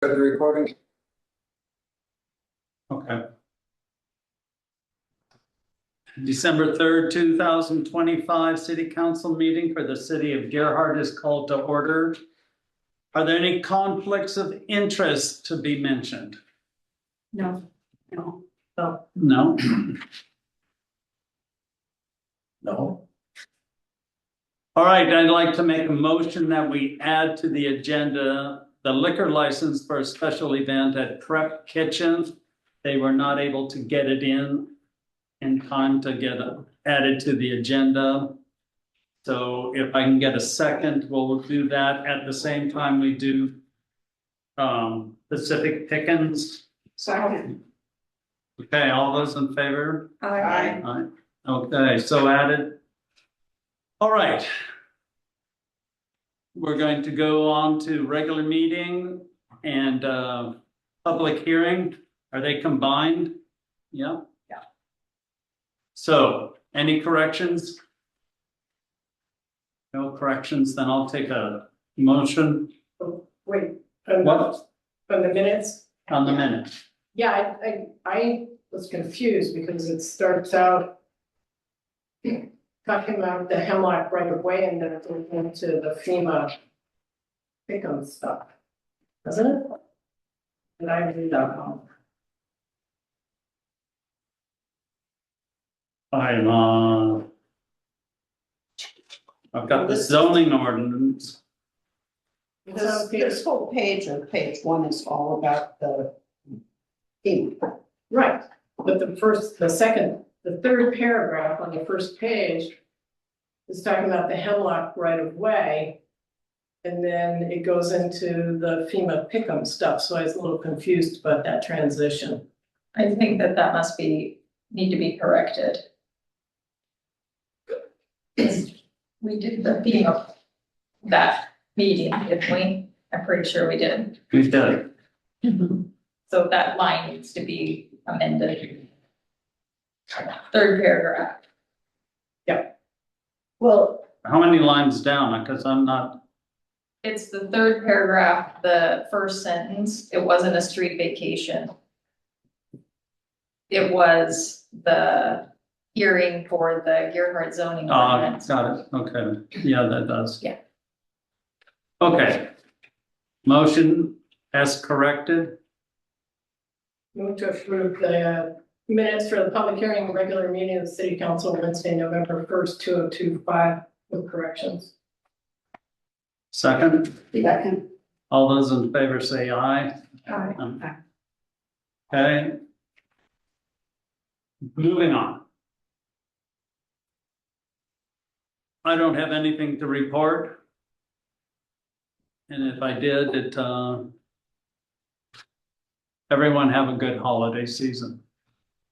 The recording. Okay. December 3rd, 2025 City Council meeting for the city of Gerhard is called to order. Are there any conflicts of interest to be mentioned? No. No. All right, I'd like to make a motion that we add to the agenda the liquor license for a special event at Prep Kitchen. They were not able to get it in time to get it added to the agenda. So if I can get a second, we'll do that at the same time we do Pacific Pickens. Second. Okay, all those in favor? Aye. Aye. Okay, so added. All right. We're going to go on to regular meeting and public hearing. Are they combined? Yeah. Yeah. So any corrections? No corrections, then I'll take a motion. Wait, What? from the minutes? On the minute. Yeah, I was confused because it starts out talking about the Hemlock right of way and then it goes into the FEMA pick'em stuff, doesn't it? And I read that wrong. I've got the zoning ordinance. This whole page on page 1 is all about the theme. Right, but the third paragraph on the first page is talking about the Hemlock right of way. And then it goes into the FEMA pick'em stuff, so I was a little confused about that transition. I think that must need to be corrected. We did the theme of that meeting, didn't we? I'm pretty sure we did. We did. So that line needs to be amended. Third paragraph. Well, How many lines down? Because I'm not, It's the third paragraph, the first sentence. It wasn't a street vacation. It was the hearing for the Gerhard zoning ordinance. got it. Okay. Yeah, that does. Yeah. Okay. Motion as corrected. move to approve the minutes for the public hearing and regular meeting of the city council Wednesday, November 1st, 2025 with corrections. Second. Second. All those in favor say aye. Aye. Okay. Moving on. I don't have anything to report. And if I did, everyone have a good holiday season.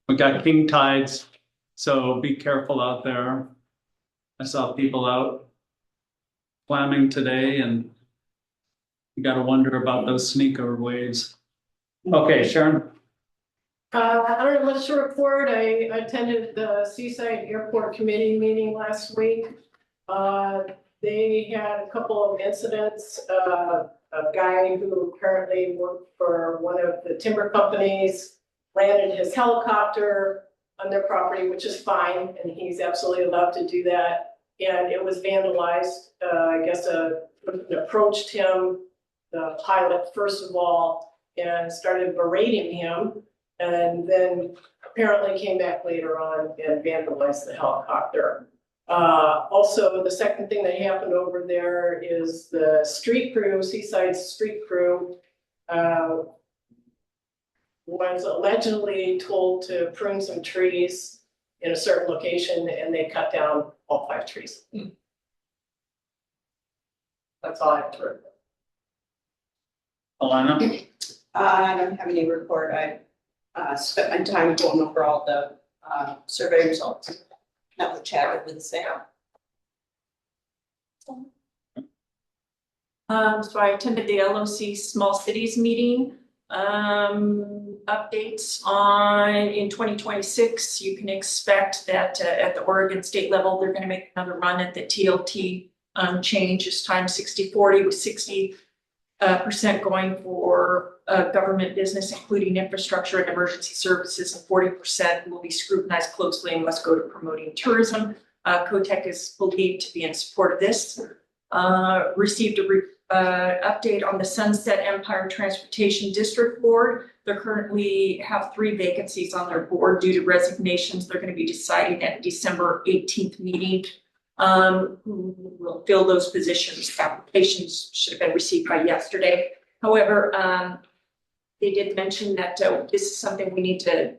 We got king tides, so be careful out there. I saw people out clamming today and you gotta wonder about those sneaker waves. Okay, Sharon. I don't have much to report. I attended the Seaside Airport Committee meeting last week. They had a couple of incidents, a guy who apparently worked for one of the timber companies landed his helicopter on their property, which is fine, and he's absolutely allowed to do that. And it was vandalized. I guess a person approached him, the pilot, first of all, and started berating him. And then apparently came back later on and vandalized the helicopter. Also, the second thing that happened over there is the street crew, Seaside street crew, was allegedly told to prune some trees in a certain location and they cut down all 5 trees. That's all I have to report. Alana? I don't have any report. I spent my time going over all the survey results. That was chatted with Sam. So I attended the LOC Small Cities meeting. Updates in 2026, you can expect that at the Oregon state level, they're gonna make another run at the TLT change this time 60-40 with 60% going for government business, including infrastructure and emergency services, and 40% will be scrutinized closely and must go to promoting tourism. COTEC is believed to be in support of this. Received a update on the Sunset Empire Transportation District Board. They currently have 3 vacancies on their board due to resignations. They're going to be deciding at December 18th meeting who will fill those positions. Applications should have been received by yesterday. However, they did mention that this is something we need to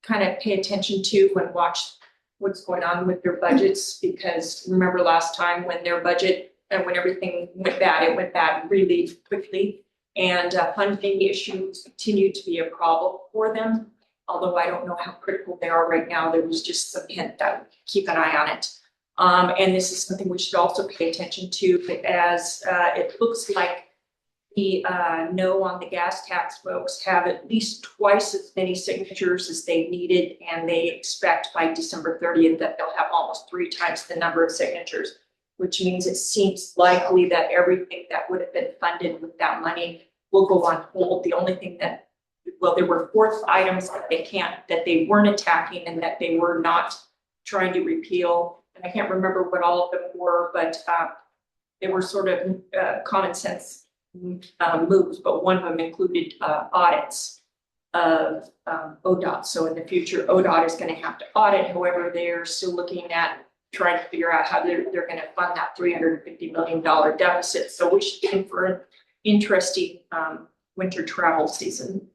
kind of pay attention to and watch what's going on with their budgets, because remember last time when their budget and when everything went bad, it went bad really quickly. And funding issues continue to be a problem for them, although I don't know how critical they are right now. There was just some hint that we keep an eye on it. And this is something we should also pay attention to, as it looks like the no on the gas tax folks have at least twice as many signatures as they needed, and they expect by December 30th that they'll have almost 3 times the number of signatures, which means it seems likely that everything that would have been funded with that money will go on hold. The only thing that, well, there were 4 items that they weren't attacking and that they were not trying to repeal. And I can't remember what all of them were, but they were sort of common sense moves, but one of them included audits of ODOT. So in the future, ODOT is going to have to audit. However, they're still looking at trying to figure out how they're going to fund that $350 million deficit. So we should be in for an interesting winter travel season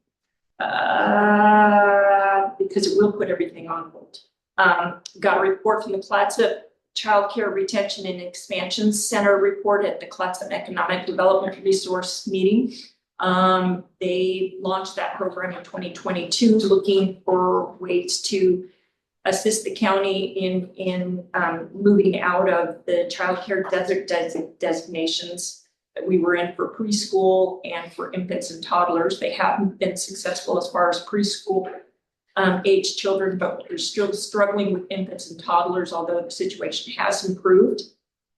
because it will put everything on hold. Got a report from the Clatsop Child Care Retention and Expansion Center report at the Clatsop Economic Development Resource meeting. They launched that program in 2022, looking for ways to assist the county in moving out of the child care desert designations that we were in for preschool and for infants and toddlers. They haven't been successful as far as preschool age children, but they're still struggling with infants and toddlers, although the situation has improved.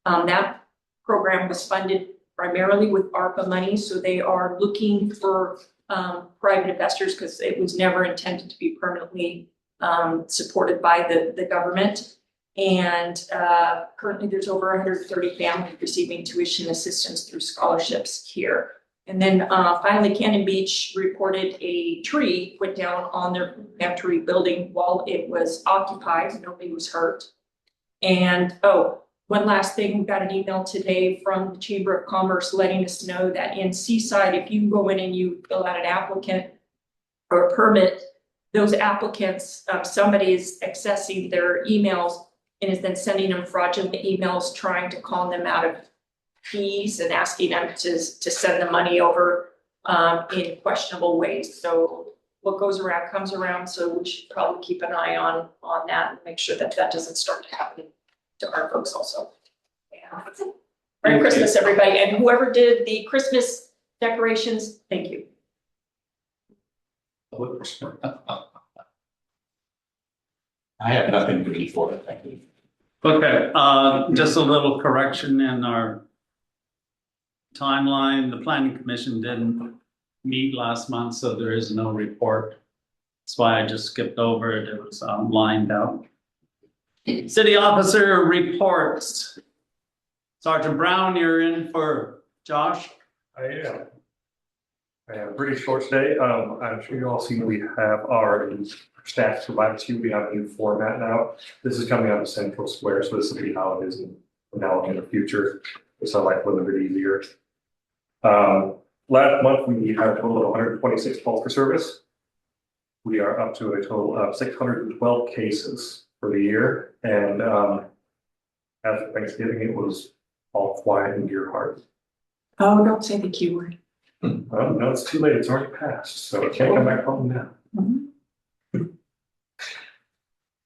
That program was funded primarily with ARPA money, so they are looking for private investors because it was never intended to be permanently supported by the government. And currently there's over 130 families receiving tuition assistance through scholarships here. And then finally, Cannon Beach reported a tree went down on their factory building while it was occupied. Nobody was hurt. And one last thing, we got an email today from the Chamber of Commerce letting us know that in Seaside, if you go in and you fill out an applicant or a permit, those applicants, somebody is accessing their emails and is then sending them fraudulent emails trying to con them out of fees and asking them to send the money over in questionable ways. So what goes around comes around. So we should probably keep an eye on that and make sure that that doesn't start to happen to our folks also. Yeah. Merry Christmas, everybody. And whoever did the Christmas decorations, thank you. I have nothing to report, thank you. Okay, just a little correction in our timeline. The planning commission didn't meet last month, so there is no report. That's why I just skipped over it. It was lined out. City officer reports. Sergeant Brown, you're in for Josh. I am. I have a pretty short day. I'm sure you all see we have our stats provided to you. We have a new format now. This is coming out of Central Square, so this will be how it is now in the future. So I like a little bit easier. Last month we had a total of 126 calls for service. We are up to a total of 612 cases for the year, and after Thanksgiving it was all quiet in Deerheart. Oh, don't say the Q word. No, it's too late. It's already passed, so I can't come back home now. Mm-hmm.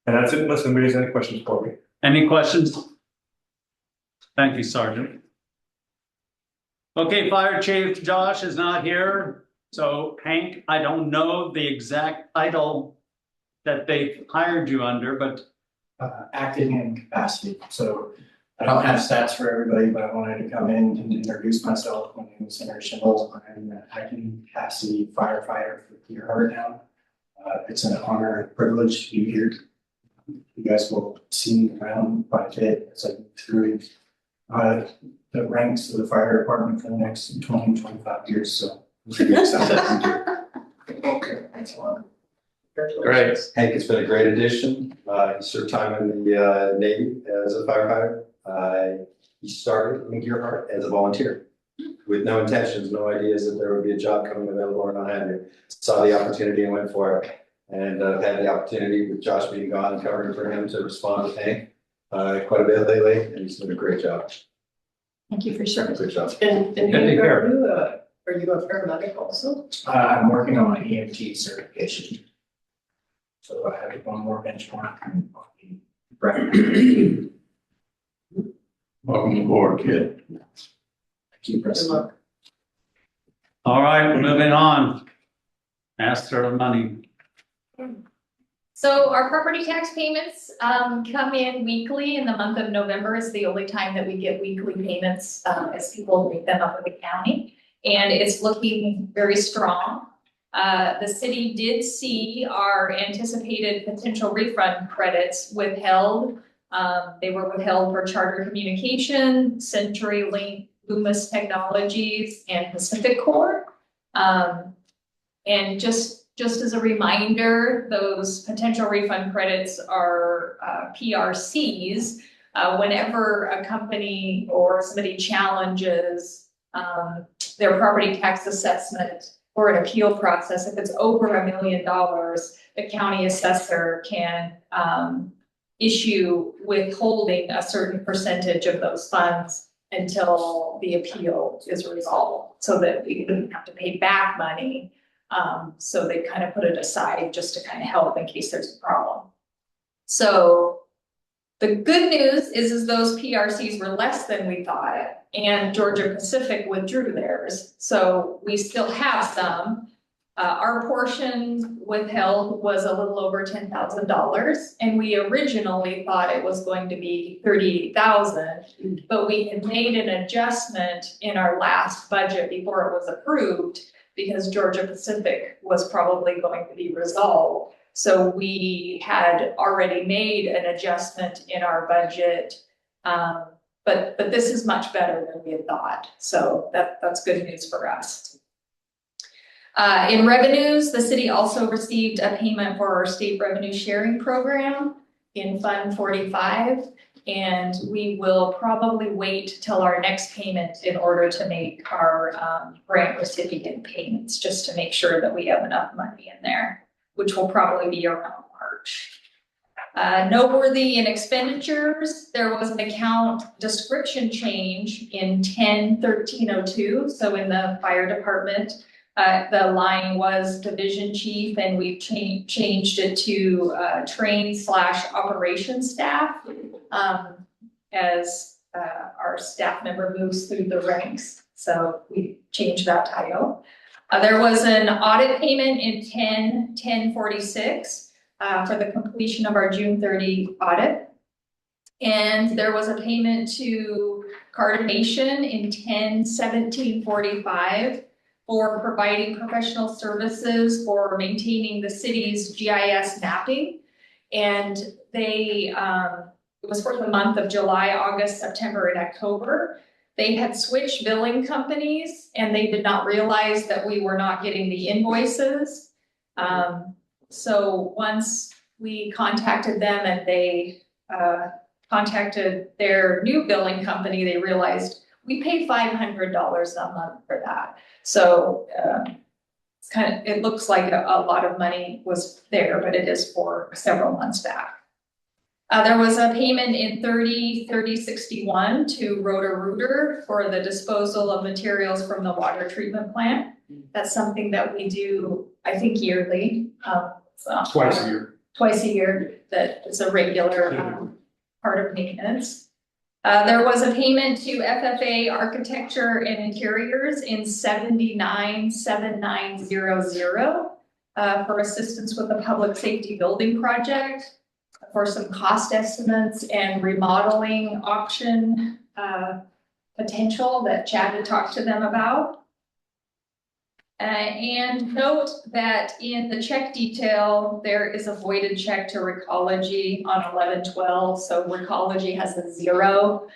And that's it, unless anybody has any questions for me. Any questions? Thank you, Sergeant. Okay, Fire Chief Josh is not here. So Hank, I don't know the exact title that they hired you under, but acting in capacity. So I don't have stats for everybody, but I wanted to come in and introduce myself. My name is Henry Schindel. I'm an acting capacity firefighter for Clear Heart now. It's an honor and privilege to be here. You guys will see me around quite a bit as I move through the ranks of the fire department for the next 20, 25 years. So I'm pretty excited to be here. Okay, thanks a lot. Great. Hank, it's been a great addition. He served time in the Navy as a firefighter. He started in Gear Heart as a volunteer with no intentions, no ideas that there would be a job coming available or not having. Saw the opportunity and went for it. And I've had the opportunity with Josh being gone and covering for him to respond to Hank quite a bit lately, and he's doing a great job. Thank you for your service. Good job. And Good to Hank, hear. are you a paramedic also? I'm working on my EMT certification. So I have one more benchmark. Thank Welcome aboard, kid. you, President. All right, moving on. Master of money. So our property tax payments come in weekly. In the month of November is the only time that we get weekly payments as people make them up with the county. And it's looking very strong. The city did see our anticipated potential refund credits withheld. They were withheld for Charter Communication, CenturyLink, Loomis Technologies, and Pacific Core. And just as a reminder, those potential refund credits are PRCs. Whenever a company or somebody challenges their property tax assessment or an appeal process, if it's over $1 million, the county assessor can issue withholding a certain percentage of those funds until the appeal is resolved, so that we don't have to pay back money. So they kind of put it aside just to kind of help in case there's a problem. So the good news is those PRCs were less than we thought, and Georgia Pacific withdrew theirs. So we still have some. Our portion withheld was a little over $10,000, and we originally thought it was going to be $38,000, but we had made an adjustment in our last budget before it was approved because Georgia Pacific was probably going to be resolved. So we had already made an adjustment in our budget, but this is much better than we had thought. So that's good news for us. In revenues, the city also received a payment for our state revenue sharing program in Fund 45, and we will probably wait till our next payment in order to make our grant recipient payments, just to make sure that we have enough money in there, which will probably be around March. Noteworthy in expenditures, there was an account description change in 10-1302, so in the fire department. The line was division chief, and we've changed it to train/operations staff as our staff member moves through the ranks. So we changed that title. There was an audit payment in 10-1046 for the completion of our June 30 audit. And there was a payment to Cardination in 10-1745 for providing professional services for maintaining the city's GIS mapping. And they, it was for the month of July, August, September, and October. They had switched billing companies, and they did not realize that we were not getting the invoices. So once we contacted them and they contacted their new billing company, they realized we pay $500 a month for that. So it's it looks like a lot of money was there, but it is for several months back. There was a payment in 30-3061 to Roto-Rooter for the disposal of materials from the water treatment plant. That's something that we do, I think, yearly. Twice a year. Twice a year, that is a regular part of maintenance. There was a payment to FFA Architecture and Interiors in 797900 for assistance with the public safety building project. for some cost estimates and remodeling option, potential that Chad had talked to them about. And note that in the check detail, there is a voided check to Recology on 11/12, so Recology has a 0.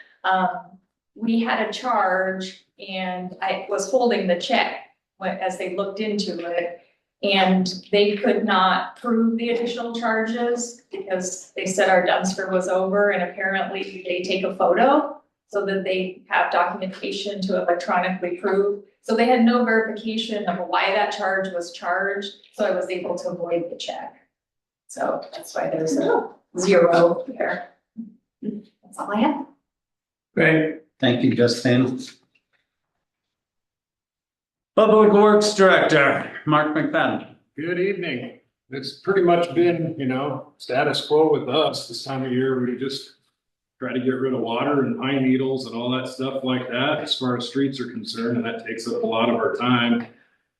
We had a charge and I was holding the check as they looked into it. And they could not prove the additional charges because they said our dumpster was over, and apparently they take a photo so that they have documentation to electronically prove. So they had no verification of why that charge was charged, so I was able to avoid the check. So that's why there's a 0 there. That's all I have. Great, thank you, Justine. Public Works Director, Mark McFadden. Good evening. It's pretty much been, status quo with us this time of year. We just try to get rid of water and pine needles and all that stuff like that as far as streets are concerned, and that takes up a lot of our time.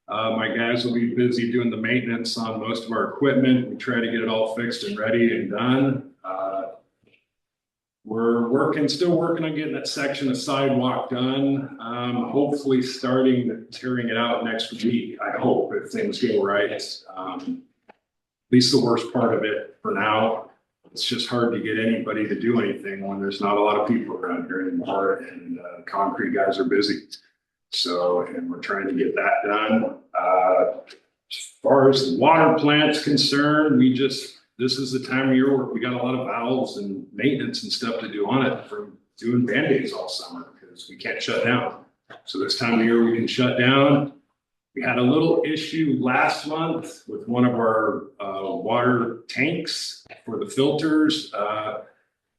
My guys will be busy doing the maintenance on most of our equipment. We try to get it all fixed and ready and done. We're still working on getting that section of sidewalk done. Hopefully starting tearing it out next week, I hope, if things go right. At least the worst part of it for now. It's just hard to get anybody to do anything when there's not a lot of people around here anymore, and concrete guys are busy. So, and we're trying to get that done. As far as the water plant's concerned, this is the time of year where we got a lot of valves and maintenance and stuff to do on it from doing Band-Aids all summer because we can't shut down. So this time of year we can shut down. We had a little issue last month with one of our water tanks for the filters.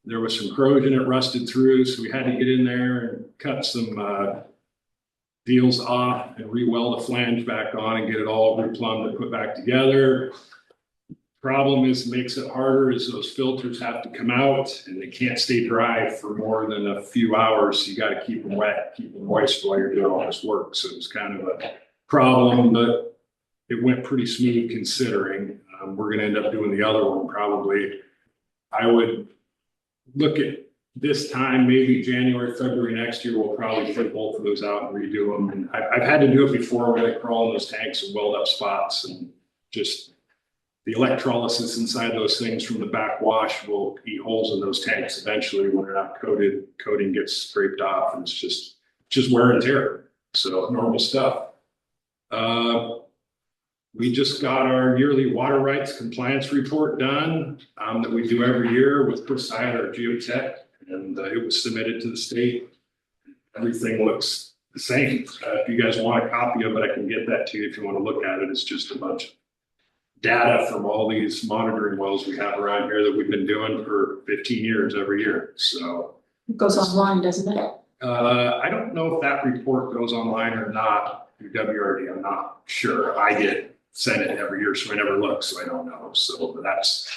There was some corrosion, it rusted through, so we had to get in there and cut some deals off and re-weld a flange back on and get it all replumbed and put back together. Problem is, makes it harder is those filters have to come out and they can't stay dry for more than a few hours. You got to keep them wet, keep them moist while you're doing all this work. So it was kind of a problem, but it went pretty smooth considering. We're going to end up doing the other one probably. I would look at this time, maybe January, February next year, we'll probably put both of those out and redo them. And I've had to do it before where they crawl in those tanks and weld up spots, and just the electrolysis inside those things from the backwash will eat holes in those tanks eventually when they're not coated. Coating gets scraped off and it's just wear and tear. So normal stuff. We just got our yearly water rights compliance report done that we do every year with Chris Side, our geotech, and it was submitted to the state. Everything looks the same. If you guys want a copy of it, I can get that to you if you want to look at it. It's just a bunch of data from all these monitoring wells we have around here that we've been doing for 15 years every year. So It goes online, doesn't it? I don't know if that report goes online or not through WRD. I'm not sure. I get sent it every year, so I never look, so I don't know. So that's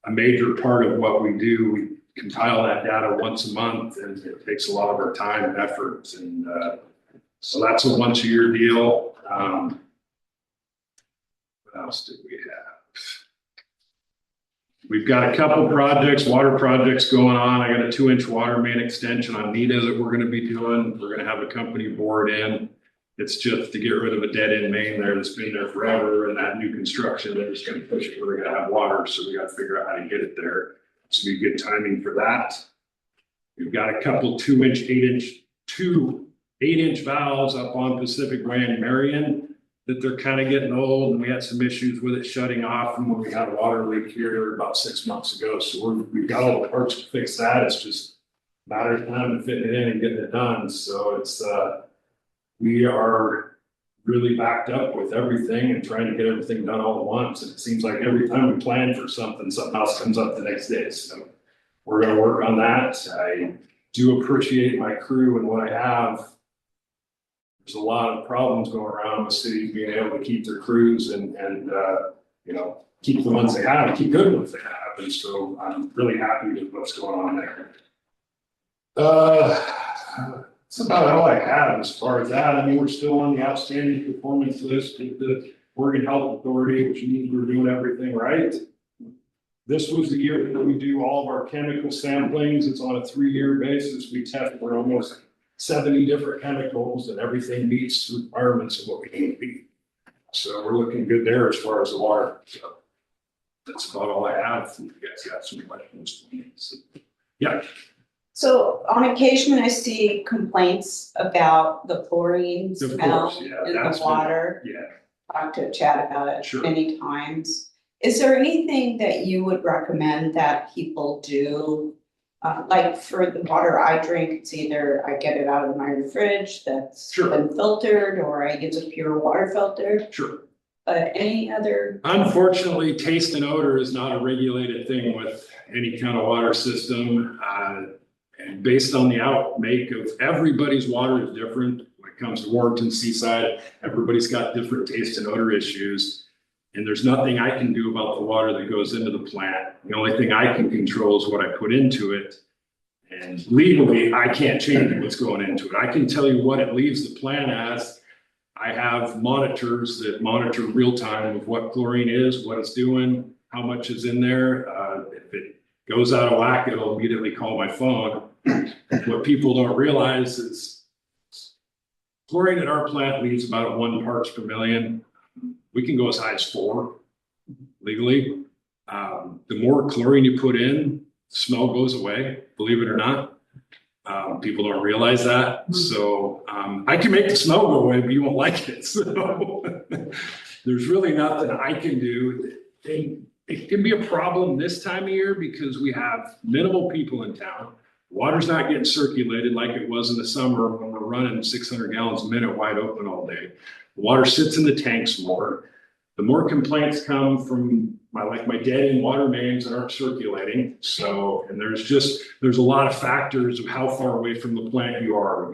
a major part of what we do. We compile that data once a month, and it takes a lot of our time and effort. And so that's a once a year deal. What else did we have? We've got a couple projects, water projects going on. I got a 2-inch water main extension on Nita that we're going to be doing. We're going to have a company board in. It's just to get rid of a dead end main there that's been there forever, and that new construction, they're just going to push it where we're going to have water. So we got to figure out how to get it there. So we get timing for that. We've got a couple 2-inch, 8-inch valves up on Pacific Way in Marion that they're kind of getting old, and we had some issues with it shutting off from when we had a water leak here about 6 months ago. So we've got all the parts to fix that. It's just a matter of time and fitting it in and getting it done. So it's we are really backed up with everything and trying to get everything done all at once. And it seems like every time we plan for something, something else comes up the next day. So we're going to work on that. I do appreciate my crew and what I have. There's a lot of problems going around with cities being able to keep their crews and keep the ones they have, keep good ones they have. And so I'm really happy with what's going on there. That's about all I have as far as that. I mean, we're still on the outstanding performance list with the Oregon Health Authority, which means we're doing everything right. This was the year that we do all of our chemical samplings. It's on a 3-year basis. We test for almost 70 different chemicals and everything meets the requirements of what we need to be. So we're looking good there as far as the water. So that's about all I have. You guys got some questions? Yeah. So on occasion, I see complaints about the chlorine Of smell course, yeah, in the that's been- water. Yeah. Talked to Chad about it Sure. many times. Is there anything that you would recommend that people do? Like for the water I drink, it's either I get it out of my fridge that's Sure. been filtered, or I use a pure water filter. Sure. But any other, Unfortunately, taste and odor is not a regulated thing with any kind of water system. And based on the outmake of everybody's water is different. When it comes to Warrenton Seaside, everybody's got different taste and odor issues. And there's nothing I can do about the water that goes into the plant. The only thing I can control is what I put into it. And legally, I can't change what's going into it. I can tell you what it leaves the plant as. I have monitors that monitor real time of what chlorine is, what it's doing, how much is in there. If it goes out of whack, it'll immediately call my phone. What people don't realize is chlorine at our plant leaves about 1 parts per million. We can go as high as 4 legally. The more chlorine you put in, the smell goes away, believe it or not. People don't realize that. So I can make the smell go away, but you won't like it. So there's really nothing I can do. It can be a problem this time of year because we have minimal people in town. Water's not getting circulated like it was in the summer when we're running 600 gallons a minute wide open all day. The water sits in the tanks more. The more complaints come from my dead end water mains that aren't circulating. So, and there's a lot of factors of how far away from the plant you are,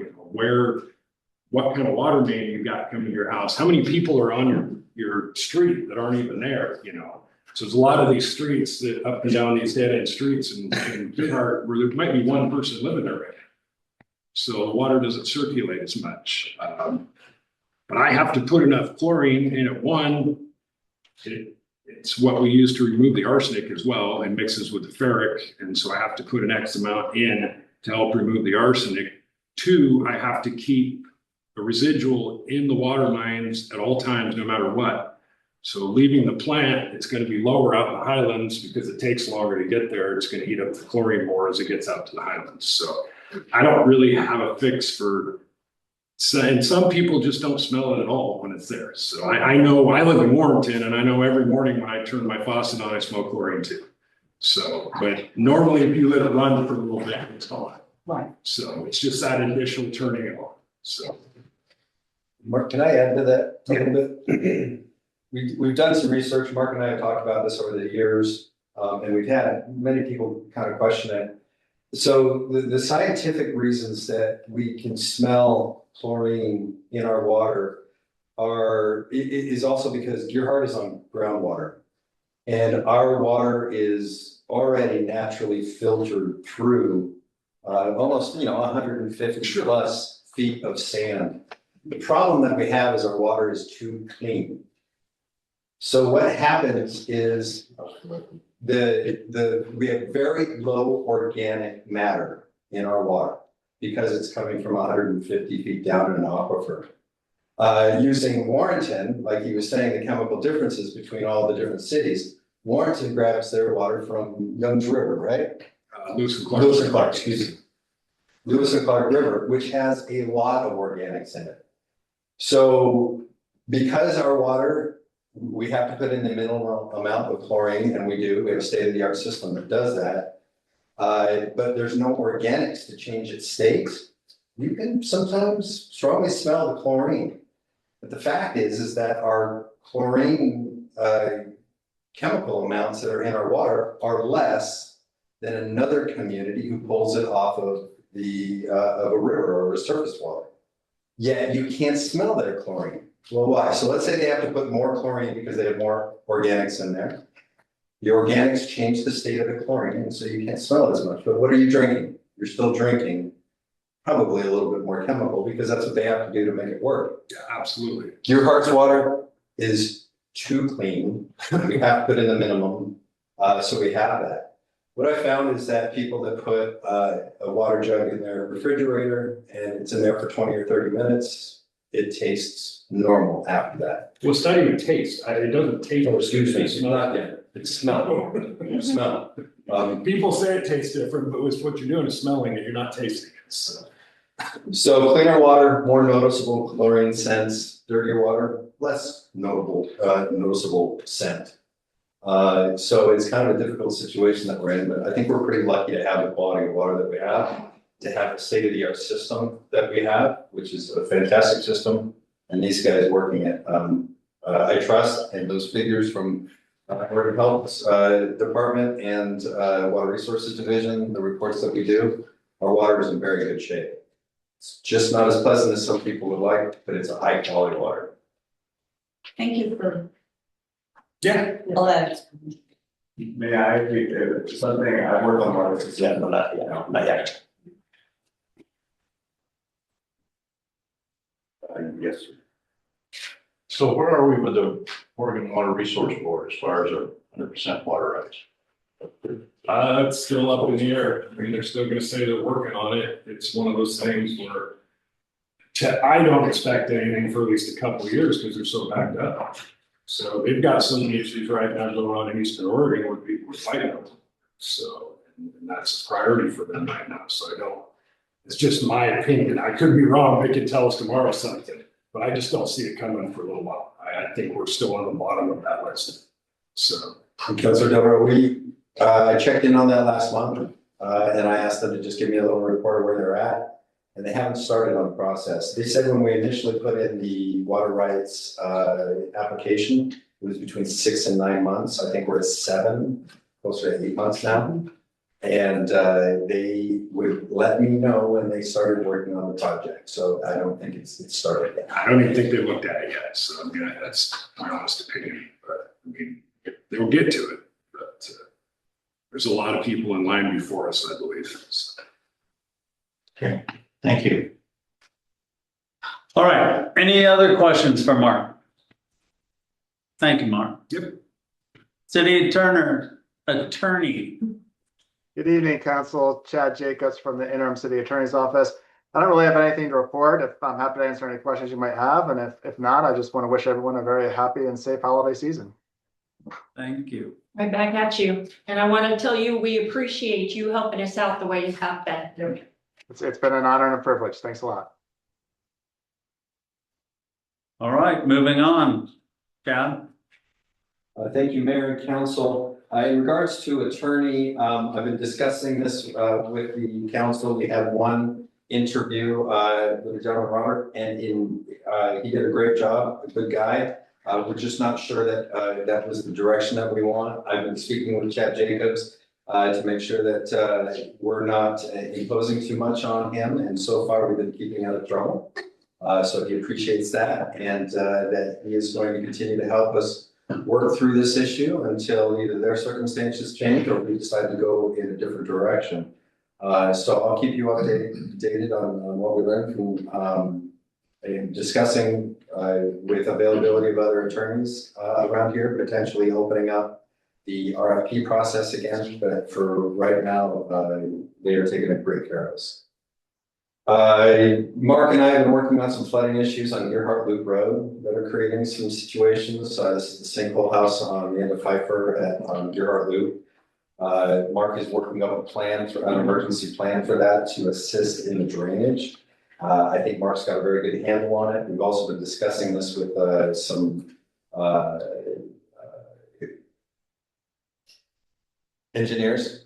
what kind of water main you got coming to your house, how many people are on your street that aren't even there, So there's a lot of these streets that up and down these dead end streets and where there might be one person living there right now. So the water doesn't circulate as much. But I have to put enough chlorine in it. It's what we use to remove the arsenic as well and mixes with the ferric. And so I have to put an X amount in to help remove the arsenic. 2, I have to keep a residual in the water lines at all times, no matter what. So leaving the plant, it's going to be lower out in the highlands because it takes longer to get there. It's going to eat up the chlorine more as it gets out to the highlands. So I don't really have a fix for. So, and some people just don't smell it at all when it's there. So I know I live in Warrenton and I know every morning when I turn my faucet on, I smell chlorine too. So, but normally if you let it run for a little bit, it's gone. right, So it's just that initial turning it on. So. Mark, can I add to that a little bit? We've done some research. Mark and I have talked about this over the years, and we've had many people kind of question it. So the scientific reasons that we can smell chlorine in our water is also because your heart is on groundwater, and our water is already naturally filtered through almost 150 plus feet of sand. The problem that we have is our water is too clean. So what happens is we have very low organic matter in our water because it's coming from 150 feet down in an aquifer. Using Warrenton, like he was saying, the chemical differences between all the different cities, Warrenton grabs their water from Young's River, right? Lewis and Clark. Lewis and Clark, excuse me. Lewis and Clark River, which has a lot of organics in it. So because our water, we have to put in the minimal amount of chlorine, and we have a state-of-the-art system that does that. But there's no organics to change its state. You can sometimes strongly smell the chlorine. But the fact is that our chlorine chemical amounts that are in our water are less than another community who pulls it off of of a river or a surface water. Yet you can't smell their chlorine. Well, why? So let's say they have to put more chlorine because they have more organics in there. The organics change the state of the chlorine, and so you can't smell it as much. But what are you drinking? You're still drinking probably a little bit more chemical because that's what they have to do to make it work. Yeah, absolutely. Your heart's water is too clean. We have to put in the minimum So we have that. What I found is that people that put a water jug in their refrigerator and it's in there for 20 or 30 minutes, it tastes normal after that. Well, it's not even taste. It doesn't taste. Oh, excuse me, It's not yet. It's smell. Smell. People say it tastes different, but what you're doing is smelling it. You're not tasting it. So. So cleaner water, more noticeable chlorine scents, dirtier water, less noticeable scent. So it's kind of a difficult situation that we're in, but I think we're pretty lucky to have the quality of water that we have, to have the state-of-the-art system that we have, which is a fantastic system, and these guys working it. I trust, and those figures from Board of Health's department and Water Resources Division, the reports that we do, our water is in very good shape. It's just not as pleasant as some people would like, but it's a high-quality water. Thank you for Yeah. all that. May I, something, I work on water systems. Yeah, no, not yet. Yes. So where are we with the Oregon Water Resource Board as far as our 100% water rights? It's still up in the air. I mean, they're still gonna say they're working on it. It's one of those things where I don't expect anything for at least a couple of years because they're so backed up. So they've got some issues right now going on in Eastern Oregon where people are fighting them. So, and that's a priority for them right now. So I don't, it's just my opinion. I could be wrong. They could tell us tomorrow something, but I just don't see it coming for a little while. I think we're still on the bottom of that list. So. Councilor Deborah, I checked in on that last month, and I asked them to just give me a little report of where they're at, and they haven't started on the process. They said when we initially put in the water rights application, it was between 6 and 9 months. I think we're at 7, closer to 8 months now. And they would let me know when they started working on the project. So I don't think it's started yet. I don't even think they looked at it yet. So I mean, that's my honest opinion. But I mean, they'll get to it. But there's a lot of people in line before us, I believe. So. Okay, thank you. All right, any other questions for Mark? Thank you, Mark. Yep. City attorney. Good evening, Council. Chad Jacobs from the Interim City Attorney's Office. I don't really have anything to report. I'm happy to answer any questions you might have. And if not, I just want to wish everyone a very happy and safe holiday season. Thank you. Right back at you. And I want to tell you, we appreciate you helping us out the way you have been. It's been an honor and a privilege. Thanks a lot. All right, moving on. Chad? Thank you, Mayor and Council. In regards to attorney, I've been discussing this with the council. We had one interview with the gentleman Robert, and he did a great job, a good guy. We're just not sure that that was the direction that we want. I've been speaking with Chad Jacobs to make sure that we're not imposing too much on him, and so far we've been keeping out of trouble. So he appreciates that, and that he is going to continue to help us work through this issue until either their circumstances change or we decide to go in a different direction. So I'll keep you updated on what we learned from discussing with availability of other attorneys around here, potentially opening up the RFP process again. But for right now, they are taking a great care of us. Mark and I have been working on some flooding issues on Earhart Loop Road that are creating some situations. This is the sinkhole house on the end of Pfeiffer on Earhart Loop. Mark is working up a plan for an emergency plan for that to assist in the drainage. I think Mark's got a very good handle on it. We've also been discussing this with some engineers.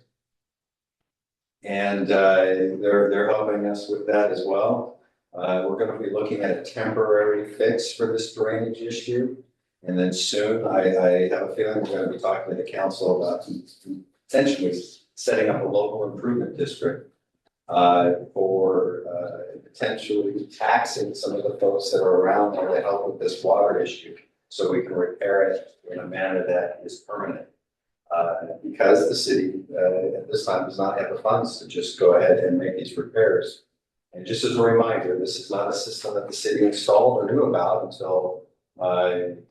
And they're helping us with that as well. We're going to be looking at a temporary fix for this drainage issue. And then soon, I have a feeling we're going to be talking to the council about potentially setting up a local improvement district for potentially taxing some of the folks that are around there to help with this water issue so we can repair it in a manner that is permanent. Because the city at this time does not have the funds to just go ahead and make these repairs. And just as a reminder, this is not a system that the city installed or knew about until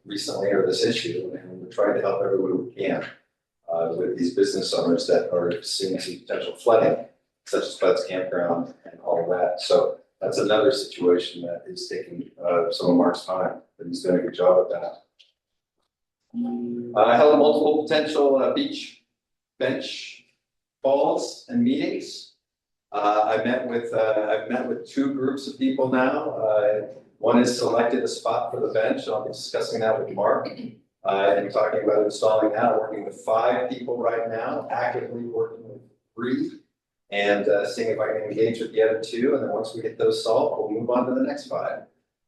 recently, or this issue, and we're trying to help everyone we can. with these business owners that are seeing some potential flooding, such as Bud's Campground and all of that. So that's another situation that is taking some of Mark's time, but he's doing a good job at that. I held multiple potential beach bench calls and meetings. I've met with two groups of people now. One has selected a spot for the bench. I'll be discussing that with Mark. And talking about installing that, working with 5 people right now, actively working with 3. And seeing if I can engage with the other 2, and then once we get those solved, we'll move on to the next 5.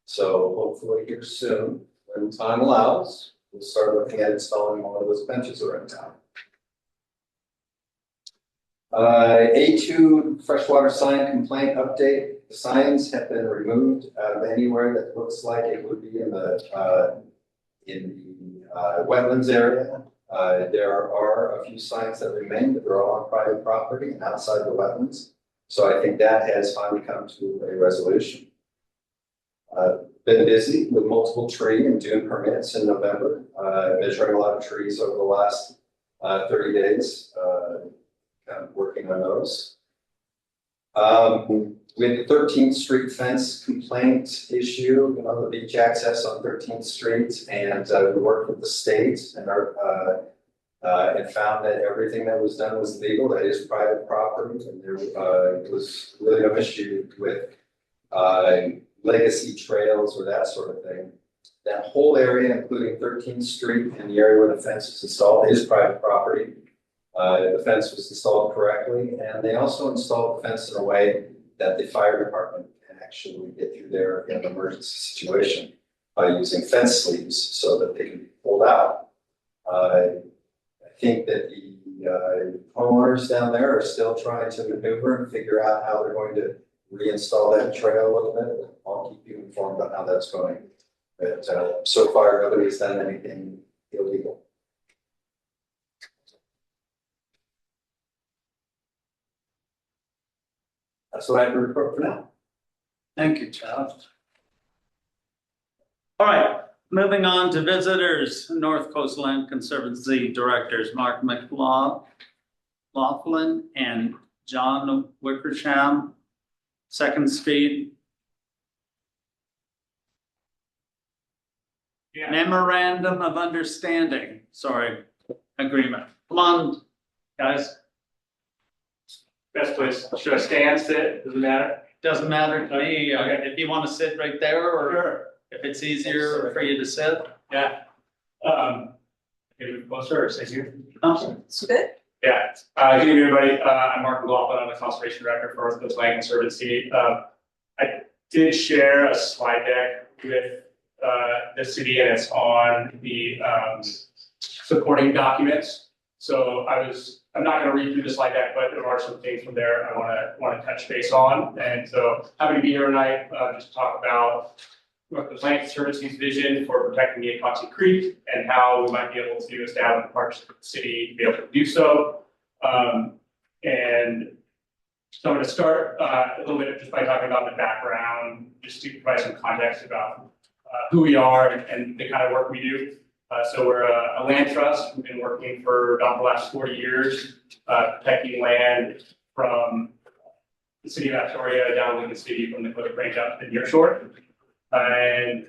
So hopefully here soon, when time allows, we'll start looking at installing one of those benches around town. A2 freshwater sign complaint update. The signs have been removed out of anywhere that looks like it would be in the wetlands area. There are a few signs that remain, but they're all on private property and outside the wetlands. So I think that has finally come to a resolution. Been busy with multiple tree and dune permits in November, measuring a lot of trees over the last 30 days, kind of working on those. We had the 13th Street fence complaint issue, the beach access on 13th Street, and we worked with the state and and found that everything that was done was legal. That is private property, and there was really no issue with legacy trails or that sort of thing. That whole area, including 13th Street and the area where the fence is installed, is private property. The fence was installed correctly, and they also installed the fence in a way that the fire department can actually get through there in an emergency situation by using fence sleeves so that they can be pulled out. I think that the homeowners down there are still trying to maneuver and figure out how they're going to reinstall that trail a little bit. I'll keep you informed about how that's going. But so far, nobody's done anything illegal. That's what I have to report for now. Thank you, Charles. All right, moving on to visitors, North Coast Land Conservancy Directors, Mark McLaughlin and John Wickersham, Second Street. Yeah. Memorandum of Understanding, agreement. Come on, guys. Best place, should I stand, sit, doesn't matter? Doesn't matter to me, Okay. if you want to sit right there, or Sure. if it's easier for you to sit. Yeah. Okay, move closer or stay here? It's good. Yeah, good evening, everybody. I'm Mark McLaughlin. I'm the Conservation Director for North Coast Land Conservancy. I did share a slide deck with the city, and it's on the supporting documents. So I'm not going to read through the slide deck, but there are some things from there I want to touch base on. And so happy to be here tonight, just to talk about North Coast Land Conservancy's vision for protecting the Ecoxy Creek and how we might be able to establish a partnership with the city to be able to do so. And so I'm going to start a little bit just by talking about the background, just to provide some context about who we are and the kind of work we do. So we're a land trust. We've been working for about the last 40 years, protecting land from the city of Astoria down Lincoln City from the Cliff Range up to the near shore. And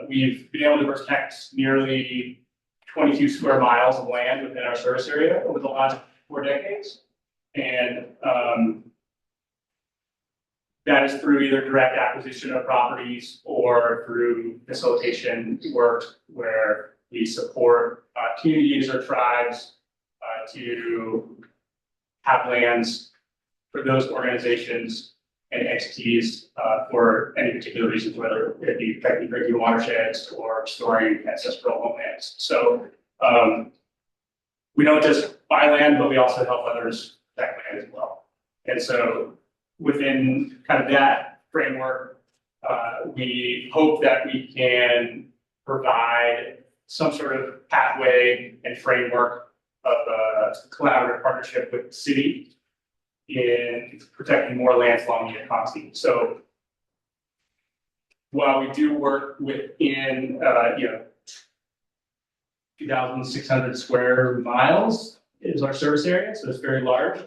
we've been able to protect nearly 22 square miles of land within our service area over the last 4 decades. And that is through either direct acquisition of properties or through facilitation work where we support communities or tribes to have lands for those organizations and entities for any particular reasons, whether it be protecting drinking watersheds or storing ancestral homelands. So we don't just buy land, but we also help others protect land as well. And so within kind of that framework, we hope that we can provide some sort of pathway and framework of a collaborative partnership with the city in protecting more lands along the Ecoxy. So while we do work within 2,600 square miles, is our service area, so it's very large.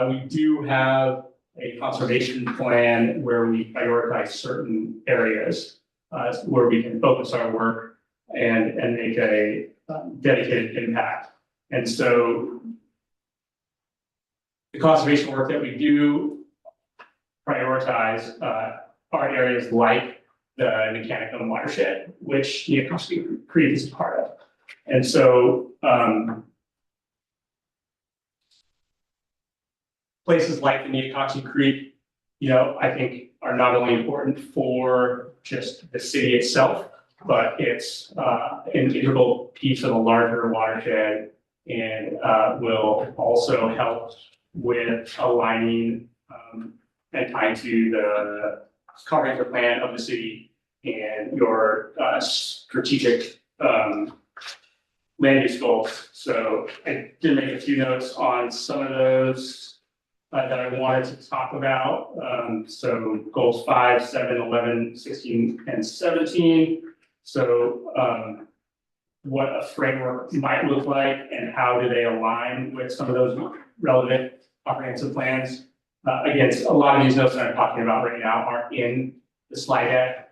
We do have a conservation plan where we prioritize certain areas where we can focus our work and make a dedicated impact. And so the conservation work that we do prioritize are areas like the Mechanical watershed, which Neocosky Creek is a part of. And so places like the Neocosky Creek, I think are not only important for just the city itself, but it's an integral piece of a larger watershed and will also help with aligning and tying to the comprehensive plan of the city and your strategic land use goals. So I did make a few notes on some of those that I wanted to talk about. So goals 5, 7, 11, 16, and 17. So what a framework might look like and how do they align with some of those relevant comprehensive plans. Again, a lot of these notes that I'm talking about right now aren't in the slide deck.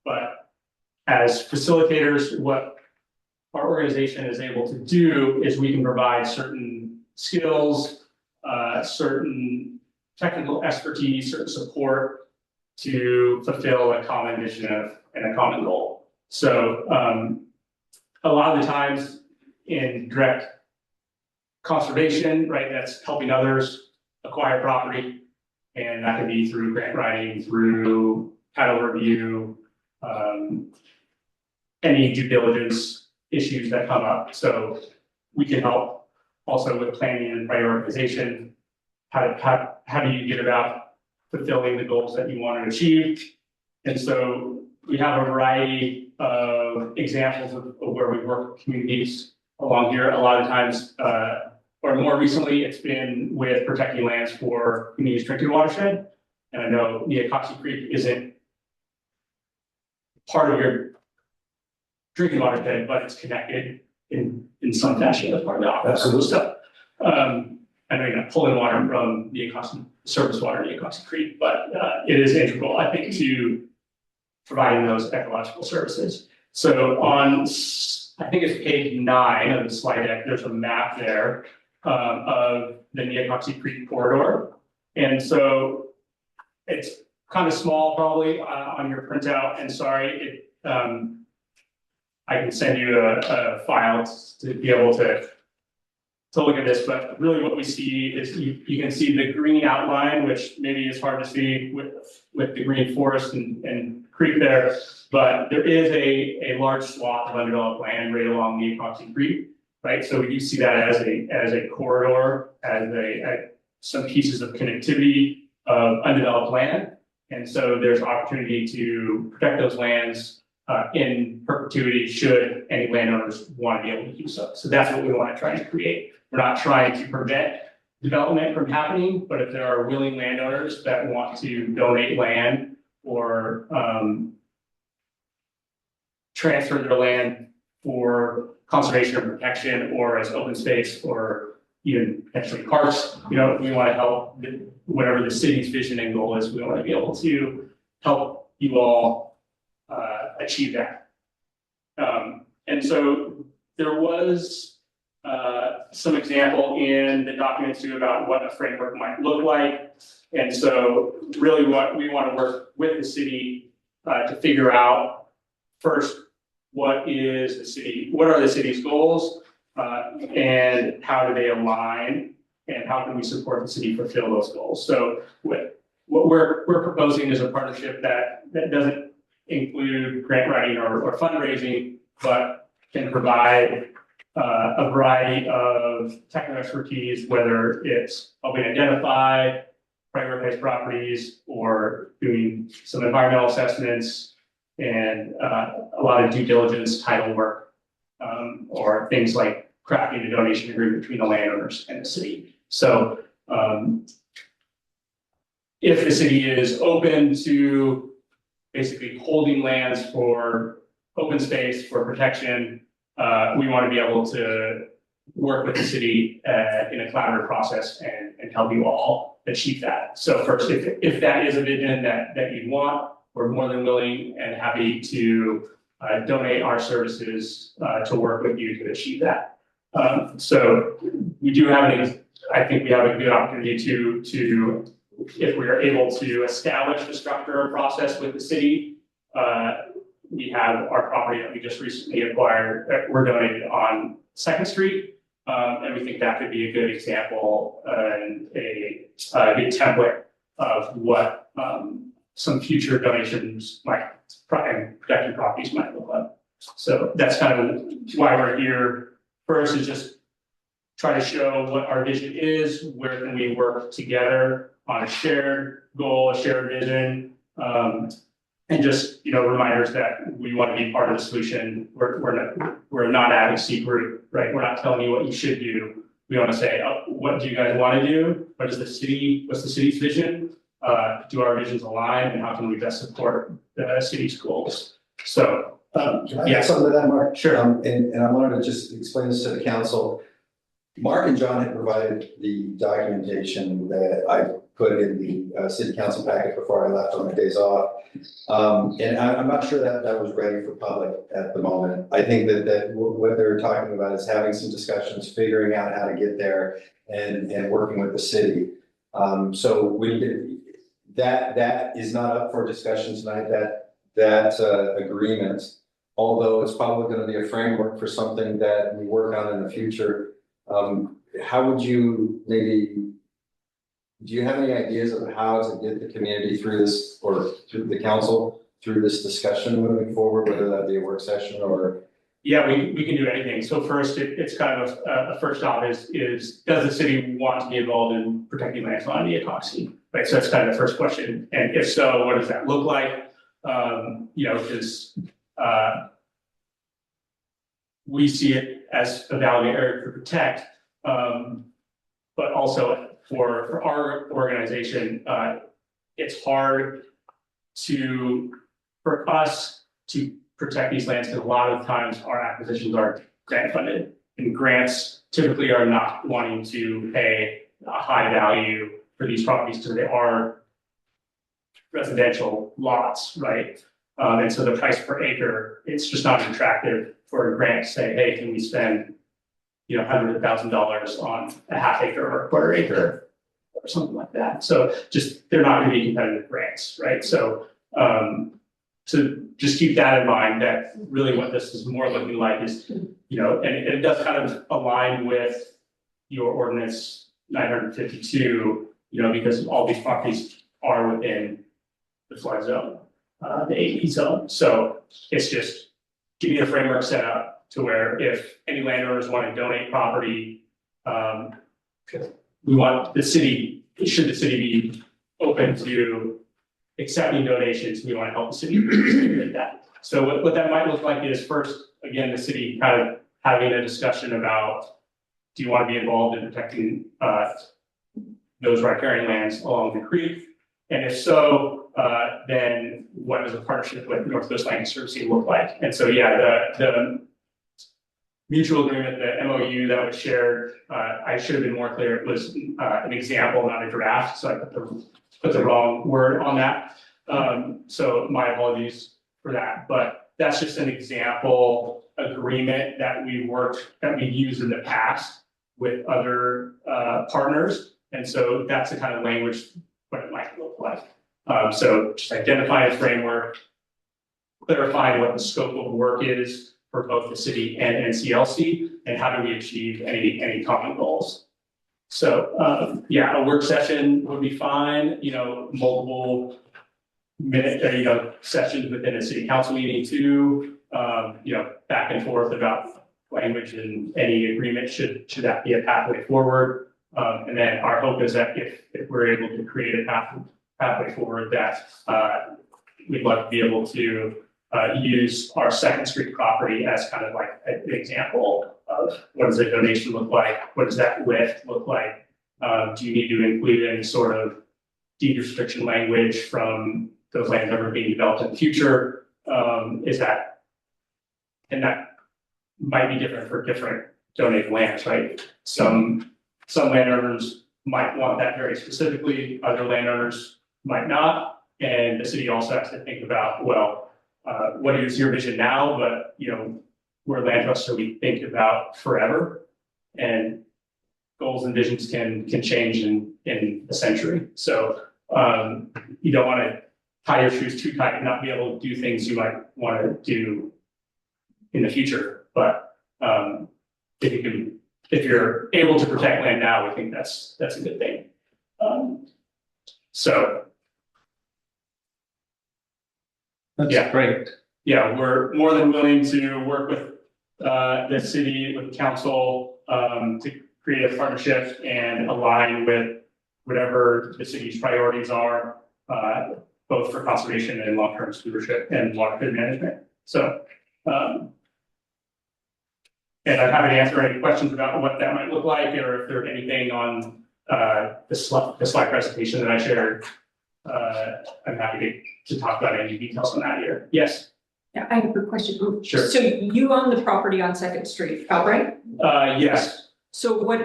But as facilitators, what our organization is able to do is we can provide certain skills, certain technical expertise, certain support to fulfill a common mission and a common goal. So a lot of the times in direct conservation, right, that's helping others acquire property, and that can be through grant writing, through title review, any due diligence issues that come up. So we can help also with planning and prioritization. How do you get about fulfilling the goals that you want to achieve? And so we have a variety of examples of where we work with communities along here. A lot of times, or more recently, it's been with protecting lands for communities' drinking watershed. And I know Neocosky Creek isn't part of your drinking watershed, but it's connected in some fashion as part of the aquifer. Absolutely. So, I know you're not pulling water from Neocosky surface water, Neocosky Creek, but it is integral, I think, to providing those ecological services. So on, I think it's page 9 of the slide deck, there's a map there of the Neocosky Creek corridor. And so it's kind of small probably on your printout, and sorry, I can send you a file to be able to look at this, but really what we see is you can see the green outline, which maybe is hard to see with the green forest and creek there, but there is a large swath of undeveloped land right along Neocosky Creek, right? So we do see that as a corridor, as some pieces of connectivity of undeveloped land. And so there's opportunity to protect those lands in perpetuity should any landowners want to be able to do so. So that's what we want to try and create. We're not trying to prevent development from happening, but if there are willing landowners that want to donate land or transfer their land for conservation or protection or as open space or even potentially parks, we want to help whatever the city's vision and goal is. We want to be able to help you all achieve that. And so there was some example in the document too about what a framework might look like. And so really what we want to work with the city to figure out first, what are the city's goals and how do they align and how can we support the city fulfill those goals? So what we're proposing is a partnership that doesn't include grant writing or fundraising, but can provide a variety of technical expertise, whether it's helping identify, prioritize properties, or doing some environmental assessments and a lot of due diligence title work, or things like crafting a donation agreement between the landowners and the city. So if the city is open to basically holding lands for open space for protection, we want to be able to work with the city in a collaborative process and help you all achieve that. So first, if that is a vision that you want, we're more than willing and happy to donate our services to work with you to achieve that. So we do have I think we have a good opportunity to if we are able to establish the structure or process with the city. We have our property that we just recently acquired that we're donated on 2nd Street. And we think that could be a good example and a good template of what some future donations might and protected properties might look like. So that's kind of why we're here. First is just try to show what our vision is, where can we work together on a shared goal, a shared vision, and just, reminders that we want to be part of the solution. We're not advocacy group, right? We're not telling you what you should do. We want to say, what do you guys want to do? What's the city's vision? Do our visions align, and how can we best support the city's goals? So, Can I add something to that, Mark? Sure. And I wanted to just explain this to the council. Mark and John had provided the documentation that I put in the city council packet before I left on my days off. And I'm not sure that was ready for public at the moment. I think that what they're talking about is having some discussions, figuring out how to get there and working with the city. So that is not up for discussion tonight, that agreement, although it's probably going to be a framework for something that we work on in the future. How would you do you have any ideas of how to get the community through this, or through the council, through this discussion moving forward, whether that be a work session or? Yeah, we can do anything. So first, it's kind of a first job is does the city want to be involved in protecting landslide epoxy? Right, so that's kind of the first question. And if so, what does that look like? Because we see it as a valuable area to protect, but also for our organization, it's hard for us to protect these lands, because a lot of times our acquisitions are grant funded, and grants typically are not wanting to pay a high value for these properties because they are residential lots, right? And so the price per acre, it's just not attractive for a grant to say, hey, can we spend, hundreds of $1,000s on a half acre or a quarter acre or something like that. So just, they're not going to be competitive grants, right? So, to just keep that in mind, that really what this is more looking like is, and it does kind of align with your ordinance 952, because all these properties are within the flood zone, the AE zone. So it's just getting a framework set up to where if any landowners want to donate property, we want the city, should the city be open to accepting donations, we want to help the city with that. So what that might look like is, first, again, the city kind of having a discussion about, do you want to be involved in protecting those riparian lands along the creek? And if so, then what does a partnership with Northwest Land Conservancy look like? And so, the mutual agreement, the MOU that was shared, I should have been more clear. It was an example, not a draft. So I put the wrong word on that. So my apologies for that. But that's just an example agreement that we've used in the past with other partners. And so that's the kind of language what it might look like. So just identifying a framework, clarifying what the scope of work is for both the city and NCLC, and how do we achieve any common goals. So a work session would be fine, multiple minute, sessions within a city council meeting too, back and forth about language and any agreement should that be a pathway forward. And then our hope is that if we're able to create a pathway forward, that we'd like to be able to use our 2nd Street property as kind of like an example of what does a donation look like? What does that lift look like? Do you need to include any sort of deed restriction language from those lands ever being developed in the future? And that might be different for different donate lands, right? Some landowners might want that very specifically, other landowners might not. And the city also has to think about, well, what is your vision now, but we're land trusts, so we think about forever. And goals and visions can change in a century. So you don't want to tie your shoes too tight and not be able to do things you might want to do in the future. But if you're able to protect land now, I think that's a good thing. So That's yeah. great. Yeah, we're more than willing to work with the city, with the council, to create a partnership and align with whatever the city's priorities are, both for conservation and long-term stewardship and watershed management. So, and I'm happy to answer any questions about what that might look like, or if there's anything on the slide presentation that I shared. I'm happy to talk about any details on that here. Yes. Yeah, I have a quick question. Sure. So you own the property on Second Street outright? Yes. So what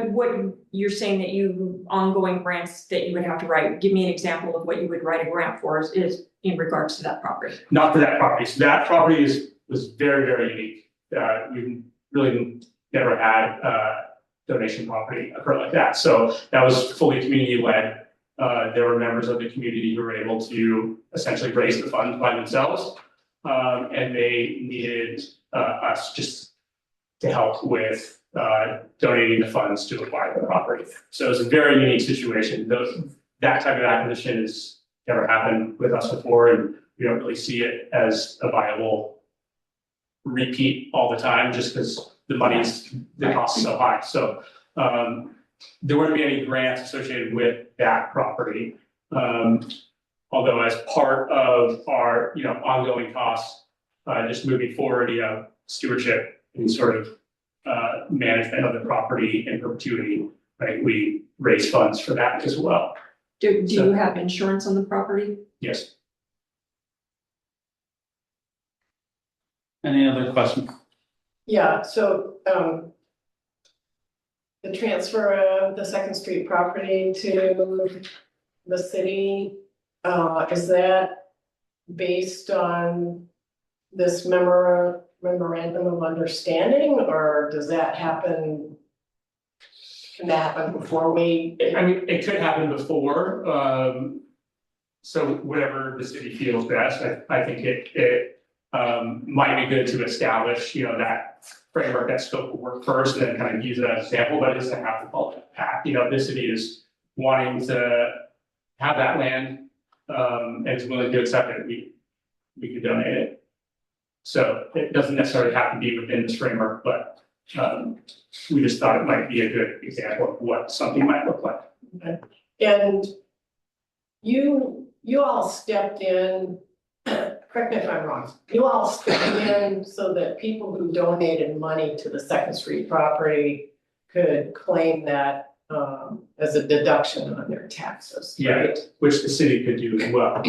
you're saying that you ongoing grants that you would have to write, give me an example of what you would write a grant for is in regards to that property. Not for that property. So that property was very, very unique. We've really never had donation property occur like that. So that was fully community led. There were members of the community who were able to essentially raise the funds by themselves. And they needed us just to help with donating the funds to acquire the property. So it's a very unique situation. That type of acquisition has never happened with us before, and we don't really see it as a viable repeat all the time, just because the cost is so high. So there wouldn't be any grants associated with that property. Although as part of our ongoing costs, just moving forward, stewardship and sort of management of the property in perpetuity, right? We raise funds for that as well. Do you have insurance on the property? Yes. Any other questions? Yeah, so the transfer of the Second Street property to the city, is that based on this memorandum of understanding, or does that happen? Can that happen before we? I mean, it could happen before. So whatever the city feels best, I think it might be good to establish, that framework, that scope of work first, and then kind of use it as an example, but it doesn't have to follow that path. The city is wanting to have that land, and is willing to accept it. We could donate it. So it doesn't necessarily have to be within this framework, but we just thought it might be a good example of what something might look like. Okay. And you all stepped in, correct me if I'm wrong, you all stepped in so that people who donated money to the Second Street property could claim that as a deduction on their taxes, right? Yeah, which the city could do as well.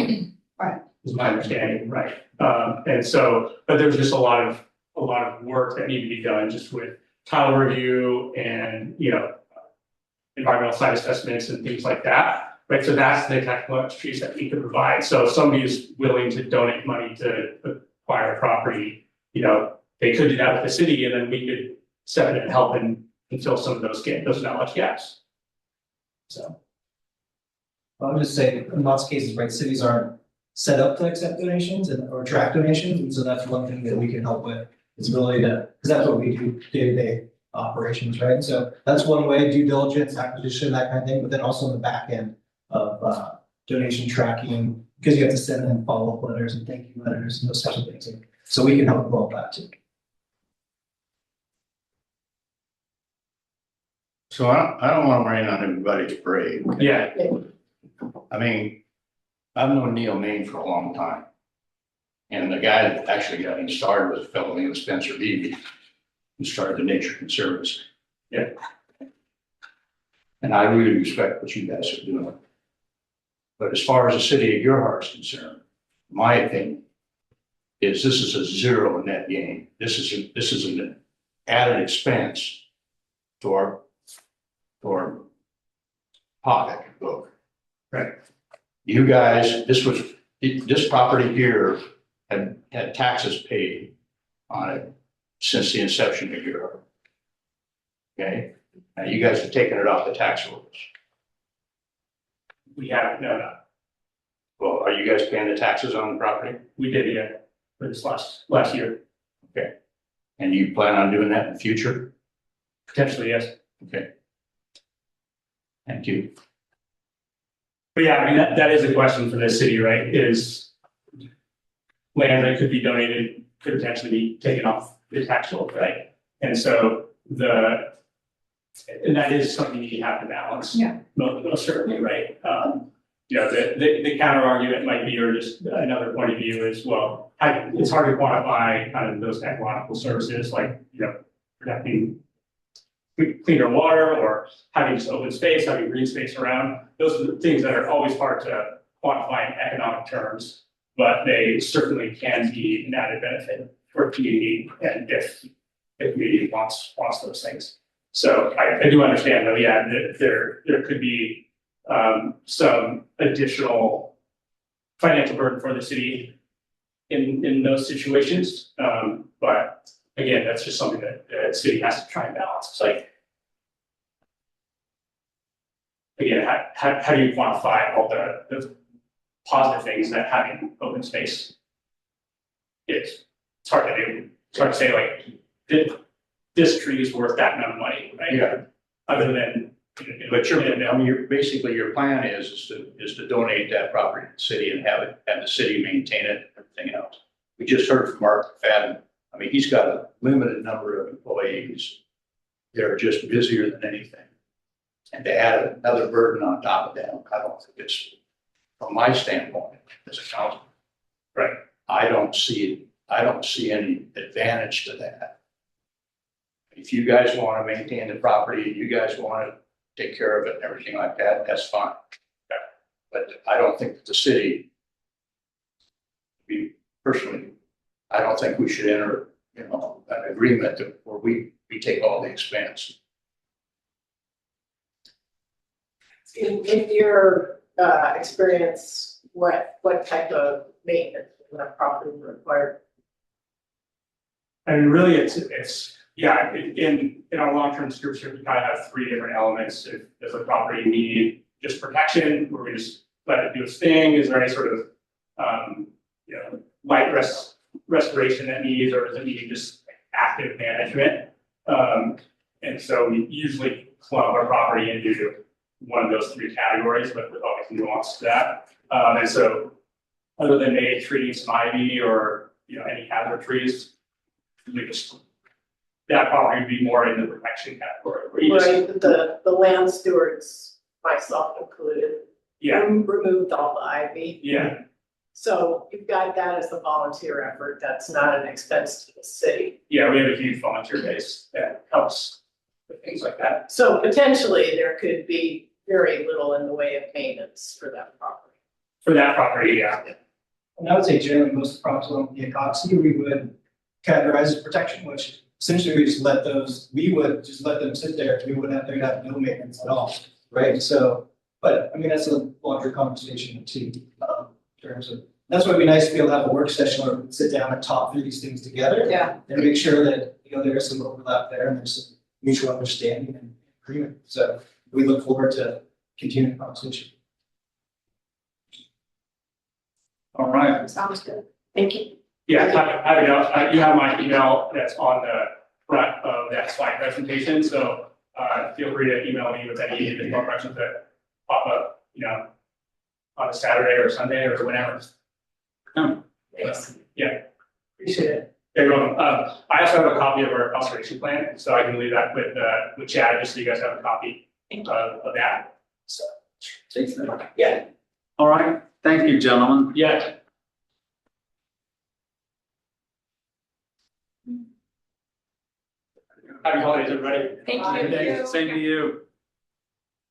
Right. Is my understanding, right? And so, but there's just a lot of work that needed to be done just with title review and, environmental site assessments and things like that, right? So that's the technical expertise that we could provide. So if somebody is willing to donate money to acquire a property, they could do that with the city, and then we could step in and help and fill some of those knowledge gaps. So. I'll just say, in lots of cases, right, cities aren't set up to accept donations or track donations, and so that's one thing that we can help with. Is really because that's what we do day-to-day operations, right? So that's one way, due diligence, acquisition, that kind of thing, but then also on the back end of donation tracking, because you have to send in follow-up letters and thank you letters and those types of things. And so we can help with all that too. So I don't want to rain on everybody's parade. Yeah. I mean, I've known Neil Main for a long time. And the guy that actually got him started was a fellow named Spencer Beebe, who started the Nature Conservancy. Yeah. And I really respect what you guys are doing. But as far as the city of Gerhart is concerned, my opinion is this is a zero net gain. This is an added expense to our pocketbook. Right. You guys, this property here had taxes paid on it since the inception of your. Okay, now you guys have taken it off the tax rolls. We haven't, no, Well, are you guys paying the taxes on the property? we did, yeah, for this last year, Okay. And you plan on doing that in the future? potentially, yes. Okay. Thank you. But yeah, I mean, that is a question for the city, right, is land that could be donated could potentially be taken off the tax roll, right? And so and that is something you have to balance. Yeah. Most certainly, right? You know, the counter argument might be, or just another point of view is, well, it's hard to quantify kind of those ecological services, like, you know, protecting cleaner water or having just open space, having green space around. Those are the things that are always hard to quantify in economic terms, but they certainly can be an added benefit for a community, and if the community wants those things. So I do understand though, yeah, there could be some additional financial burden for the city in those situations. But again, that's just something that the city has to try and balance. It's like, again, how do you quantify all the positive things that having open space is? It's hard to do. It's hard to say like, this tree is worth that amount of money, right? Yeah. Other than. But I mean, your plan is to donate that property to the city and have the city maintain it and everything else. We just heard from Mark McFadden. I mean, he's got a limited number of employees. They're just busier than anything. And to add another burden on top of that, I don't think it's, from my standpoint as a council, Right. I don't see any advantage to that. If you guys want to maintain the property, you guys want to take care of it and everything like that, that's fine. But I don't think that the city, personally, I don't think we should enter, an agreement where we take all the expense. In your experience, what type of maintenance would that property require? I mean, really, it's yeah, in our long-term stewardship, we kind of have three different elements. If does the property need just protection, where we just let it do its thing? Is there any sort of light restoration that needs, or does it need just active management? And so we usually club our property into one of those three categories, but with always nuance to that. And so, other than maybe treating some ivy or any hazard trees, we just that property would be more in the protection category. Where you Right, the land stewards, myself included, yeah, removed all the ivy. yeah, So you've got that as a volunteer effort. That's not an expense to the city. yeah, we have a huge volunteer base that helps with things like that. So potentially there could be very little in the way of maintenance for that property. For that property, yeah. And I would say generally most of the properties along the ecoxy, we would categorize as protection, which essentially we would just let them sit there. We would have no maintenance at all, right? So, but I mean, that's a larger conversation too, in terms of, that's why it'd be nice to be able to have a work session where we can sit down and talk through these things together. Yeah. And make sure that, there is some overlap there and there's some mutual understanding and agreement. So we look forward to continuing the conversation. All right. Sounds good. Thank you. Yeah, you have my email that's on the front of that slide presentation, so feel free to email me with any additional questions that pop up, on a Saturday or Sunday or whenever. Thanks. Yeah, Appreciate it. you're welcome. I also have a copy of our conservation plan, so I can leave that with Chad, just so you guys have a copy of that. So, yeah, All right, thank you, gentlemen. yeah. Happy holidays, everybody. Thank Good day. you. Same to you.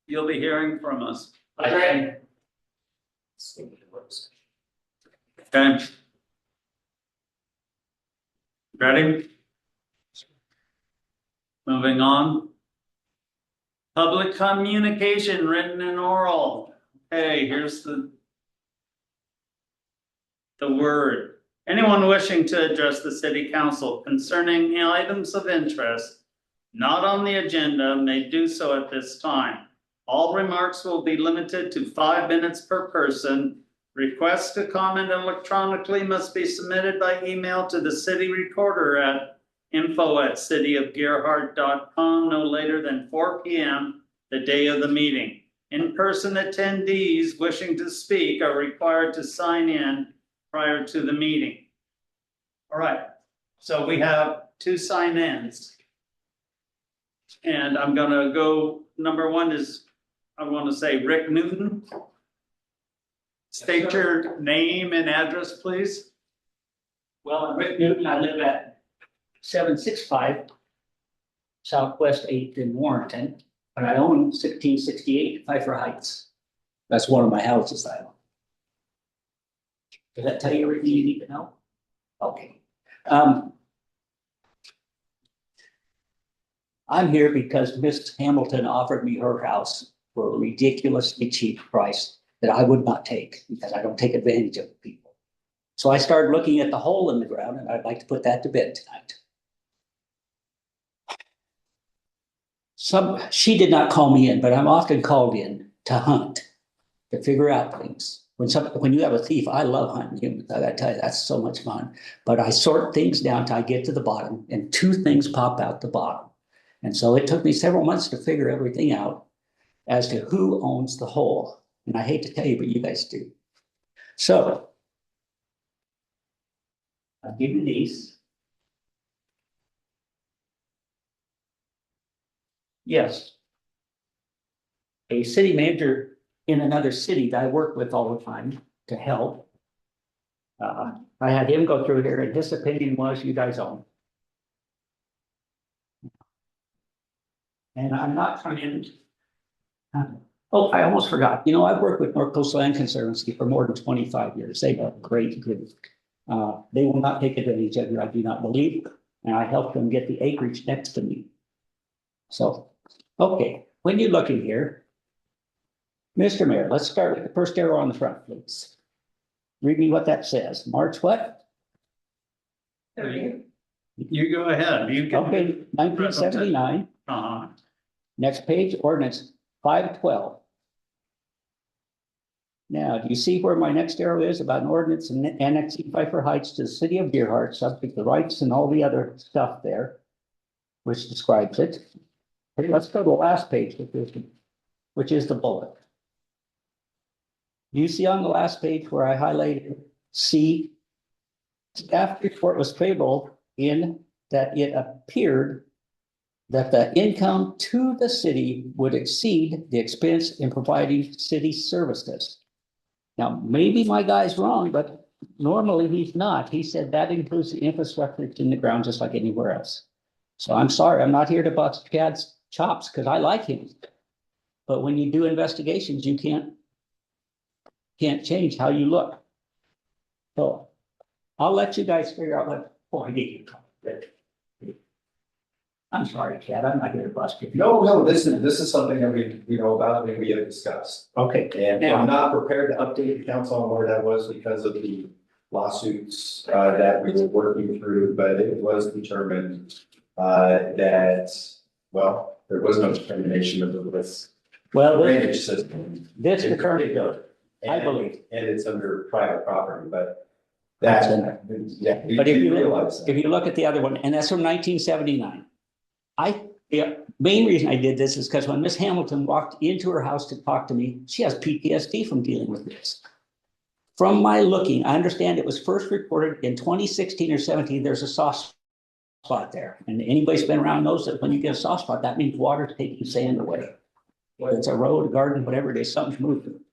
You'll be hearing from us. Okay. Okay. Ready? Moving on. Public communication, written and oral. Okay, here's the word. Anyone wishing to address the city council concerning items of interest not on the agenda may do so at this time. All remarks will be limited to 5 minutes per person. Requests to comment electronically must be submitted by email to the city recorder at info@cityofgerhart.com no later than 4 p.m. the day of the meeting. In-person attendees wishing to speak are required to sign in prior to the meeting. All right, so we have 2 sign-ins. And I'm gonna go, number 1 is, I want to say Rick Newton. State your name and address, please. Well, I'm Rick Newton. I live at 765 Southwest 8th in Warrenton, but I own 1668 Pfeiffer Heights. That's one of my houses I own. Does that tell you everything you need to know? Okay. I'm here because Miss Hamilton offered me her house for a ridiculously cheap price that I would not take because I don't take advantage of people. So I started looking at the hole in the ground, and I'd like to put that to bed tonight. She did not call me in, but I'm often called in to hunt, to figure out things. When you have a thief, I love hunting humans. I gotta tell you, that's so much fun. But I sort things down till I get to the bottom, and 2 things pop out the bottom. And so it took me several months to figure everything out as to who owns the hole. And I hate to tell you, but you guys do. So I'll give you these. Yes. A city manager in another city that I work with all the time to help. I had him go through here, and his opinion was you guys own. And I'm not trying to. Oh, I almost forgot. You know, I've worked with North Coast Land Conservancy for more than 25 years. They've got a great group. They will not take advantage of you, I do not believe. And I helped them get the acreage next to me. So, okay, when you look in here, Mr. Mayor, let's start with the first arrow on the front, please. Read me what that says. March what? You go ahead. You can. Okay, 1979. Next page, ordinance 512. Now, do you see where my next arrow is about an ordinance annexing Pfeiffer Heights to the city of Gerhart, subject to rights and all the other stuff there, which describes it. Okay, let's go to the last page, which is the bullet. Do you see on the last page where I highlighted C? Staff report was favorable in that it appeared that the income to the city would exceed the expense in providing city services. Now, maybe my guy's wrong, but normally he's not. He said that includes the infrastructure in the ground just like anywhere else. So I'm sorry, I'm not here to bust Chad's chops because I like him. But when you do investigations, you can't change how you look. So I'll let you guys figure out what point you come. I'm sorry, Chad, I'm not here to bust you. No, this is something that we know about and we have discussed. Okay. And I'm not prepared to update the council on where that was because of the lawsuits that we were working through, but it was determined that, well, there was no determination of this drainage system. This determined it, I believe. And it's under private property, but that's, yeah. But if you look at the other one, and that's from 1979. The main reason I did this is because when Miss Hamilton walked into her house to talk to me, she has PTSD from dealing with this. From my looking, I understand it was first reported in 2016 or 17. There's a soft spot there. And anybody's been around knows that when you get a soft spot, that means water's taking sand away. Whether it's a road, a garden, whatever it is, something's moving.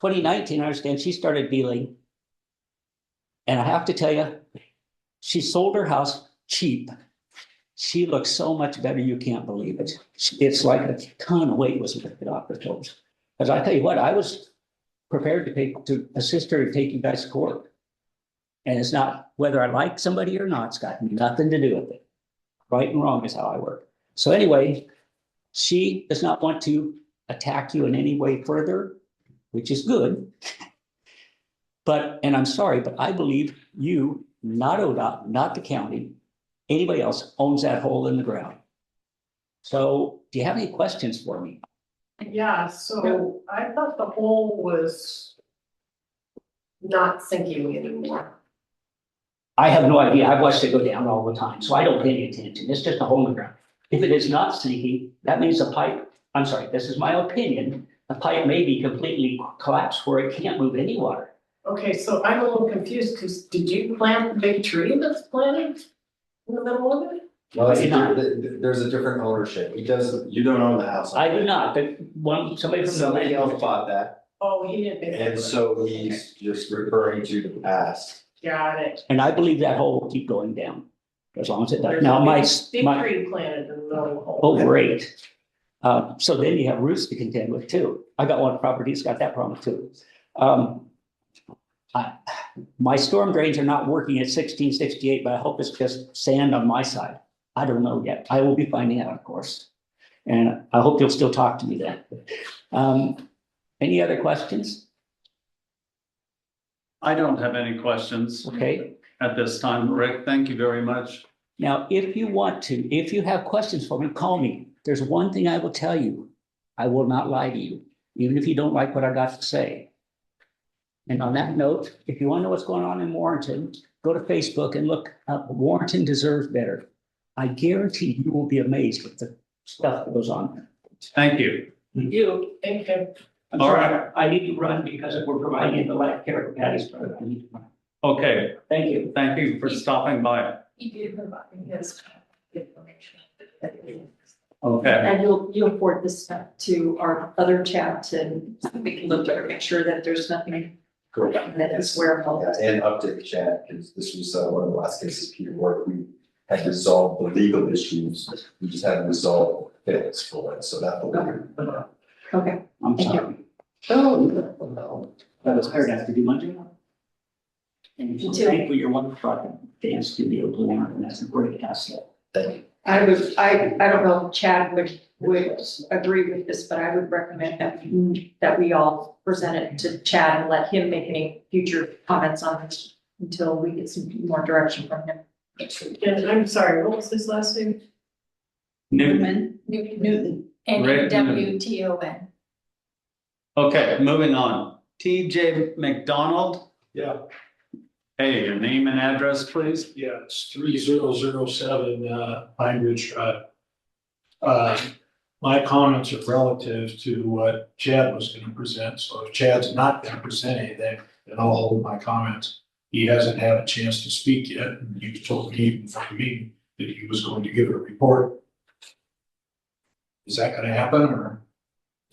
2019, I understand she started dealing. And I have to tell you, she sold her house cheap. She looks so much better, you can't believe it. It's like a ton of weight was lifted off her shoulders. Because I tell you what, I was prepared to assist her to take you guys to court. And it's not whether I like somebody or not, it's got nothing to do with it. Right and wrong is how I work. So anyway, She does not want to attack you in any way further, which is good. But, and I'm sorry, but I believe you, not ODOT, not the county, anybody else owns that hole in the ground. So do you have any questions for me? Yeah, so I thought the hole was not sinking anymore. I have no idea. I've watched it go down all the time, so I don't pay any attention. It's just a hole in the ground. If it is not sinking, that means the pipe, I'm sorry, this is my opinion, the pipe may be completely collapsed where it can't move any water. Okay, so I'm a little confused, because did you plant the big tree that's planted in the middle of it? Well, there's a different ownership. He doesn't, you don't own the house. I do not, but somebody from the Somebody else bought that, Oh, he didn't make and it. so he's just referring to the past. Got it. And I believe that hole will keep going down as long as it does. There's Now, a my, big my, tree planted in the middle of the hole. oh, great. So then you have roots to contend with too. I got one property that's got that problem too. My storm drains are not working at 1668, but I hope it's just sand on my side. I don't know yet. I will be finding out, of course. And I hope you'll still talk to me then. Any other questions? I don't have any questions Okay. at this time. Rick, thank you very much. Now, if you want to, if you have questions for me, call me. There's one thing I will tell you. I will not lie to you, even if you don't like what I got to say. And on that note, if you want to know what's going on in Warrenton, go to Facebook and look up Warrenton Deserves Better. I guarantee you will be amazed at the stuff that goes on. Thank you. You. Thank you. I'm sorry, I need to run because we're providing the life care for Patty's brother. I need to run. Okay, Thank you. thank you for stopping by. He did provide his information. Okay, And you'll forward this stuff to our other chat and we can look at it, make sure that there's nothing that is wearable. Yeah, and update Chad, because this was one of the last cases Peter worked, we had resolved the legal issues, we just hadn't resolved the fix for it, so that will be. Okay. I'm Thank sorry. Oh. That was hard after do Monday. And You too. thankfully, you're one project dance studio Blue Warren, and that's a great asset. I don't know if Chad would agree with this, but I would recommend that we all present it to Chad and let him make any future comments on this until we get some more direction from him. And I'm sorry, what was his last name? Newton. Newton. NWTON. Okay, moving on. TJ McDonald. Yeah. Hey, your name and address, please. Yeah, it's 3007 Pine Ridge Drive. My comments are relative to what Chad was gonna present, so if Chad's not gonna present anything, then I'll hold my comments. He hasn't had a chance to speak yet, and he told me even for me that he was going to give a report. Is that gonna happen, or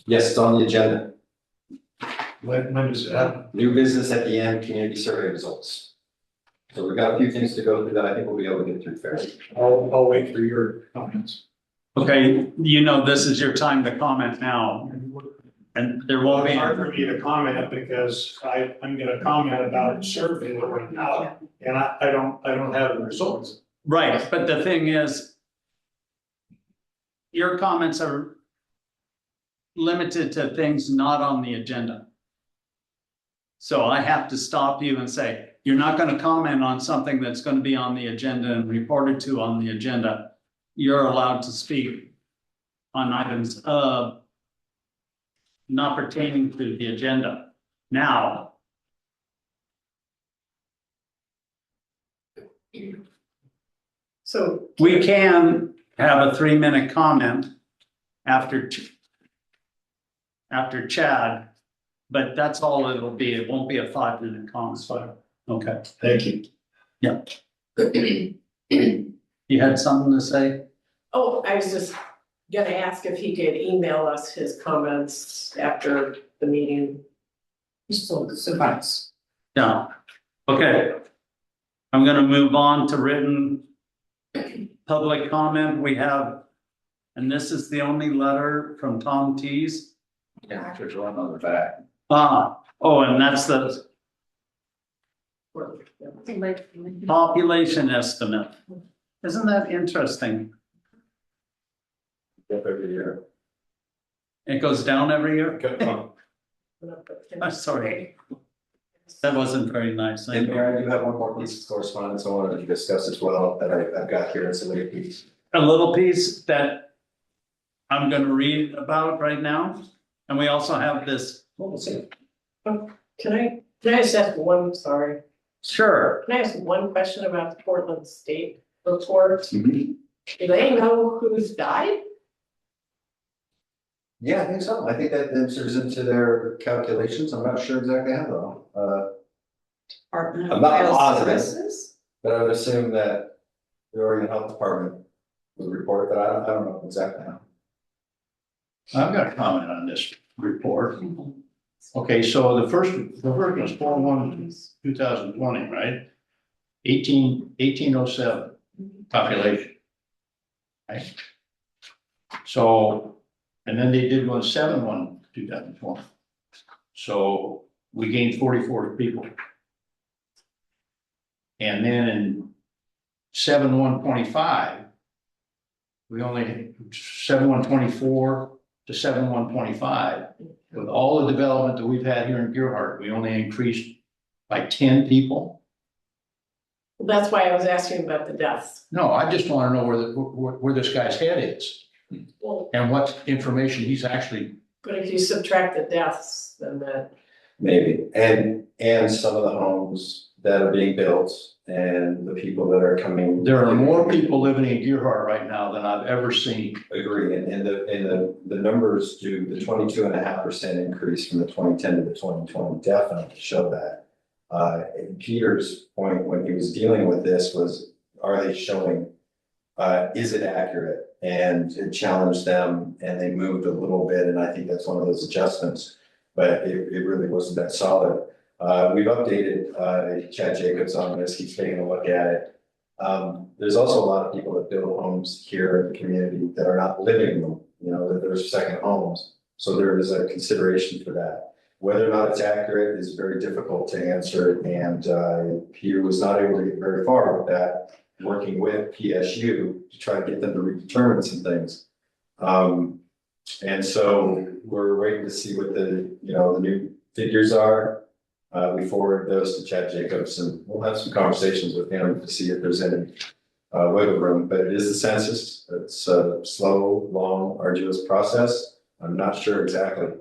Yes, it's on the agenda. when does it happen? New business at the end, community survey results. So we've got a few things to go through that I think we'll be able to get through fairly. I'll wait for your comments. Okay, you know, this is your time to comment now. And there Well, won't it's be. hard for me to comment because I'm gonna comment about a survey that went out, and I don't have the results. Right, but the thing is, your comments are limited to things not on the agenda. So I have to stop you and say, you're not going to comment on something that's going to be on the agenda and reported to on the agenda. You're allowed to speak on items not pertaining to the agenda. Now, So we can have a 3-minute comment after Chad, but that's all it'll be. It won't be a 5-minute comment. Okay, Thank you. yeah. You had something to say? oh, I was just gonna ask if he could email us his comments after the meeting. So thanks. Yeah. Okay. I'm gonna move on to written public comment. We have, and this is the only letter from Tom Tees. Yeah, there's one on the back. Oh, and that's the population estimate. Isn't that interesting? every year. It goes down every year? And I'm sorry. That wasn't very nice. Thank you. Mayor, I do have one more piece of correspondence I wanted to discuss as well that I've got here. It's a little piece. A little piece that I'm gonna read about right now. And we also have this. Can I just ask one, sorry, Sure. can I ask one question about the Portland State report? Mhm. Do they know who's died? Yeah, I think so. I think that enters into their calculations. I'm not sure exactly how though. Department I'm of not Health positive. Services? But I would assume that the Oregon Health Department would report, but I don't know exactly how. I've got a comment on this report. Okay, so the first was 4/1/2020, right? 1807 population. Right? So, and then they did one 7/1/2020. So we gained 44 people. And then in 7/1/25, we only 7/1/24 to 7/1/25. With all the development that we've had here in Gearhart, we only increased by 10 people. That's why I was asking about the deaths. No, I just want to know where this guy's head is Well, and what information he's actually. but if you subtract the deaths, then that, Maybe, and some of the homes that are being built and the people that are coming. There are more people living in Gearhart right now than I've ever seen. Agree, and the numbers do, the 22.5% increase from the 2010 to the 2020 definitely show that. And Peter's point when he was dealing with this was, are they showing, is it accurate? And it challenged them and they moved a little bit, and I think that's one of those adjustments, but it really wasn't that solid. We've updated Chad Jacobs on this, he's taking a look at it. There's also a lot of people that build homes here in the community that are not living in them, you know, that there's second homes. So there is a consideration for that. Whether or not it's accurate is very difficult to answer, and Peter was not able to get very far with that, working with PSU to try to get them to redetermine some things. And so we're waiting to see what the new figures are. We forward those to Chad Jacobs, and we'll have some conversations with him to see if there's any wiggle room. But it is a census. It's a slow, long, arduous process. I'm not sure exactly.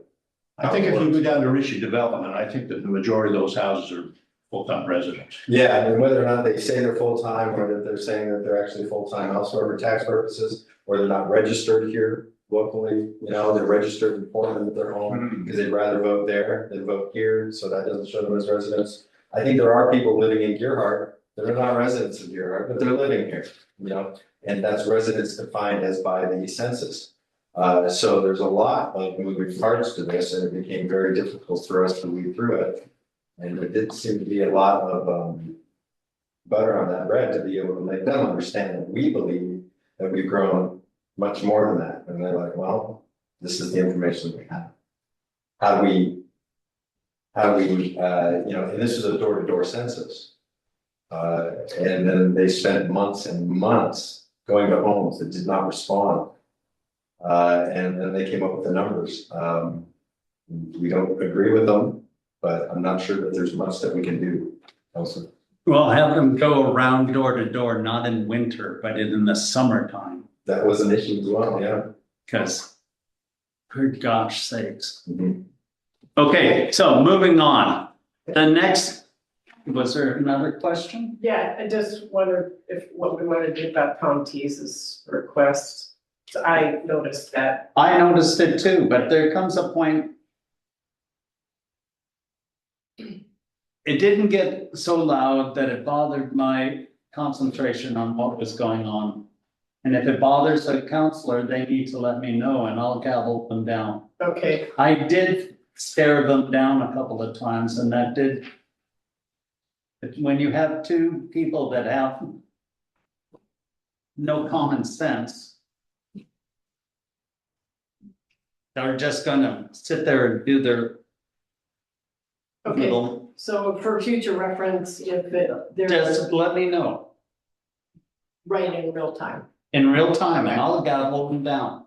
I think if you go down to Rishi Development, I think that the majority of those houses are full-time residents. Yeah, and whether or not they say they're full-time, or that they're saying that they're actually full-time elsewhere for tax purposes, or they're not registered here locally, they're registered in Portland at their home because they'd rather vote there than vote here, so that doesn't show them as residents. I think there are people living in Gearhart that are not residents of Gearhart, but they're living here, and that's residents defined as by the census. So there's a lot of moving parts to this, and it became very difficult for us to weed through it. And there did seem to be a lot of butter on that bread to be able to make them understand that we believe that we've grown much more than that. And they're like, well, this is the information we have. How do we, and this is a door-to-door census. And then they spent months and months going to homes that did not respond. And then they came up with the numbers. We don't agree with them, but I'm not sure that there's much that we can do. Also, Well, have them go around door to door, not in winter, but in the summertime, that was an issue as well, yeah. because good gosh sakes. Mhm. Okay, so moving on. The next, was there another question? yeah, I just wondered if what we want to do about Tom Tease's request. So I noticed that. I noticed it too, but there comes a point. It didn't get so loud that it bothered my concentration on what was going on. And if it bothers a counselor, they need to let me know and I'll gavel them down. Okay, I did stare them down a couple of times, and that did. When you have two people that have no common sense, they're just gonna sit there and do their okay, little, so for future reference, if there's just let me know right in real time. in real time and I'll gavel them down.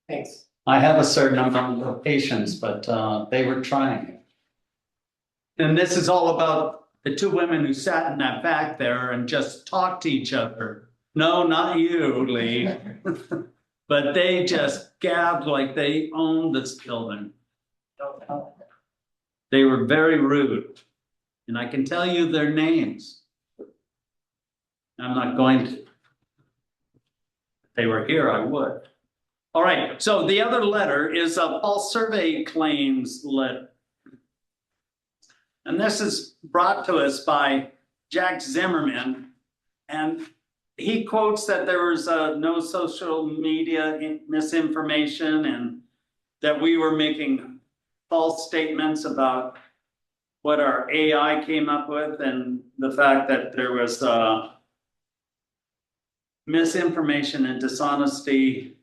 Thanks. I have a certain amount of patience, but they were trying. And this is all about the two women who sat in that back there and just talked to each other. No, not you, Lee. But they just gabbed like they owned this building. They were very rude. And I can tell you their names. I'm not going to. If they were here, I would. All right, so the other letter is a false survey claims letter. And this is brought to us by Jack Zimmerman. And he quotes that there was no social media misinformation and that we were making false statements about what our AI came up with and the fact that there was misinformation and dishonesty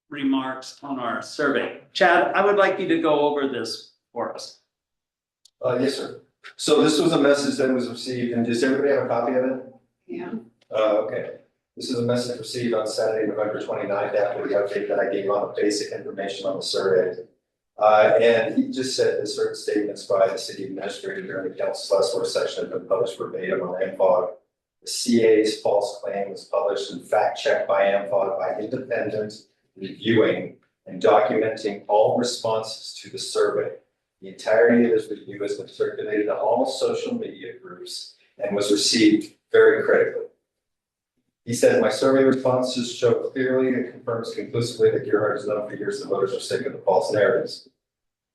remarks on our survey. Chad, I would like you to go over this for us. Yes, sir. So this was a message that was received, and does everybody have a copy of it? Yeah. Okay. This is a message received on Saturday, November 29th, after the update that I gave on the basic information on the survey. And he just said that certain statements by the city administrator during the council's last work session have been published verbatim on AMFOG. The CA's false claim was published and fact-checked by AMFOG by independent reviewing and documenting all responses to the survey. The entirety of this review has been circulated to all social media groups and was received very critically. He said, my survey responses show clearly and confirms conclusively that Gerhard is known for years that voters are sick of the false narratives.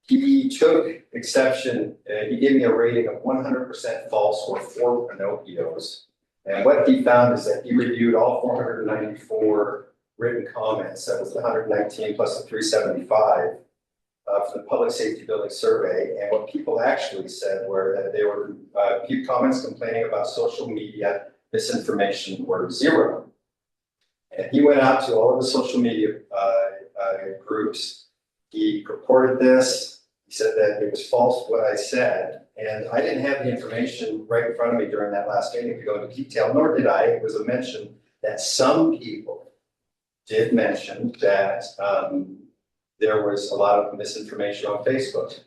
He took exception, he gave me a rating of 100% false or 4 Pinocchios. And what he found is that he reviewed all 494 written comments, that was the 119 plus the 375 for the public safety building survey. And what people actually said were that they were comments complaining about social media misinformation were 0. And he went out to all of the social media groups. He reported this. He said that it was false what I said. And I didn't have the information right in front of me during that last meeting to go into detail, nor did I. It was a mention that some people did mention that there was a lot of misinformation on Facebook.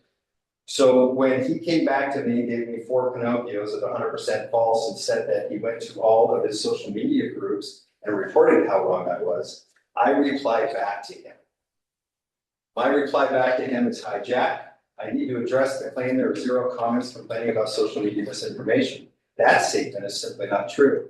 So when he came back to me, gave me 4 Pinocchios of 100% false and said that he went to all of his social media groups and reported how wrong I was, I replied back to him. My reply back to him is, hi, Jack. I need to address the claim there are 0 comments complaining about social media misinformation. That statement is simply not true.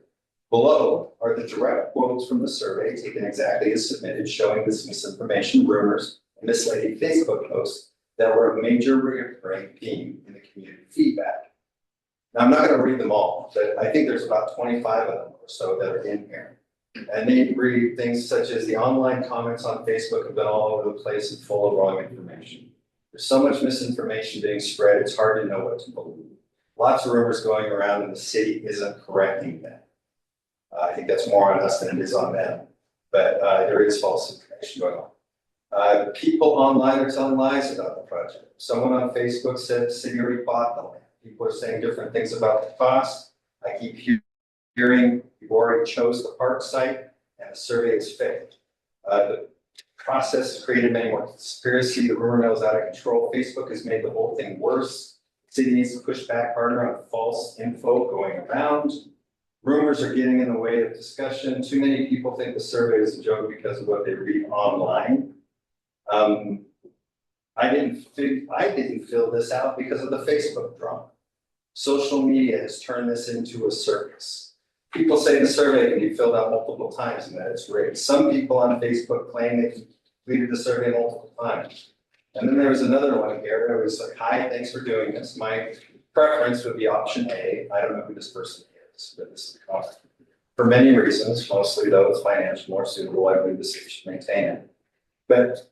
Below are the direct quotes from the survey taken exactly as submitted, showing this misinformation, rumors, and misleading Facebook posts that were a major recurring theme in the community feedback. Now, I'm not going to read them all, but I think there's about 25 of them or so that are in here. And they read things such as the online comments on Facebook have been all over the place and full of wrong information. There's so much misinformation being spread, it's hard to know what to believe. Lots of rumors going around and the city isn't correcting them. I think that's more on us than it is on them, but there is false information going on. People online are telling lies about the project. Someone on Facebook said the city already bought the land. People are saying different things about the cost. I keep hearing you've already chose the park site and the survey is fake. The process has created many more conspiracy. The rumor mill is out of control. Facebook has made the whole thing worse. The city needs to push back harder on false info going around. Rumors are getting in the way of discussion. Too many people think the survey is a joke because of what they read online. I didn't fill this out because of the Facebook drama. Social media has turned this into a circus. People say the survey can be filled out multiple times and that it's rigged. Some people on Facebook claim they completed the survey multiple times. And then there was another one here. It was like, hi, thanks for doing this. My preference would be option A. I don't know who this person is, but this is the comment. For many reasons, mostly though it's financial, more suitable, I believe the city should maintain it. But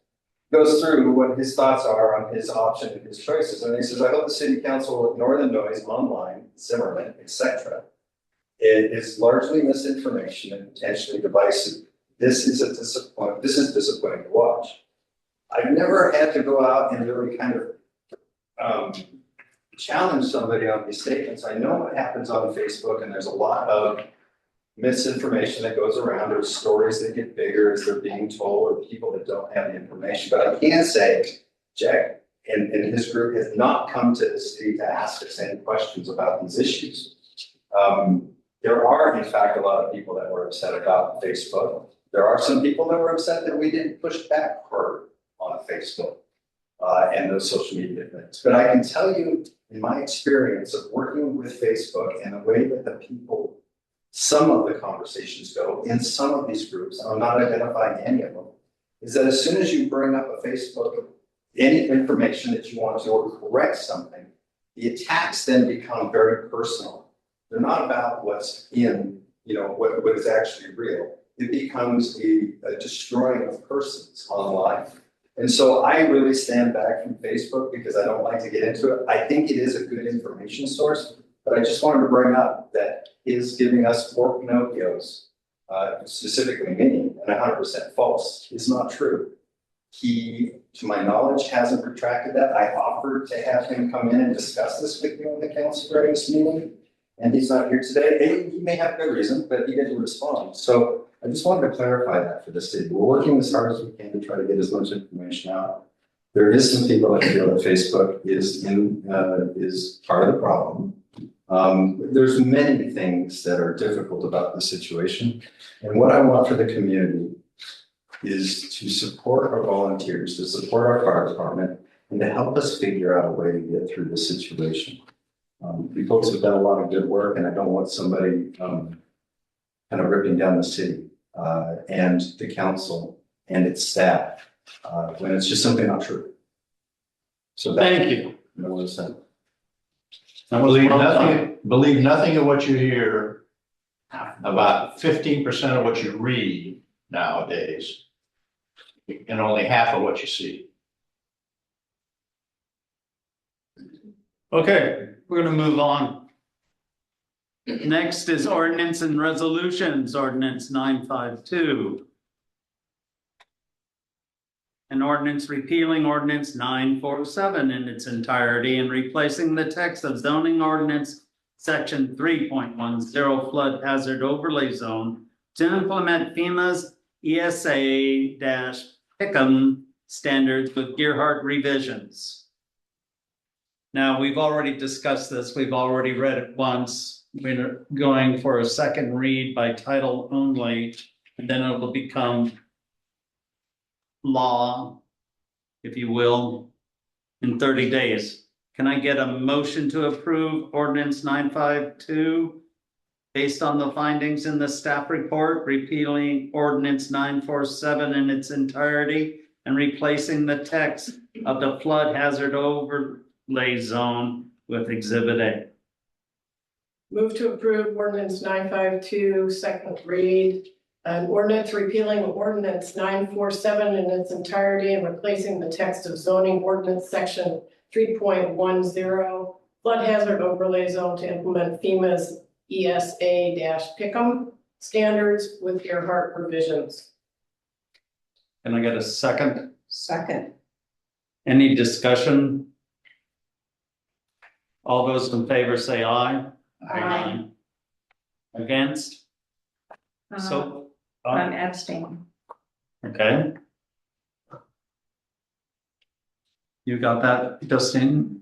goes through what his thoughts are on his option and his choices. And he says, I hope the city council will ignore the noise online, Zimmerman, etc. It is largely misinformation and potentially divisive. This is disappointing to watch. I've never had to go out and really kind of challenge somebody on these statements. I know what happens on Facebook, and there's a lot of misinformation that goes around, there's stories that get bigger as they're being told, or people that don't have the information. But I can say, Jack and his group has not come to the city to ask us any questions about these issues. There are, in fact, a lot of people that were upset about Facebook. There are some people that were upset that we didn't push back hard on Facebook and those social media things. But I can tell you, in my experience of working with Facebook and the way that the people, some of the conversations go in some of these groups, and I'm not identifying any of them, is that as soon as you bring up a Facebook, any information that you want to or correct something, the attacks then become very personal. They're not about what's in, what is actually real. It becomes a destroying of persons online. And so I really stand back from Facebook because I don't like to get into it. I think it is a good information source, but I just wanted to bring up that his giving us 4 Pinocchios, specifically me, and 100% false, is not true. He, to my knowledge, hasn't retracted that. I offered to have him come in and discuss this with you in the council during this meeting, and he's not here today. And he may have good reason, but he didn't respond. So I just wanted to clarify that for the city. We're working as hard as we can to try to get as much information out. There is some people that feel that Facebook is part of the problem. There's many things that are difficult about the situation. And what I want for the community is to support our volunteers, to support our fire department, and to help us figure out a way to get through the situation. You folks have done a lot of good work, and I don't want somebody kind of ripping down the city and the council and its staff when it's just simply not true. So Thank you. Believe nothing of what you hear. About 15% of what you read nowadays, and only half of what you see. Okay, we're gonna move on. Next is ordinance and resolutions, ordinance 952. An ordinance repealing ordinance 947 in its entirety and replacing the text of zoning ordinance section 3.10 flood hazard overlay zone to implement FEMA's ESA-PICM standards with Gearhart revisions. Now, we've already discussed this. We've already read it once. We're going for a second read by title only, and then it will become law, if you will, in 30 days. Can I get a motion to approve ordinance 952 based on the findings in the staff report, repealing ordinance 947 in its entirety and replacing the text of the flood hazard overlay zone with Exhibit A? Move to approve ordinance 952, second read. An ordinance repealing ordinance 947 in its entirety and replacing the text of zoning ordinance section 3.10 flood hazard overlay zone to implement FEMA's ESA-PICM standards with Gearhart revisions. Can I get a second? Second. Any discussion? All those in favor say aye. Aye. Against? So. I'm abstaining. Okay. You got that, Justine?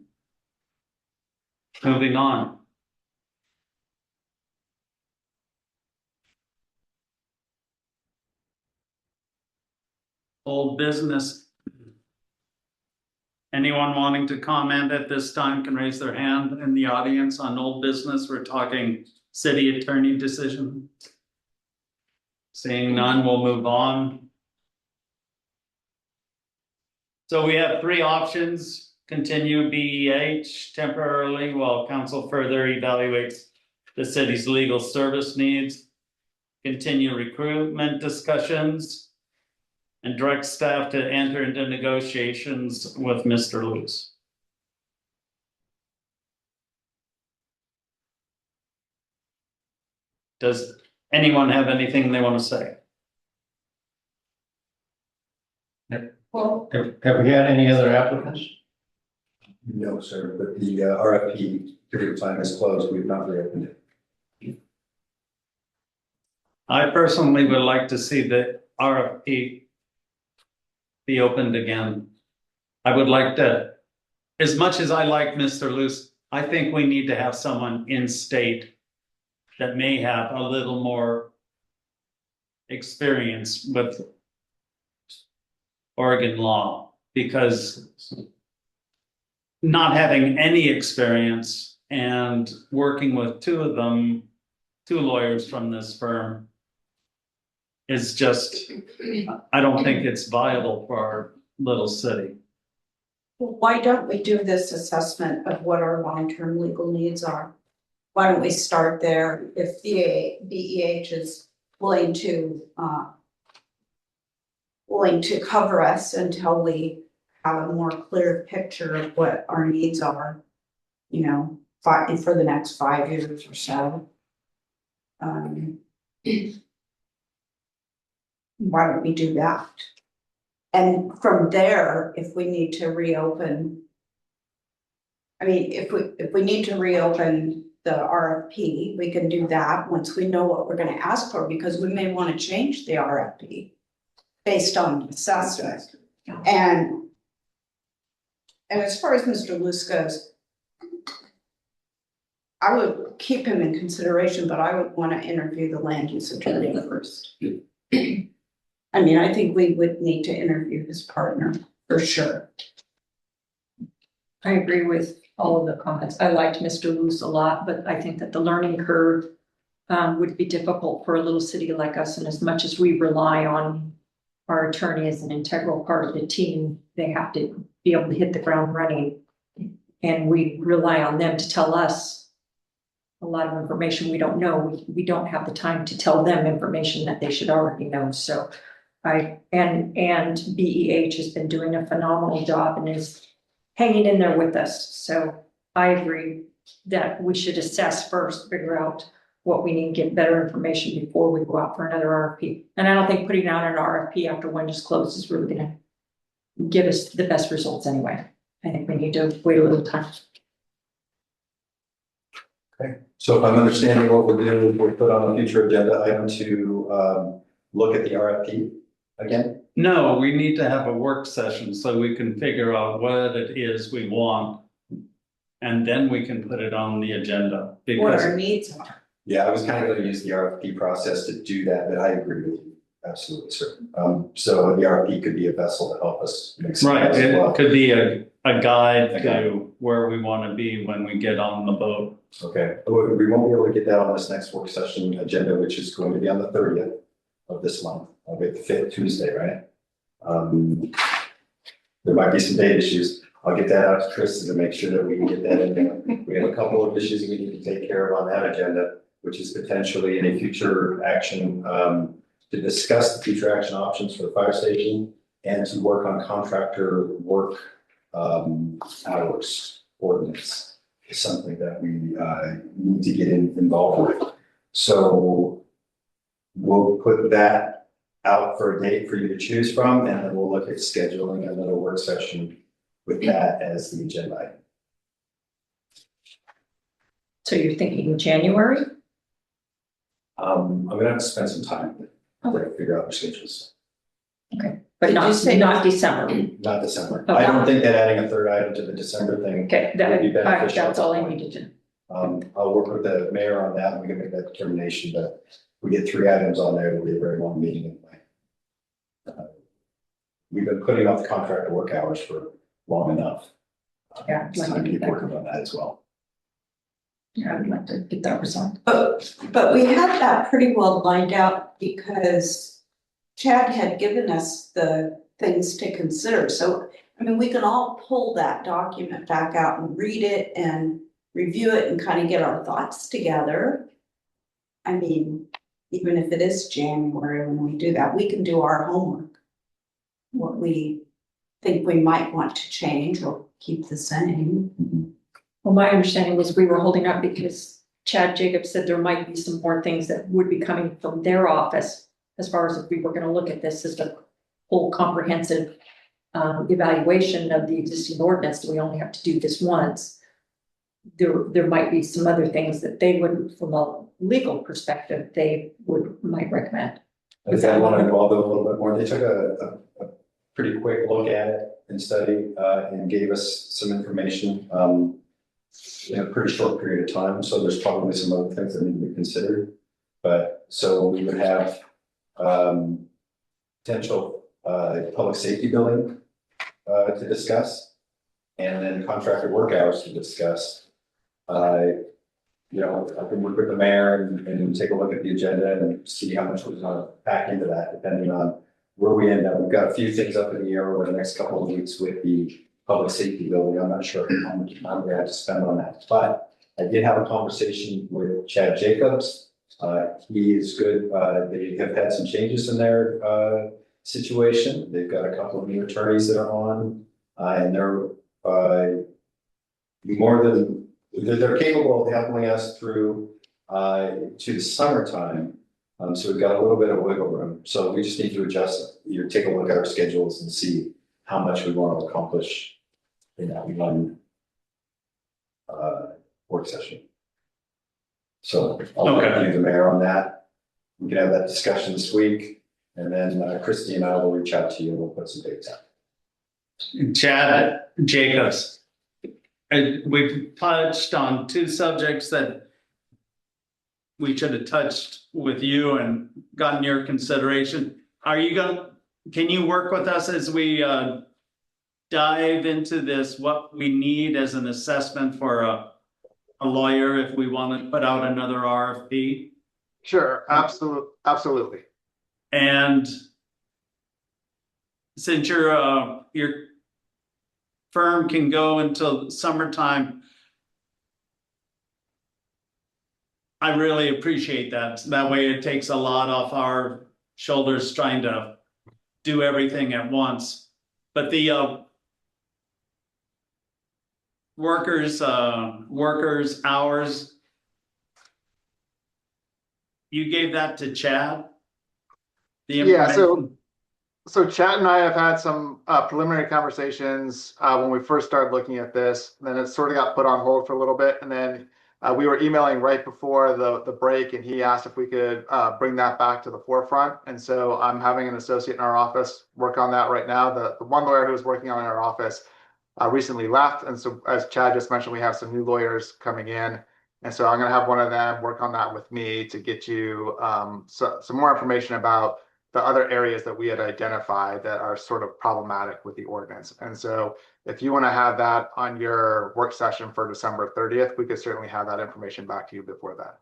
Moving on. Old business. Anyone wanting to comment at this time can raise their hand in the audience on old business. We're talking city attorney decision. Seeing none, we'll move on. So we have 3 options: continue BEH temporarily while council further evaluates the city's legal service needs, continue recruitment discussions, and direct staff to enter into negotiations with Mr. Lewis. Does anyone have anything they want to say? Well, Have we had any other applicants? No, sir, but the RFP period of time is closed. We've not reopened it. I personally would like to see the RFP be opened again. I would like to, as much as I like Mr. Luce, I think we need to have someone in state that may have a little more experience with Oregon law, because not having any experience and working with two lawyers from this firm is just, I don't think it's viable for our little city. Well, why don't we do this assessment of what our long-term legal needs are? Why don't we start there? If the BEH is willing to cover us until we have a more clear picture of what our needs are, you know, for the next 5 years or so. Why don't we do that? And from there, if we need to reopen, I mean, if we need to reopen the RFP, we can do that once we know what we're gonna ask for, because we may wanna change the RFP based on assessment. And as far as Mr. Luce goes, I would keep him in consideration, but I would wanna interview the land use attorney first. I mean, I think we would need to interview his partner for sure. I agree with all of the comments. I liked Mr. Luce a lot, but I think that the learning curve would be difficult for a little city like us. And as much as we rely on our attorney as an integral part of the team, they have to be able to hit the ground running. And we rely on them to tell us a lot of information we don't know. We don't have the time to tell them information that they should already know. So and BEH has been doing a phenomenal job and is hanging in there with us. So I agree that we should assess first, figure out what we need, get better information before we go out for another RFP. And I don't think putting out an RFP after one just closed is really gonna give us the best results anyway. I think we need to wait a little time. Okay, so if I'm understanding what we're doing, we'll put on a future agenda item to look at the RFP again? No, we need to have a work session so we can figure out what it is we want. And then we can put it on the agenda. What Because our needs are. Yeah, I was kind of gonna use the RFP process to do that, but I agree with you, absolutely, sir. So the RFP could be a vessel to help us make some right, as well. it could be a guide A guide. to where we want to be when we get on the boat. Okay, we won't be able to get that on this next work session agenda, which is going to be on the 30th of this month. I'll be at the 5th Tuesday, right? There might be some date issues. I'll get that out to Chris to make sure that we can get that in there. We have a couple of issues we need to take care of on that agenda, which is potentially in a future action, to discuss the future action options for the fire station and to work on contractor work hours ordinance is something that we need to get involved with. So we'll put that out for a date for you to choose from, and then we'll look at scheduling another work session with that as the agenda item. So you're thinking January? I'm gonna have to spend some time to figure out the schedules, But Did you not, say- not December. not December. Okay. I don't think that adding a third item to the December thing. Okay, would be beneficial. that's all I needed to. I'll work with the mayor on that, and we can make that determination, but we get 3 items on there, it'll be a very long meeting anyway. We've been putting off the contractor work hours for long enough. Yeah, I'd It's like to time to get get that working on that as well. Yeah, I'd like to get that resolved. But we had that pretty well lined out because Chad had given us the things to consider. So, I mean, we can all pull that document back out and read it and review it and kind of get our thoughts together. I mean, even if it is January when we do that, we can do our homework. What we think we might want to change or keep the same. Well, my understanding was we were holding up because Chad Jacobs said there might be some more things that would be coming from their office as far as if we were gonna look at this as a whole comprehensive evaluation of the existing ordinance. We only have to do this once. There might be some other things that they would, from a legal perspective they might recommend. I think I want to involve them a little bit more. They took a pretty quick look at it and study, and gave us some information, in a pretty short period of time. So there's probably some other things that need to be considered. But so we would have, potential, public safety building, to discuss, and then contracted work hours to discuss. You know, I can work with the mayor and take a look at the agenda and see how much we're gonna pack into that, depending on where we end up. We've got a few things up in the air over the next couple of weeks with the public safety building. I'm not sure how much time we have to spend on that, but I did have a conversation with Chad Jacobs. He is good. They have had some changes in their, situation. They've got a couple of new attorneys that are on, and they're, they're capable of helping us through, to the summertime. So we've got a little bit of wiggle room. So we just need to adjust, take a look at our schedules and see how much we want to accomplish in that one, work session. So I'll leave the mayor on that. We can have that discussion this week, and then Christy and I will reach out to you and we'll put some dates out. Chad Jacobs. We've touched on two subjects that we should have touched with you and gotten your consideration. Can you work with us as we dive into this, what we need as an assessment for a lawyer if we want to put out another RFP? Sure, absolutely. And since your firm can go until summertime, I really appreciate that. That way it takes a lot off our shoulders trying to do everything at once. But the workers hours, you gave that to Chad? Yeah, so Chad and I have had some preliminary conversations when we first started looking at this. Then it sort of got put on hold for a little bit, and then we were emailing right before the break, and he asked if we could bring that back to the forefront. And so I'm having an associate in our office work on that right now. The one lawyer who was working on it in our office recently left, and so as Chad just mentioned, we have some new lawyers coming in. And so I'm going to have one of them work on that with me to get you some more information about the other areas that we had identified that are sort of problematic with the ordinance. And so if you want to have that on your work session for December 30th, we could certainly have that information back to you before that.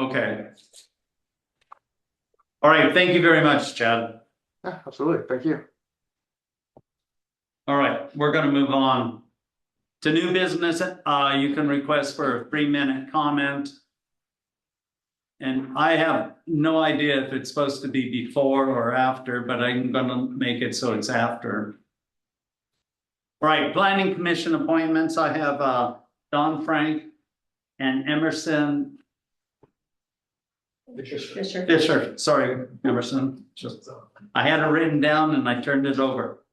Okay. All right. Thank you very much, Chad. Yeah, absolutely. Thank you. All right. We're going to move on to new business. You can request for a 3-minute comment. And I have no idea if it's supposed to be before or after, but I'm going to make it so it's after. All right, Planning Commission appointments. I have Don Frank and Emerson Fisher. Sorry, Emerson. I had it written down and I turned it over.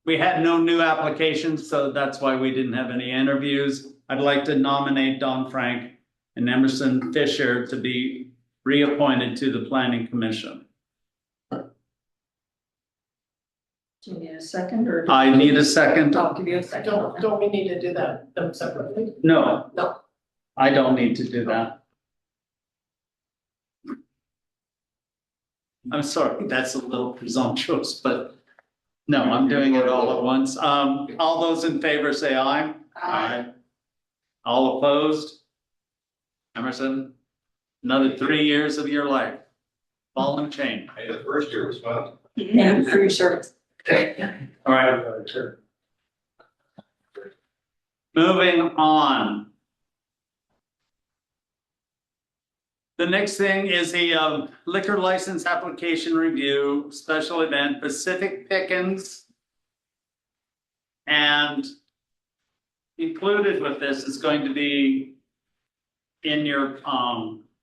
We had no new applications, so that's why we didn't have any interviews. I'd like to nominate Don Frank and Emerson Fisher to be reappointed to the Planning Commission. Do you need a second or? I need a second. I'll give you a second. Don't we need to do that them separately? No. No. I don't need to do that. I'm sorry, that's a little presumptuous, but no, I'm doing it all at once. All those in favor say aye. Aye. All opposed? Emerson, another 3 years of your life. Ball and chain. Hey, the first year was fun. Thank you for your service. All right. Moving on. The next thing is the liquor license application review, special event, Pacific Pickens. And included with this is going to be in your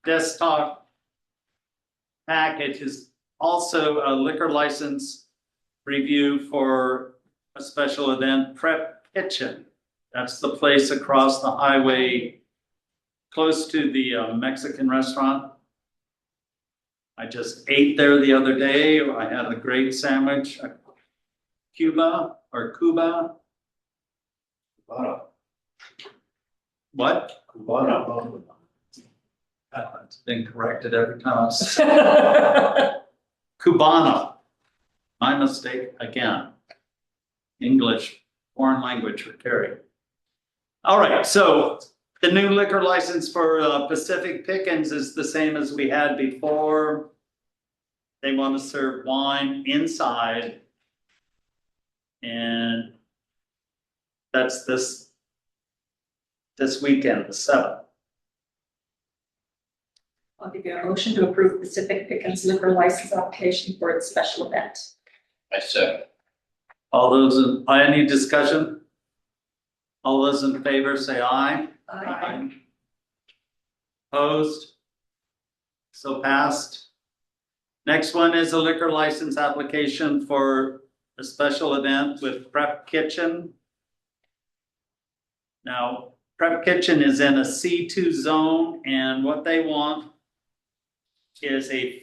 desktop package is also a liquor license review for a special event, Prep Kitchen. That's the place across the highway, close to the Mexican restaurant. I just ate there the other day. I had a great sandwich. Cuba. What? It's been corrected every time. Cubano. My mistake again. English, foreign language for Terry. All right, so the new liquor license for Pacific Pickens is the same as we had before. They want to serve wine inside. And that's this weekend, the 7th. I'll give you a motion to approve Pacific Pickens liquor license application for its special event. I said, All those, any discussion? All those in favor say aye. Aye. Opposed? So passed. Next one is a liquor license application for a special event with Prep Kitchen. Now, Prep Kitchen is in a C2 zone, and what they want is a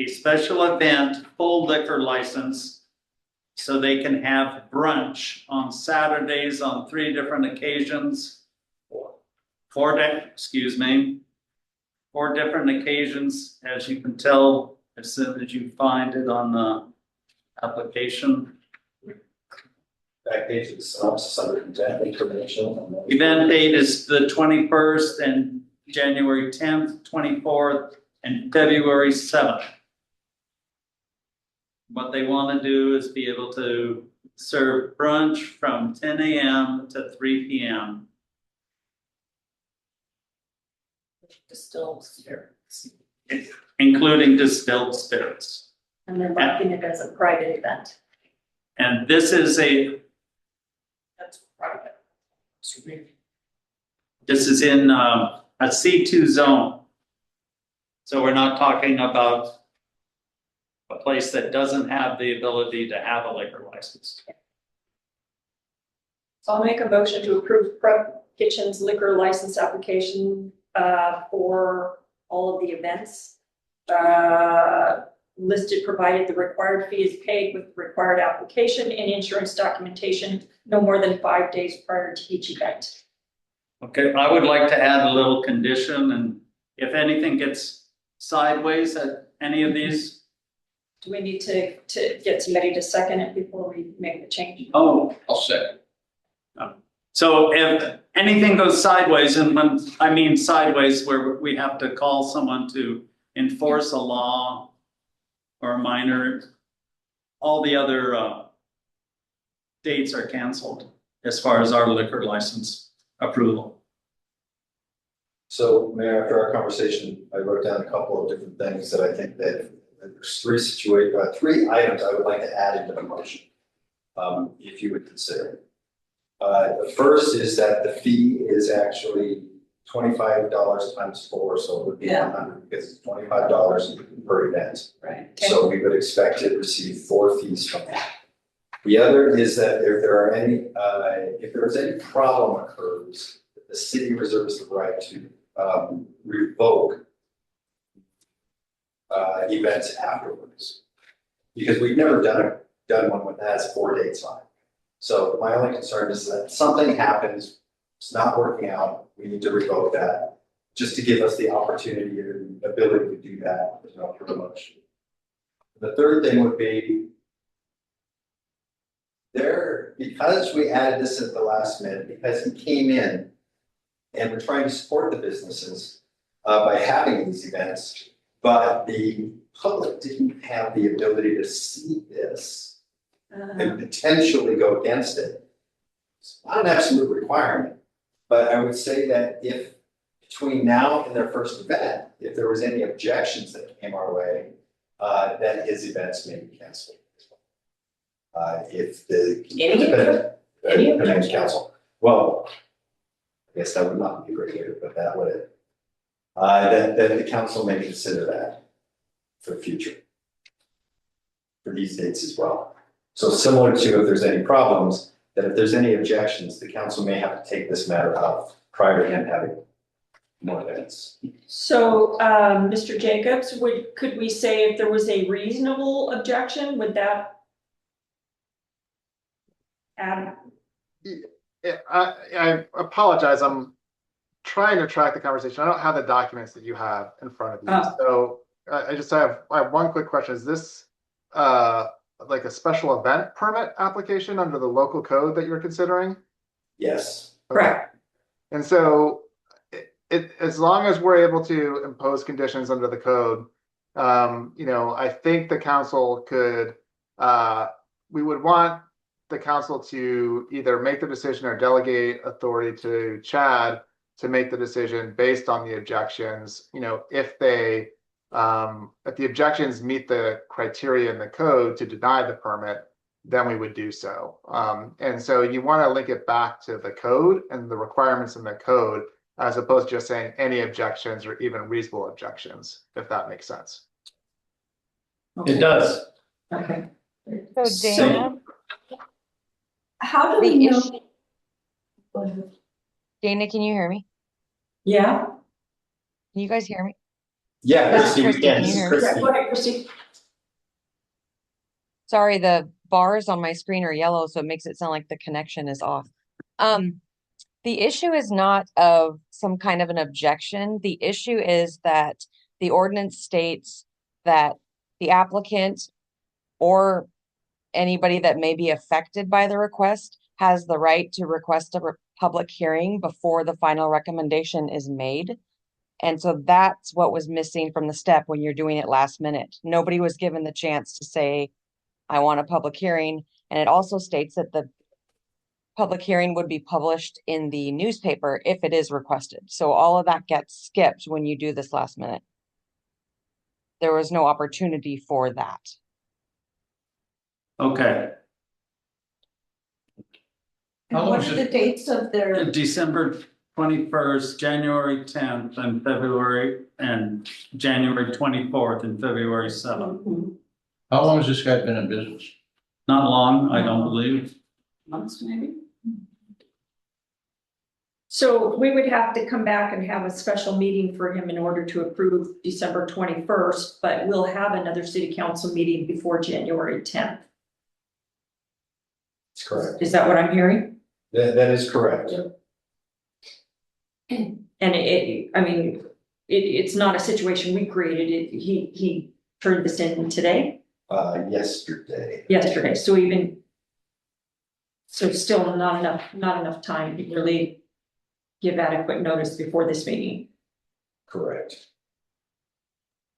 special event, full liquor license, so they can have brunch on Saturdays on 3 different occasions. 4 different occasions, as you can tell, as soon as you find it on the application. Back page of the synopsis under event information. Event date is the 21st and January 10th, 24th, and February 7th. What they want to do is be able to serve brunch from 10 a.m. to 3 p.m. Distilled spirits. including distilled spirits. And they're marking it as a private event. And this is That's private. this is in a C2 zone. So we're not talking about a place that doesn't have the ability to have a liquor license. So I'll make a motion to approve Prep Kitchen's liquor license application for all of the events. Listed, provided the required fee is paid with required application and insurance documentation no more than 5 days prior to each event. Okay, I would like to add a little condition, and if anything gets sideways at any of these. Do we need to get somebody to second it before we make the change? Oh, I'll second. so if anything goes sideways, and when I mean sideways, where we have to call someone to enforce a law or a minor, all the other dates are canceled as far as our liquor license approval. So, Mayor, after our conversation, I wrote down a couple of different things that I think that there's 3 items I would like to add into the motion, if you would consider. The first is that the fee is actually $25 times 4, so it would be $100 because it's $25 per event. Right. So we would expect to receive 4 fees from that. The other is that if there is any problem occurs, the city reserves the right to revoke events afterwards. Because we've never done one that has 4 dates on it. So my only concern is that something happens, it's not working out, we need to revoke that, just to give us the opportunity and ability to do that without promotion. The third thing would be because we added this at the last minute, because he came in and we're trying to support the businesses by having these events, but the public didn't have the ability to see this and potentially go against it. It's not an absolute requirement, but I would say that if between now and their first event, if there was any objections that came our way, that his events may be canceled. If the any council, well, I guess that would not be great here, but that would that the council may consider that for the future for these dates as well. So similar to if there's any problems, that if there's any objections, the council may have to take this matter up prior to him having more evidence. So, Mr. Jacobs, could we say if there was a reasonable objection, would that add? Yeah, I apologize. I'm trying to track the conversation. I don't have the documents that you have in front of you. Oh. So I have one quick question. Is this like a special event permit application under the local code that you're considering? Yes. Correct. And so as long as we're able to impose conditions under the code, I think the council could, we would want the council to either make the decision or delegate authority to Chad to make the decision based on the objections. If the objections meet the criteria in the code to deny the permit, then we would do so. And so you want to link it back to the code and the requirements in the code, as opposed to just saying any objections or even reasonable objections, if that makes sense. It does. Okay. So Dana, How do The we issue- know? Dana, can you hear me? Yeah. Can you guys hear me? Yeah, Christie, we Christie, can. can This you is hear me? Yeah, Christie. go ahead, Chrissy. Sorry, the bars on my screen are yellow, so it makes it sound like the connection is off. The issue is not of some kind of an objection. The issue is that the ordinance states that the applicant or anybody that may be affected by the request has the right to request a public hearing before the final recommendation is made. And so that's what was missing from the step when you're doing it last minute. Nobody was given the chance to say, I want a public hearing. And it also states that the public hearing would be published in the newspaper if it is requested. So all of that gets skipped when you do this last minute. There was no opportunity for that. Okay, And what are the dates of their, December 21st, January 10th, and January 24th and February 7th. How long has this guy been in business? Not long, I don't believe. Months maybe? So we would have to come back and have a special meeting for him in order to approve December 21st, but we'll have another city council meeting before January 10th. That's correct. Is that what I'm hearing? That is correct. And it's not a situation we created. He turned this in today, Yesterday. so still not enough time to really give adequate notice before this meeting. Correct.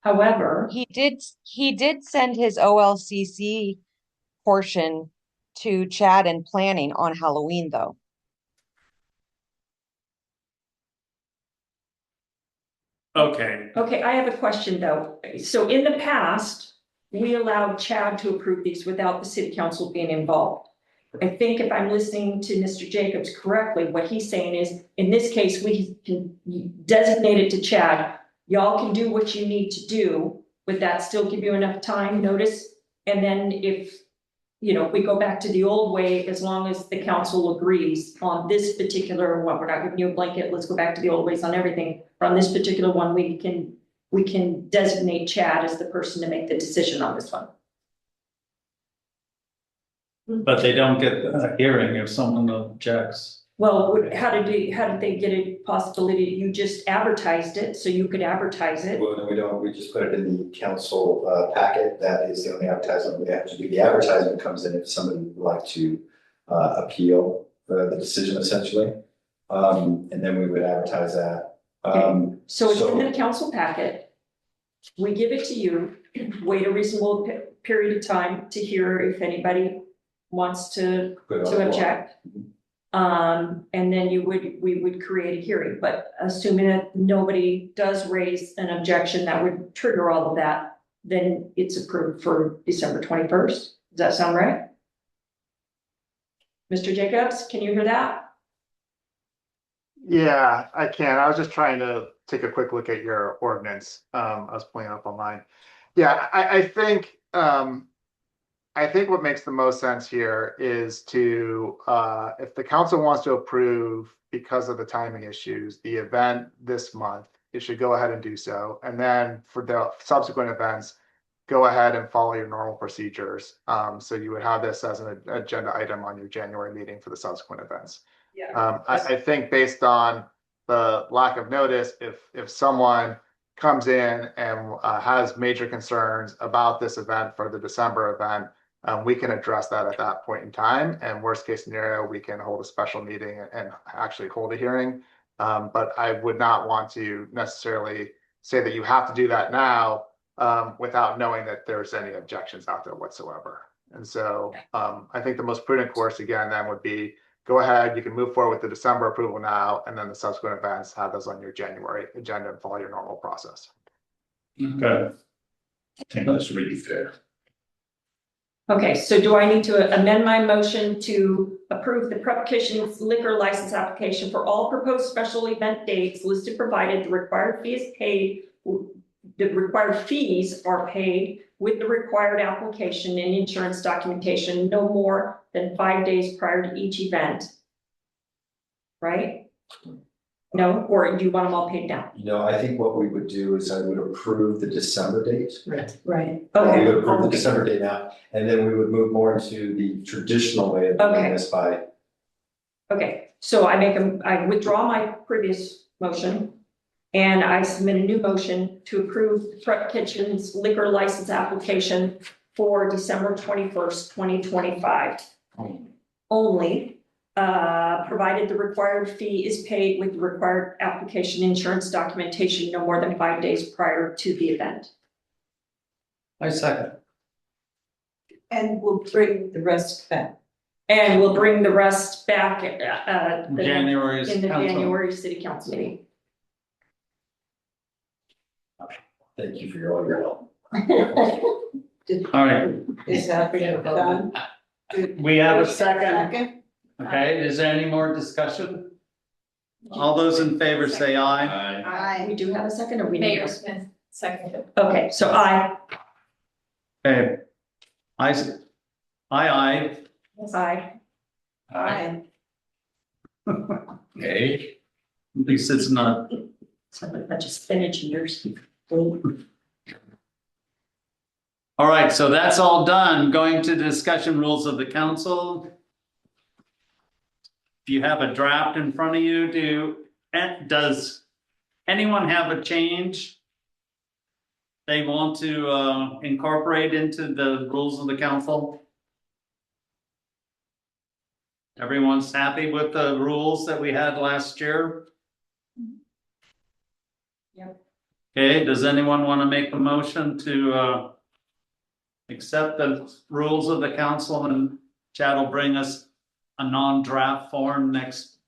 However, He did send his OLCC portion to Chad and planning on Halloween though. Okay, I have a question though. So in the past, we allowed Chad to approve these without the city council being involved. I think if I'm listening to Mr. Jacobs correctly, what he's saying is, in this case, we can designate it to Chad. Y'all can do what you need to do. Would that still give you enough time, notice? And then if we go back to the old way, as long as the council agrees on this particular one, we're not giving you a blanket, let's go back to the old ways on everything. But on this particular one, we can designate Chad as the person to make the decision on this one. but they don't get a hearing if someone objects. Well, how did they get a possibility? You just advertised it, so you could advertise it. Well, no, we don't. We just put it in the council packet. That is the only advertisement we have to do. The advertisement comes in if somebody would like to appeal the decision essentially. And then we would advertise that. So it's in the council packet. We give it to you, wait a reasonable period of time to hear if anybody wants to object. And then we would create a hearing, but assuming that nobody does raise an objection that would trigger all of that, then it's approved for December 21st. Does that sound right? Mr. Jacobs, can you hear that? Yeah, I can. I was just trying to take a quick look at your ordinance. I was pulling it up online. Yeah, I think I think what makes the most sense here is to, if the council wants to approve because of the timing issues, the event this month, it should go ahead and do so. And then for the subsequent events, go ahead and follow your normal procedures. So you would have this as an agenda item on your January meeting for the subsequent events. I think based on the lack of notice, if someone comes in and has major concerns about this event for the December event, we can address that at that point in time. And worst case scenario, we can hold a special meeting and actually hold a hearing. But I would not want to necessarily say that you have to do that now without knowing that there's any objections out there whatsoever. And so I think the most prudent course again then would be go ahead, you can move forward with the December approval now, and then the subsequent events, have those on your January agenda and follow your normal process. Okay. I think that's really fair. Okay, so do I need to amend my motion to approve the Prep Kitchen's liquor license application for all proposed special event dates listed, provided the required fee is paid, the required fees are paid with the required application and insurance documentation no more than 5 days prior to each event? Right? No, or do you want them all paid down? I think what we would do is I would approve the December date. Right. We Okay. would approve the December date now, and then we would move more into the traditional way of doing this by. Okay, so I withdraw my previous motion. And I submit a new motion to approve the Prep Kitchen's liquor license application for December 21st, 2025. Only, provided the required fee is paid with the required application insurance documentation no more than 5 days prior to the event. I second. And we'll bring the rest back. And we'll bring the rest back in the January City Council meeting. Thank you for all your help. All right, Is that done? we have a second. Okay, is there any more discussion? All those in favor say aye. Aye. We do have a second, or we need Mayor a- Smith, seconded. Okay, so aye. Okay. Aye. Aye. Aye. Okay. At least it's not. Sound like a bunch of spinach eaters. All right, so that's all done. Going to discussion rules of the council. If you have a draft in front of you, does anyone have a change they want to incorporate into the rules of the council? Everyone's happy with the rules that we had last year? Yep. Okay, does anyone want to make a motion to accept the rules of the council, and Chad will bring us a non-draft form next?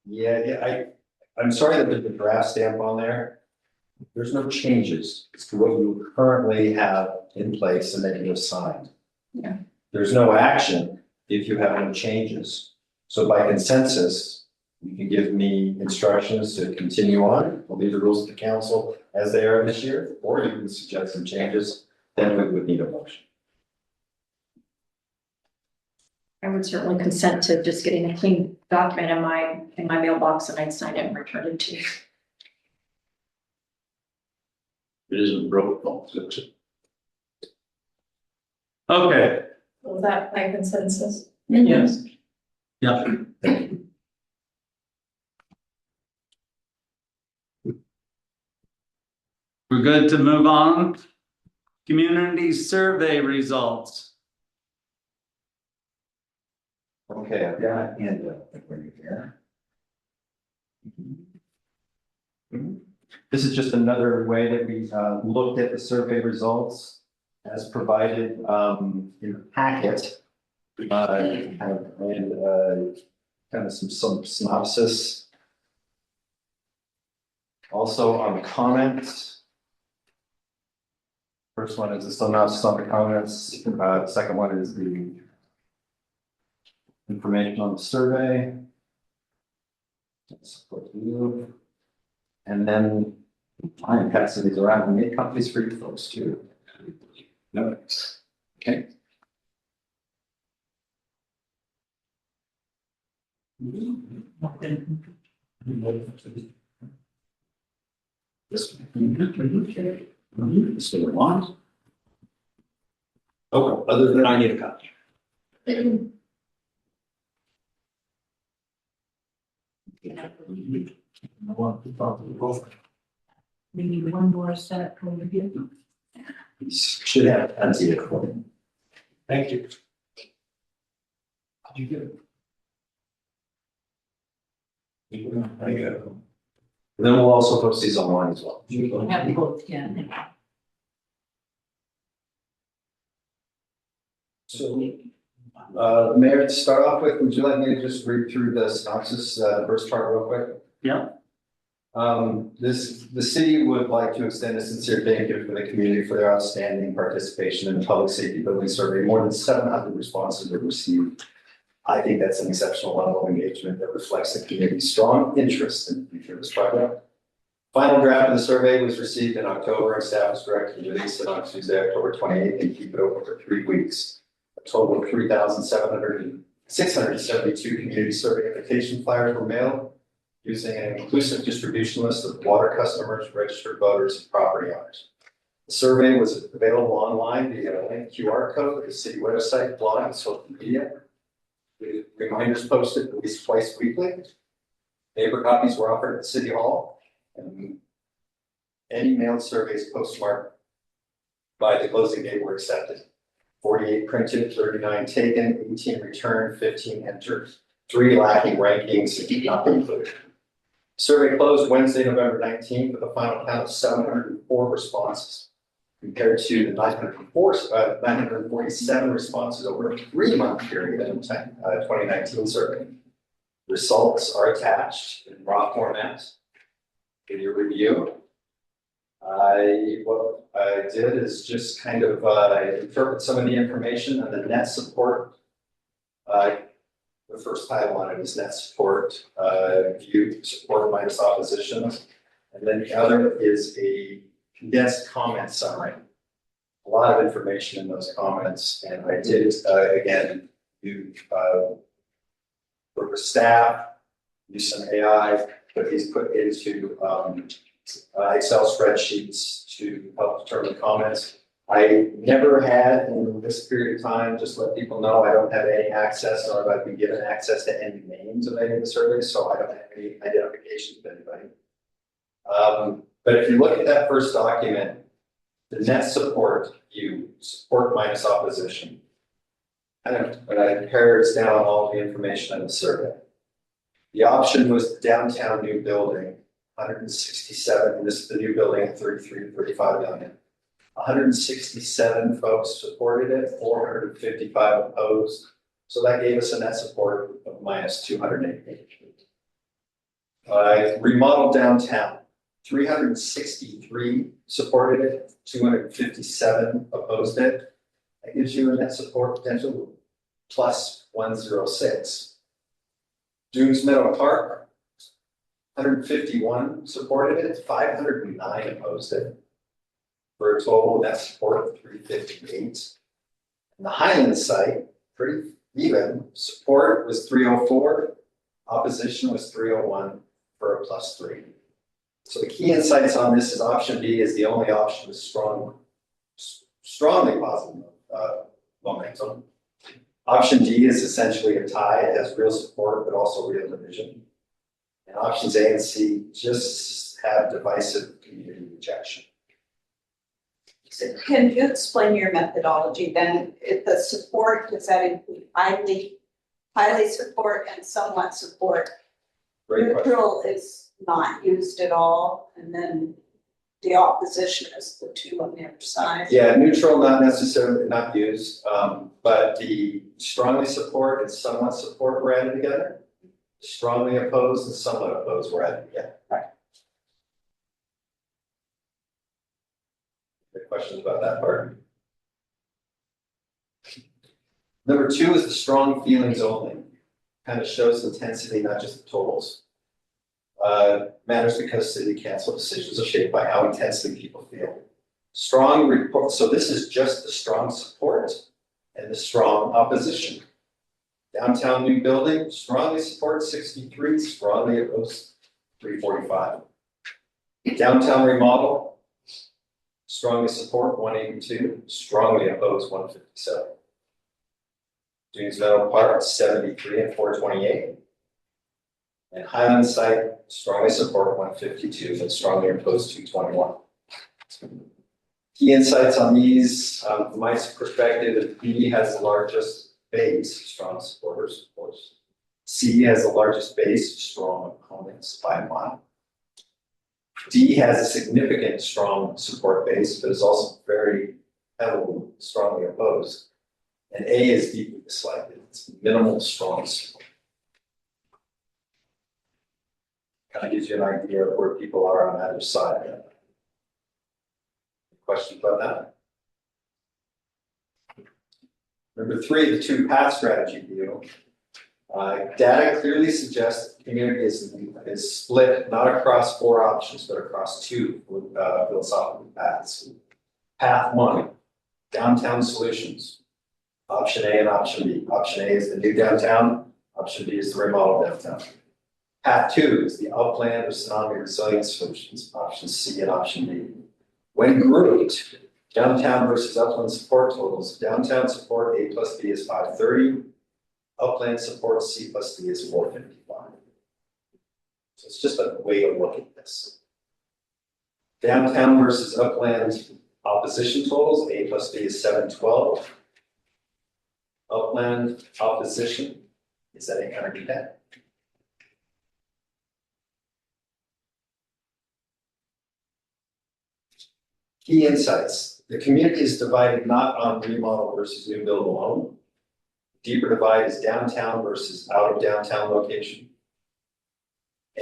I'm sorry that there's a draft stamp on there. There's no changes to what you currently have in place and that you have signed. Yeah. There's no action if you have no changes. So by consensus, you can give me instructions to continue on. We'll leave the rules of the council as they are this year, or you can suggest some changes. Then we would need a motion. I would certainly consent to just getting a clean document in my mailbox, and I'd sign it and return it to you. It isn't broke, don't fix it. Okay. Was that by consensus? Yes. Yeah. We're good to move on. Community survey results. Okay, I've got a handout for you here. This is just another way that we looked at the survey results as provided in the packet. Kind of some synopsis. Also on the comments. First one is the synopsis on the comments. The second one is the information on the survey. Support you. And then I'm passing these around and make copies for you folks too. No. Okay. Mr. Lamont? Okay, other than I need a copy. We need one more set over here. Should have plenty of them. Thank you. Did you get it? There you go. And then we'll also post these online as well. Have both, yeah. So, Mayor, to start off with, would you like me to just read through the synopsis, first part real quick? Yeah. The city would like to extend a sincere thank you for the community for their outstanding participation in the public safety building survey. More than 700 responses were received. I think that's an exceptional level of engagement that reflects the community's strong interest in the future of this project. Final draft of the survey was received in October, and staff was directed to release it on Tuesday, October 28th, and keep it open for 3 weeks. A total of 672 community survey invitation flyers were mailed using an inclusive distribution list of water customers, registered voters, and property owners. The survey was available online via a link QR code, the city website, blog, and social media. With reminders posted at least twice weekly. Paper copies were offered at City Hall, and any mailed surveys postmarked by the closing date were accepted. 48 printed, 39 taken, 18 returned, 15 entered, 3 lacking rankings, not included. Survey closed Wednesday, November 19th, with a final count of 704 responses, compared to the 947 responses over a 3-month period in the 2019 survey. Results are attached in raw format in your review. What I did is just kind of interpret some of the information and the net support. The first title on it is net support, view support minus opposition. And then the other is a condensed comment summary. A lot of information in those comments. And I did, again, work with staff, use some AI, but these put into Excel spreadsheets to help determine comments. I never had in this period of time, just let people know I don't have any access, or I've been given access to any names of any of the surveys, so I don't have any identification of anybody. But if you look at that first document, the net support view, support minus opposition, and it pairs down all the information in the survey. The option was the downtown new building, 167, and this is the new building at 33 to 35 million. 167 folks supported it, 455 opposed. So that gave us a net support of minus 288. Remodeled downtown, 363 supported it, 257 opposed it. That gives you a net support potential plus 106. Doones Meadow Park, 151 supported it, 509 opposed it, for a total net support of 358. And the Highland site, pretty even, support was 304, opposition was 301 for a plus 3. So the key insights on this is option B is the only option with strongly positive momentum. Option D is essentially a tie. It has real support, but also real division. And options A and C just have divisive community rejection. So can you explain your methodology then? If the support, does that include highly support and somewhat support? Great Neutral is not used at all, and then the opposition is the 2 on the other side. Yeah, neutral, not necessarily not used, but the strongly support and somewhat support were added together. Strongly opposed and somewhat opposed were added together. Right. Any questions about that part? Number 2 is the strong feelings only. Kind of shows intensity, not just the totals. Matters because city council decisions are shaped by how intensely people feel. Strong report. So this is just the strong support and the strong opposition. Downtown new building, strongly support 63, strongly oppose 345. Downtown remodel, strongly support 182, strongly oppose 157. Dunesville Park, 73 and 428. And Highland site, strongly support 152, but strongly oppose 221. Key insights on these, from my perspective, B has the largest base, strong supporters, of course. C has the largest base, strong opponents by a mile. D has a significant strong support base, but is also very heavily strongly opposed. And A is deeply disliked. It's minimal strong support. Kind of gives you an idea of where people are on either side. Questions about that? Number 3, the two path strategy view. Data clearly suggests the community is split not across 4 options, but across 2 philosophical paths. Path 1, downtown solutions. Option A and option B. Option A is the new downtown. Option B is the remodeled downtown. Path 2 is the upland or tsunami resilience solutions. Option C and option D. When grouped, downtown versus upland support totals, downtown support A plus B is 530. Upland support C plus D is 455. So it's just a way to look at this. Downtown versus upland opposition totals, A plus B is 712. Upland opposition is at 810. Key insights. The community is divided not on remodel versus new build alone. Deeper divide is downtown versus out of downtown location.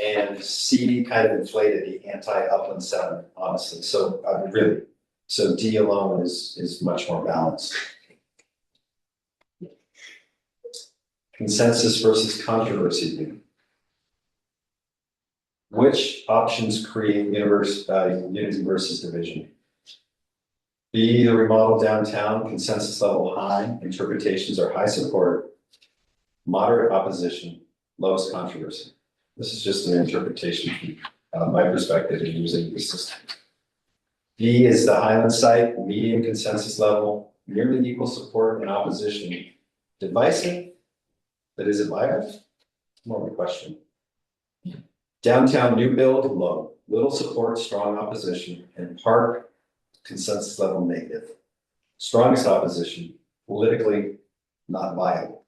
And C kind of inflated the anti-upland sentiment, honestly. So really, so D alone is much more balanced. Consensus versus controversy. Which options create unity versus division? B, the remodel downtown, consensus level high, interpretations are high support, moderate opposition, lowest controversy. This is just an interpretation from my perspective in using the system. B is the Highland site, medium consensus level, nearly equal support and opposition. Divisive, but is it viable? More of a question. Downtown new build, low, little support, strong opposition, and park, consensus level negative. Strongest opposition, politically not viable.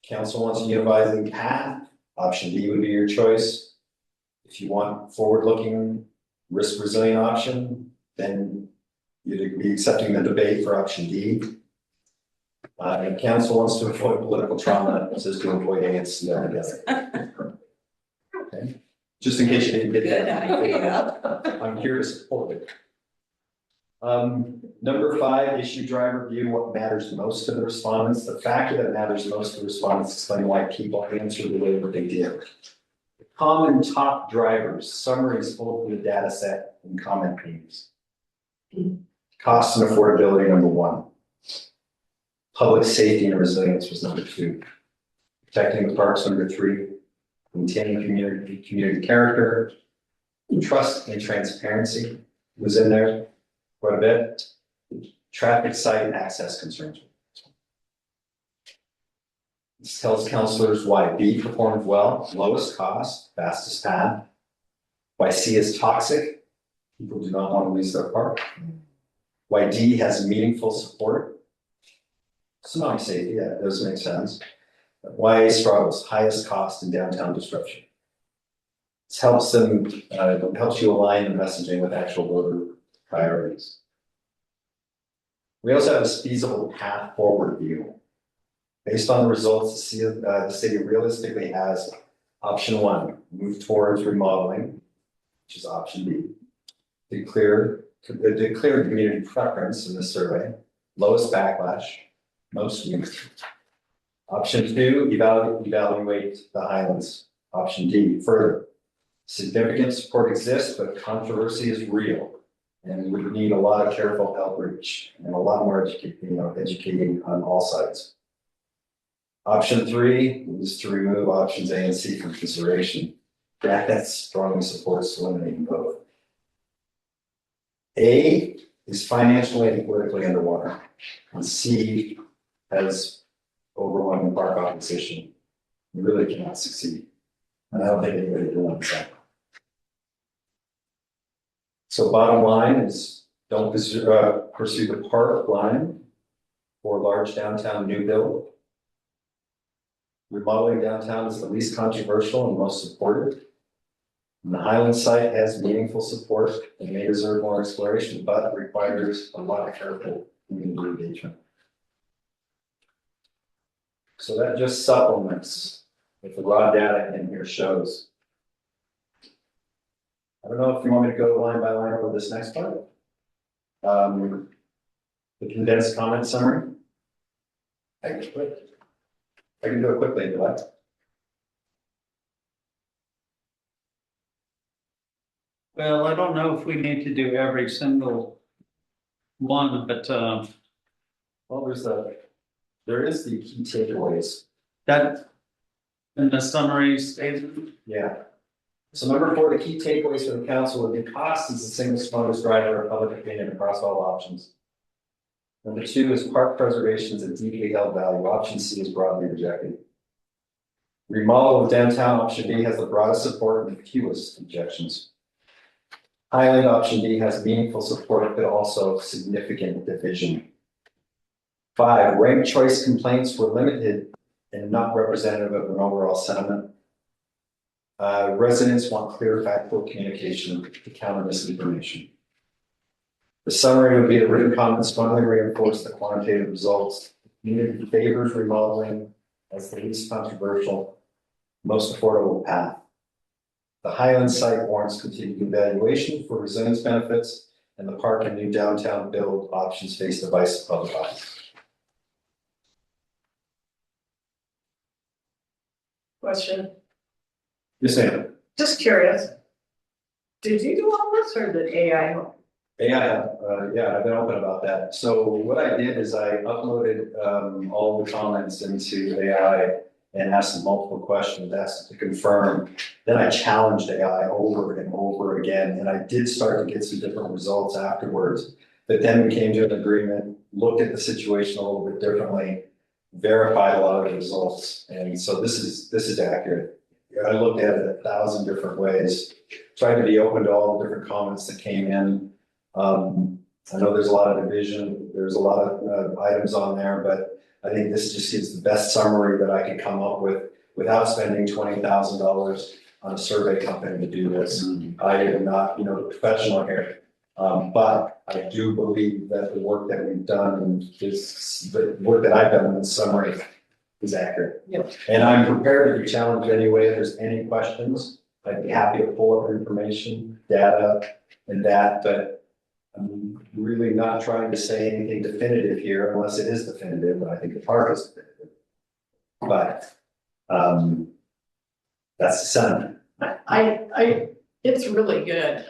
Council wants a unifying path. Option D would be your choice. If you want forward-looking, risk-resilient option, then you'd be accepting the debate for option D. And council wants to avoid political trauma, it says to avoid A and C altogether. Okay. Just in case you didn't get that. I'm here to support it. Number 5, issue driver view, what matters most to the respondents. The factor that matters most to the respondents is explain why people answer the way that they did. The common top drivers, summaries full of the data set and comment themes. Cost and affordability, number 1. Public safety and resilience was number 2. Protecting the parks, number 3. Maintaining community character. Trust and transparency was in there quite a bit. Traffic site and access concerns. This tells councilors why B performed well, lowest cost, fastest path. Why C is toxic, people do not want to lease their park. Why D has meaningful support. Tsunami safety, yeah, it does make sense. Why A struggles, highest cost and downtown disruption. This helps helps you align the messaging with actual voter priorities. We also have this feasible path forward view. Based on the results, the city realistically has option 1, move towards remodeling, which is option B. Declare community preference in this survey, lowest backlash, most youth. Option 2, evaluate the Highlands. Option D, further. Significant support exists, but controversy is real. And we would need a lot of careful outreach and a lot more educating on all sides. Option 3 is to remove options A and C from consideration. That strongly supports eliminating both. A is financially and politically underwater, and C has overwhelming park opposition. You really cannot succeed. And I don't think anybody wants that. So bottom line is don't pursue the park line for large downtown new build. Remodeling downtown is the least controversial and most supported. And the Highland site has meaningful support and may deserve more exploration, but requires a lot of careful community engagement. So that just supplements what the raw data in here shows. I don't know if you want me to go line by line over this next part. The condensed comment summary. I can do it quickly if you like. Well, I don't know if we need to do every single one, but Well, there is the key takeaways. that in the summary statement. Yeah. So number 4, the key takeaways for the council would be cost is the single strongest driver of public opinion across all options. Number 2 is park preservation is a deeply held value. Option C is broadly rejected. Remodel of downtown option B has the broadest support and the fewest objections. Highland option D has meaningful support, but also significant division. 5, ranked choice complaints were limited and not representative of an overall sentiment. Residents want clear, factual communication to counter misinformation. The summary would be the written comments strongly reinforce the quantitative results. Community favors remodeling as the least controversial, most affordable path. The Highland site warrants continued evaluation for resilience benefits, and the park and new downtown build options face divisive public eyes. Question, Yes, ma'am. just curious. Did you do all this or did AI help? Yeah, I've been open about that. So what I did is I uploaded all the comments into AI and asked them multiple questions, asked it to confirm. Then I challenged AI over and over again, and I did start to get some different results afterwards. But then we came to an agreement, looked at the situation a little bit differently, verified a lot of the results, and so this is accurate. I looked at it 1,000 different ways, tried to be open to all the different comments that came in. I know there's a lot of division, there's a lot of items on there, but I think this just gives the best summary that I could come up with without spending $20,000 on a survey company to do this. I am not, the professional here, but I do believe that the work that we've done and the work that I've done in the summary is accurate. Yep. And I'm prepared to be challenged anyway. If there's any questions, I'd be happy to pull up information, data, and that, but I'm really not trying to say anything definitive here unless it is definitive, but I think the park is definitive. But that's the sentiment. It's really good.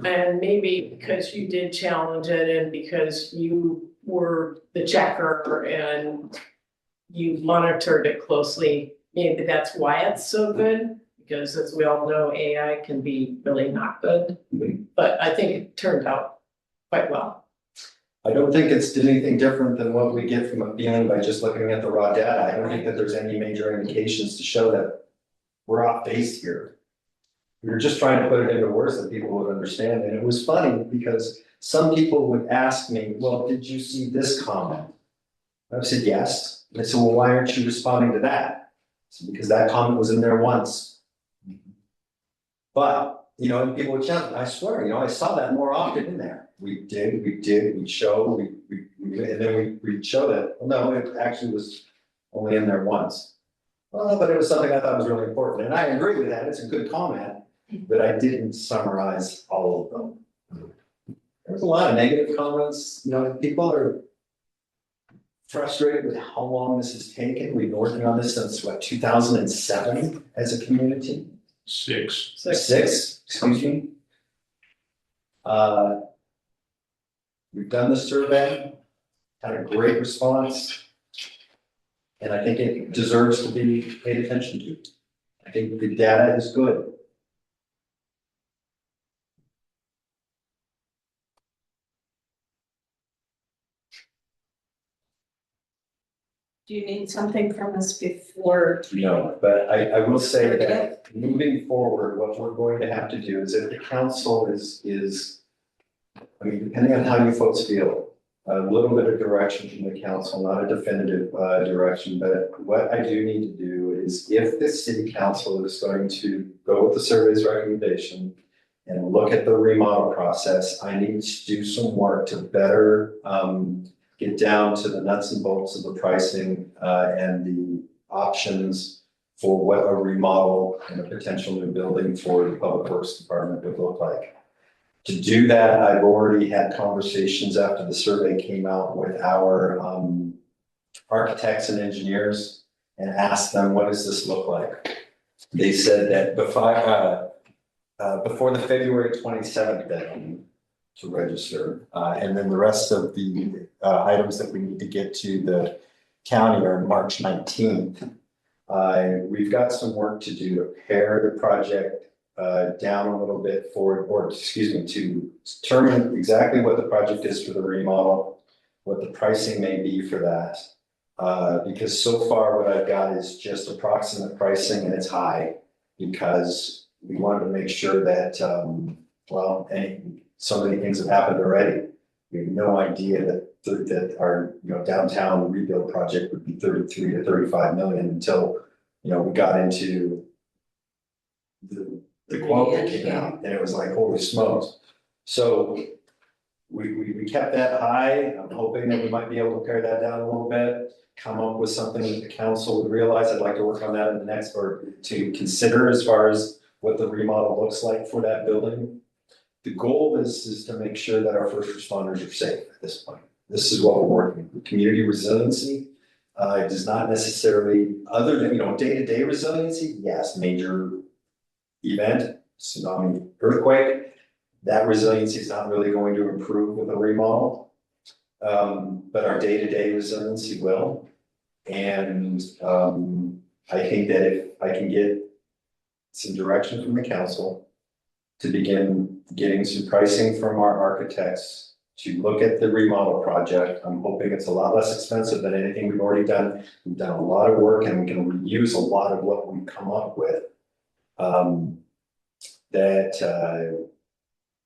And maybe because you did challenge it and because you were the checker and you monitored it closely, maybe that's why it's so good. Because as we all know, AI can be really not good, but I think it turned out quite well. I don't think it's anything different than what we get from a feeling by just looking at the raw data. I don't think that there's any major indications to show that we're off base here. We were just trying to put it into words that people would understand. And it was funny because some people would ask me, well, did you see this comment? I said, yes. And they said, well, why aren't you responding to that? So, because that comment was in there once. But, and people would challenge, I swear, I saw that more often in there. We'd show, and then we'd show that, well, no, it actually was only in there once. Well, but it was something I thought was really important. And I agree with that. It's a good comment, but I didn't summarize all of them. There's a lot of negative comments. People are frustrated with how long this has taken. We've been working on this since 2007 as a community. Six, excuse me. We've done the survey, had a great response. And I think it deserves to be paid attention to. I think the data is good. Do you need something from us before? No, but I will say that moving forward, what we're going to have to do is if the council is, I mean, depending on how you folks feel, a little bit of direction from the council, not a definitive direction, but what I do need to do is if the city council is going to go with the survey's recommendation and look at the remodel process, I need to do some work to better get down to the nuts and bolts of the pricing and the options for what a remodel and a potential new building for the Public Works Department would look like. To do that, I've already had conversations after the survey came out with our architects and engineers and asked them, what does this look like? They said that before the February 27th deadline to register, and then the rest of the items that we need to get to the county are March 19th. We've got some work to do to pare the project down a little bit to determine exactly what the project is for the remodel, what the pricing may be for that. Because so far what I've got is just approximate pricing and it's high because we wanted to make sure that, so many things have happened already. We have no idea that our downtown rebuild project would be 33 to 35 million until we got into the quote that came out, and it was like, holy smokes. So we kept that high. I'm hoping that we might be able to pare that down a little bit, come up with something that the council would realize. I'd like to work on that in the next, or to consider as far as what the remodel looks like for that building. The goal is to make sure that our first responders are safe at this point. This is what we're working with. Community resiliency does not necessarily, other than, day-to-day resiliency, yes, major event, tsunami, earthquake, that resiliency is not really going to improve with a remodel. But our day-to-day resiliency will. And I think that if I can get some direction from the council to begin getting some pricing from our architects to look at the remodel project, I'm hoping it's a lot less expensive than anything we've already done. We've done a lot of work and we can reuse a lot of what we've come up with.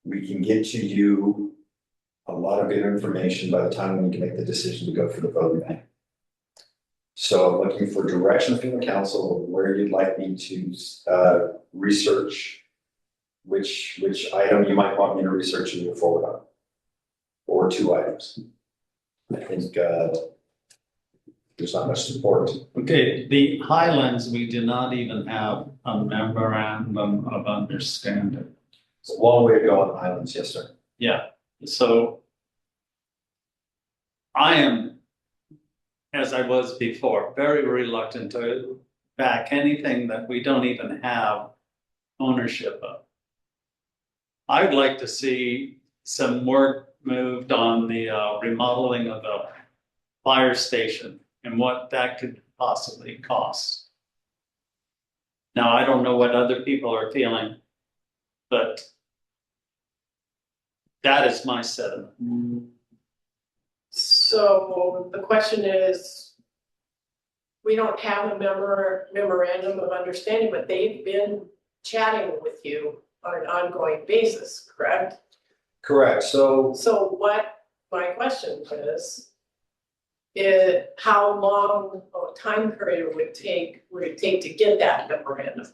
We can get to you a lot of good information by the time we can make the decision to go for the vote. So I'm looking for direction from the council of where you'd like me to research, which item you might want me to research and move forward on, or two items. I think there's not much support. Okay, the Highlands, we do not even have a memorandum of understanding. It's a long way to go on the Highlands, yes, sir. Yeah, so I am, as I was before, very reluctant to back anything that we don't even have ownership of. I'd like to see some work moved on the remodeling of the fire station and what that could possibly cost. Now, I don't know what other people are feeling, but that is my sentiment. So the question is, we don't have a memorandum of understanding, but they've been chatting with you on an ongoing basis, correct? Correct. So what my question is how long a time period would it take to get that memorandum?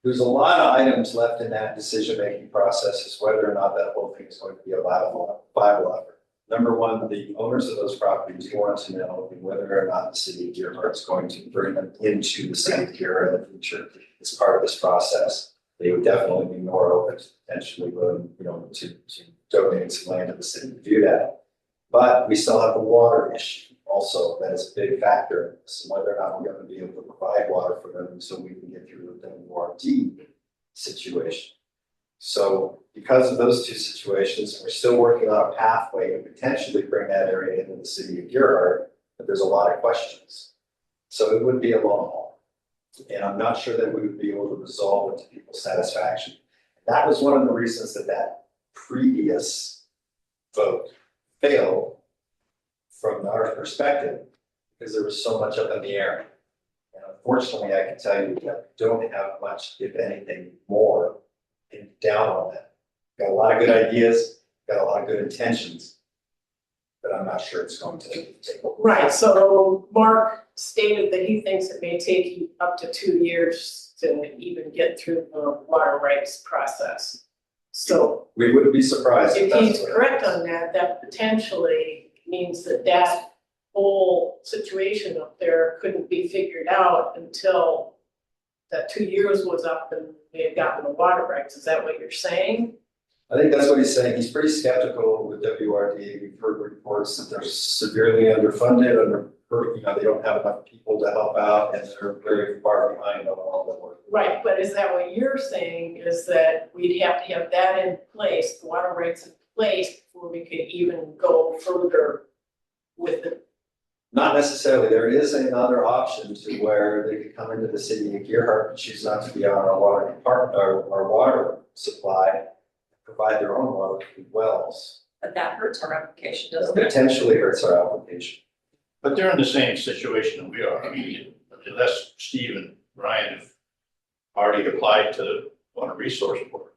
there's a lot of items left in that decision-making process as whether or not that whole thing is going to be a viable offer. Number one, the owners of those properties want to know whether or not the city of Dearborn is going to bring them into the city of Dearborn in the future as part of this process. They would definitely be more open to potentially willing, to donate some land to the city to do that. But we still have the water issue also. That is a big factor in this, and whether or not we're going to be able to provide water for them so we can get through the warranty situation. So because of those two situations, we're still working on a pathway to potentially bring that area into the city of Gerhart but there's a lot of questions. So it would be a long haul. And I'm not sure that we would be able to resolve it to people's satisfaction. That was one of the reasons that that previous vote failed from our perspective, because there was so much up in the air. And unfortunately, I can tell you that we don't have much, if anything, more down on that. Got a lot of good ideas, got a lot of good intentions, but I'm not sure it's going to take. Right, so Mark stated that he thinks it may take you up to 2 years to even get through the water rights process. So We wouldn't be surprised if that's he's what- correct on that, that potentially means that that whole situation up there couldn't be figured out until that 2 years was up and they had gotten the water rights. Is that what you're saying? I think that's what he's saying. He's pretty skeptical with WRD. We've heard reports that they're severely underfunded, they don't have enough people to help out, and they're very far behind on all the work. Right, but is that what you're saying, is that we'd have to have that in place, the water rights in place, before we could even go further with it? Not necessarily. There is another option to where they could come into the city of Gearhart and choose not to be on our water department, our water supply, provide their own water through wells. But that hurts our application, doesn't it? Potentially hurts our application. But they're in the same situation that we are. I mean, unless Steve and Ryan have already applied to the Water Resource Board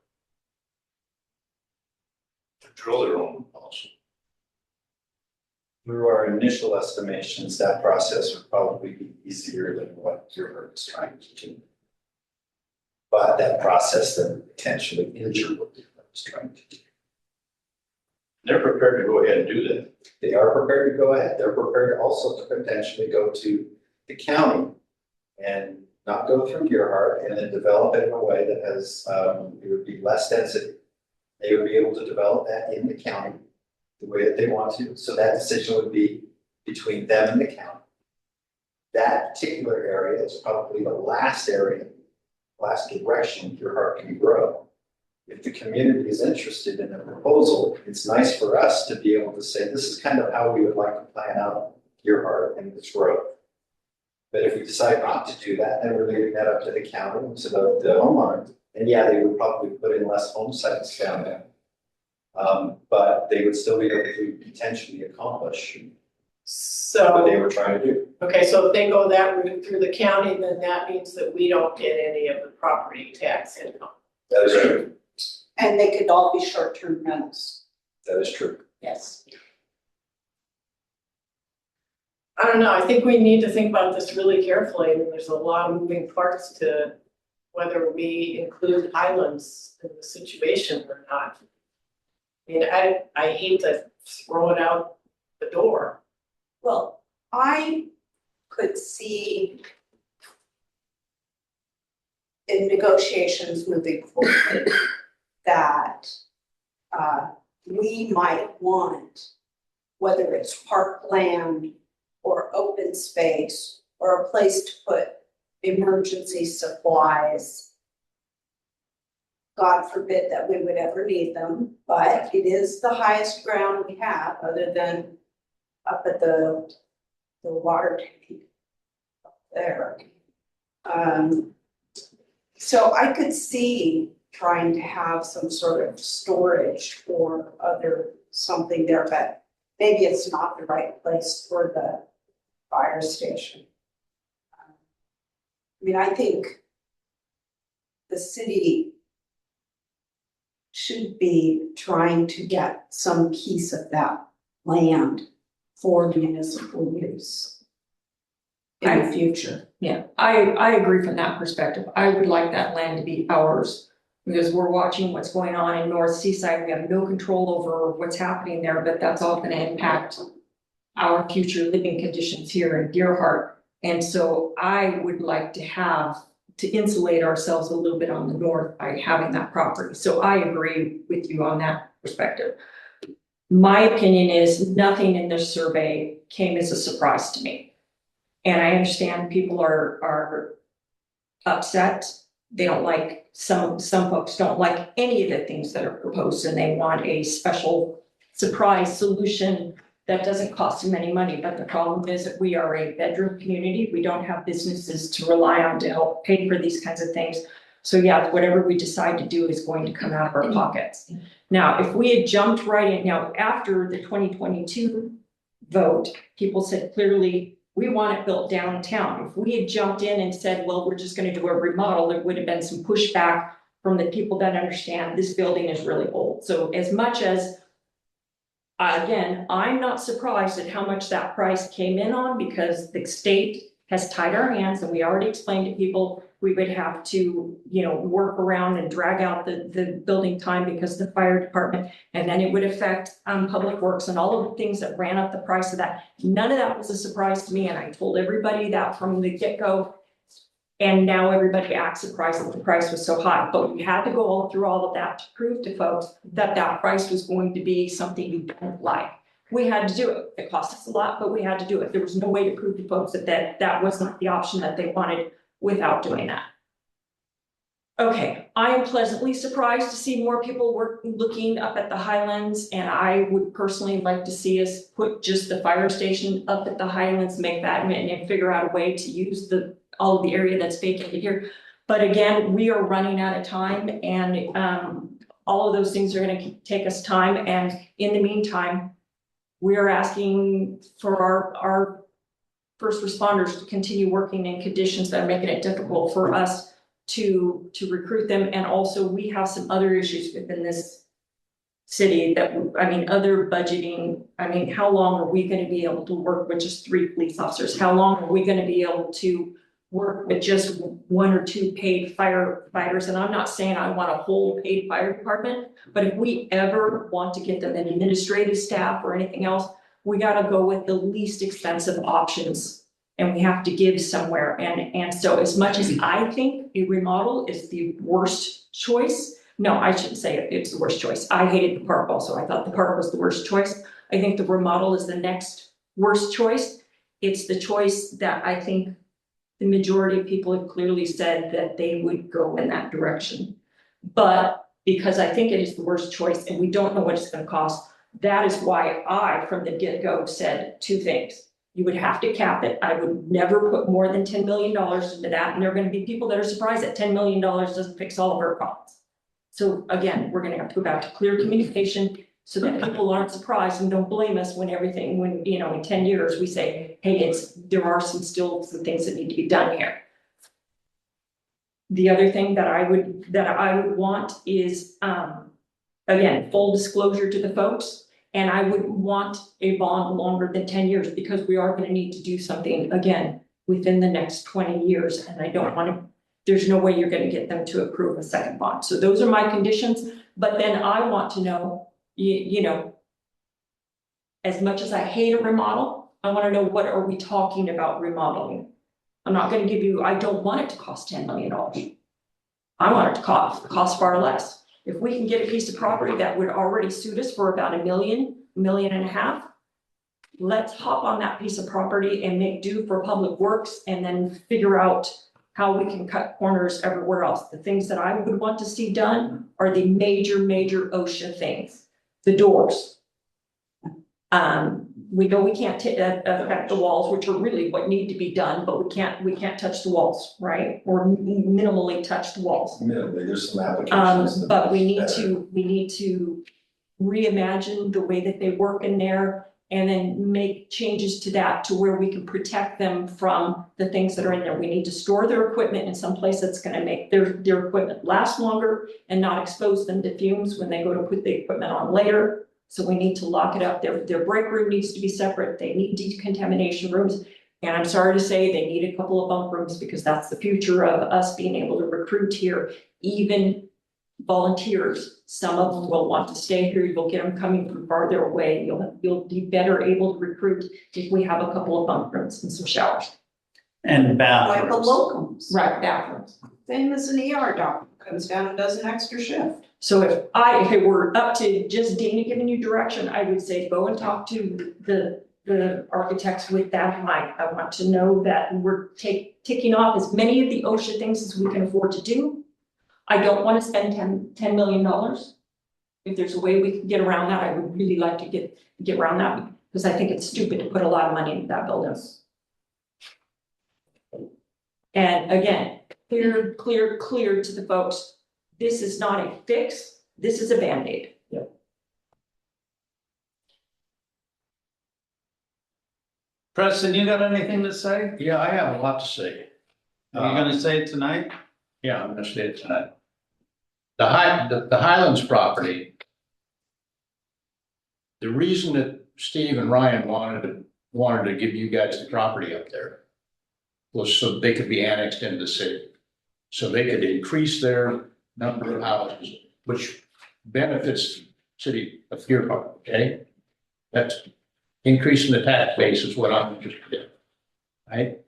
to drill their own wells. Through our initial estimations, that process would probably be easier than what Gearhart is trying to do. But that process then potentially injure what Gearhart is trying to do. They're prepared to go ahead and do that. They are prepared to go ahead. They're prepared also to potentially go to the county and not go through Gearhart and then develop it in a way that has, it would be less density. They would be able to develop that in the county the way that they want to. So that decision would be between them and the county. That particular area is probably the last area, last direction Gearhart can grow. If the community is interested in a proposal, it's nice for us to be able to say, this is kind of how we would like to plan out Gearhart and its growth. But if we decide not to do that, then we're leaving that up to the county and to the homeowner. And yeah, they would probably put in less home sites down there. But they would still be able to potentially accomplish what they were trying to do. Okay, so if they go that route through the county, then that means that we don't get any of the property tax income. That is true. And they could all be short-term rentals. That is true. Yes. I don't know, I think we need to think about this really carefully. I mean, there's a lot of moving parts to whether we include islands in the situation or not. I mean, I hate to throw it out the door. Well, I could see in negotiations moving forward that we might want, whether it's parkland or open space or a place to put emergency supplies. God forbid that we would ever need them, but it is the highest ground we have other than up at the water tank up there. So I could see trying to have some sort of storage or other something there, but maybe it's not the right place for the fire station. I mean, I think the city should be trying to get some piece of that land for municipal use in the future. Yeah, I agree from that perspective. I would like that land to be ours because we're watching what's going on in North Seaside. We have no control over what's happening there, but that's all gonna impact our future living conditions here in Gearhart. And so I would like to insulate ourselves a little bit on the north by having that property. So I agree with you on that perspective. My opinion is nothing in this survey came as a surprise to me. And I understand people are upset. They don't like, some folks don't like any of the things that are proposed and they want a special surprise solution that doesn't cost them any money, but the problem is that we are a bedroom community. We don't have businesses to rely on to help pay for these kinds of things. So yeah, whatever we decide to do is going to come out of our pockets. Now, if we had jumped right in, now after the 2022 vote, people said clearly, we want it built downtown. If we had jumped in and said, well, we're just gonna do a remodel, there would have been some pushback from the people that understand this building is really old. So as much as, again, I'm not surprised at how much that price came in on, because the state has tied our hands, and we already explained to people we would have to, work around and drag out the building time because of the fire department, and then it would affect public works and all of the things that ran up the price of that. None of that was a surprise to me, and I told everybody that from the get-go. And now everybody acts surprised that the price was so high, but we had to go all through all of that to prove to folks that that price was going to be something you don't like. We had to do it. It cost us a lot, but we had to do it. There was no way to prove to folks that wasn't the option that they wanted without doing that. Okay, I am pleasantly surprised to see more people looking up at the Highlands, and I would personally like to see us put just the fire station up at the Highlands, make that and figure out a way to use all of the area that's vacated here. But again, we are running out of time, and all of those things are going to take us time. And in the meantime, we are asking for our first responders to continue working in conditions that are making it difficult for us to recruit them. And also, we have some other issues within this city that, other budgeting. How long are we going to be able to work with just 3 police officers? How long are we going to be able to work with just 1 or 2 paid firefighters? And I'm not saying I want a whole paid fire department, but if we ever want to get them an administrative staff or anything else, we got to go with the least expensive options, and we have to give somewhere. And so as much as I think a remodel is the worst choice, no, I shouldn't say it's the worst choice. I hated the park also. I thought the park was the worst choice. I think the remodel is the next worst choice. It's the choice that I think the majority of people have clearly said that they would go in that direction. But because I think it is the worst choice and we don't know what it's going to cost, that is why I, from the get-go, said 2 things. You would have to cap it. I would never put more than $10 million into that. And there are going to be people that are surprised that $10 million doesn't fix all of our problems. So again, we're going to have to go back to clear communication so that people aren't surprised and don't blame us when in 10 years we say, hey, there are some things that need to be done here. The other thing that I would want is, again, full disclosure to the folks. And I would want a bond longer than 10 years, because we are going to need to do something again within the next 20 years. And I don't want to, there's no way you're going to get them to approve a second bond. So those are my conditions. But then I want to know, as much as I hate a remodel, I want to know, what are we talking about remodeling? I'm not going to give you, I don't want it to cost $10 million. I want it to cost far less. If we can get a piece of property that would already suit us for about $1 million, $1.5 million, let's hop on that piece of property and make do for public works, and then figure out how we can cut corners everywhere else. The things that I would want to see done are the major OSHA things. The doors. We know we can't affect the walls, which are really what need to be done, but we can't touch the walls, right? Or minimally touch the walls. Minimally, there's some applications. But we need to reimagine the way that they work in there, and then make changes to that to where we can protect them from the things that are in there. We need to store their equipment in some place that's going to make their equipment last longer and not expose them to fumes when they go to put the equipment on later. So we need to lock it up. Their break room needs to be separate. They need decontamination rooms. And I'm sorry to say, they need a couple of bunk rooms, because that's the future of us being able to recruit here. Even volunteers, some of them will want to stay here. You'll get them coming from farther away. You'll be better able to recruit if we have a couple of bunk rooms and some showers. And Like bathrooms. the locums. Right, bathrooms. Same as an ER doctor comes down and does an extra shift. So if it were up to just Dana giving you direction, I would say go and talk to the architects with that in mind. I want to know that we're ticking off as many of the OSHA things as we can afford to do. I don't want to spend $10 million. If there's a way we can get around that, I would really like to get around that. Because I think it's stupid to put a lot of money into that building. And again, clear to the folks, this is not a fix, this is a Band-Aid. Preston, you got anything to say? Yeah, I have a lot to say. Are you gonna say it tonight? Yeah, I'm gonna say it tonight. The Highlands property. The reason that Steve and Ryan wanted to give you guys the property up there was so they could be annexed into the city. So they could increase their number of houses, which benefits the city of Deer, okay? That's increasing the tax base is what I'm interested in, right?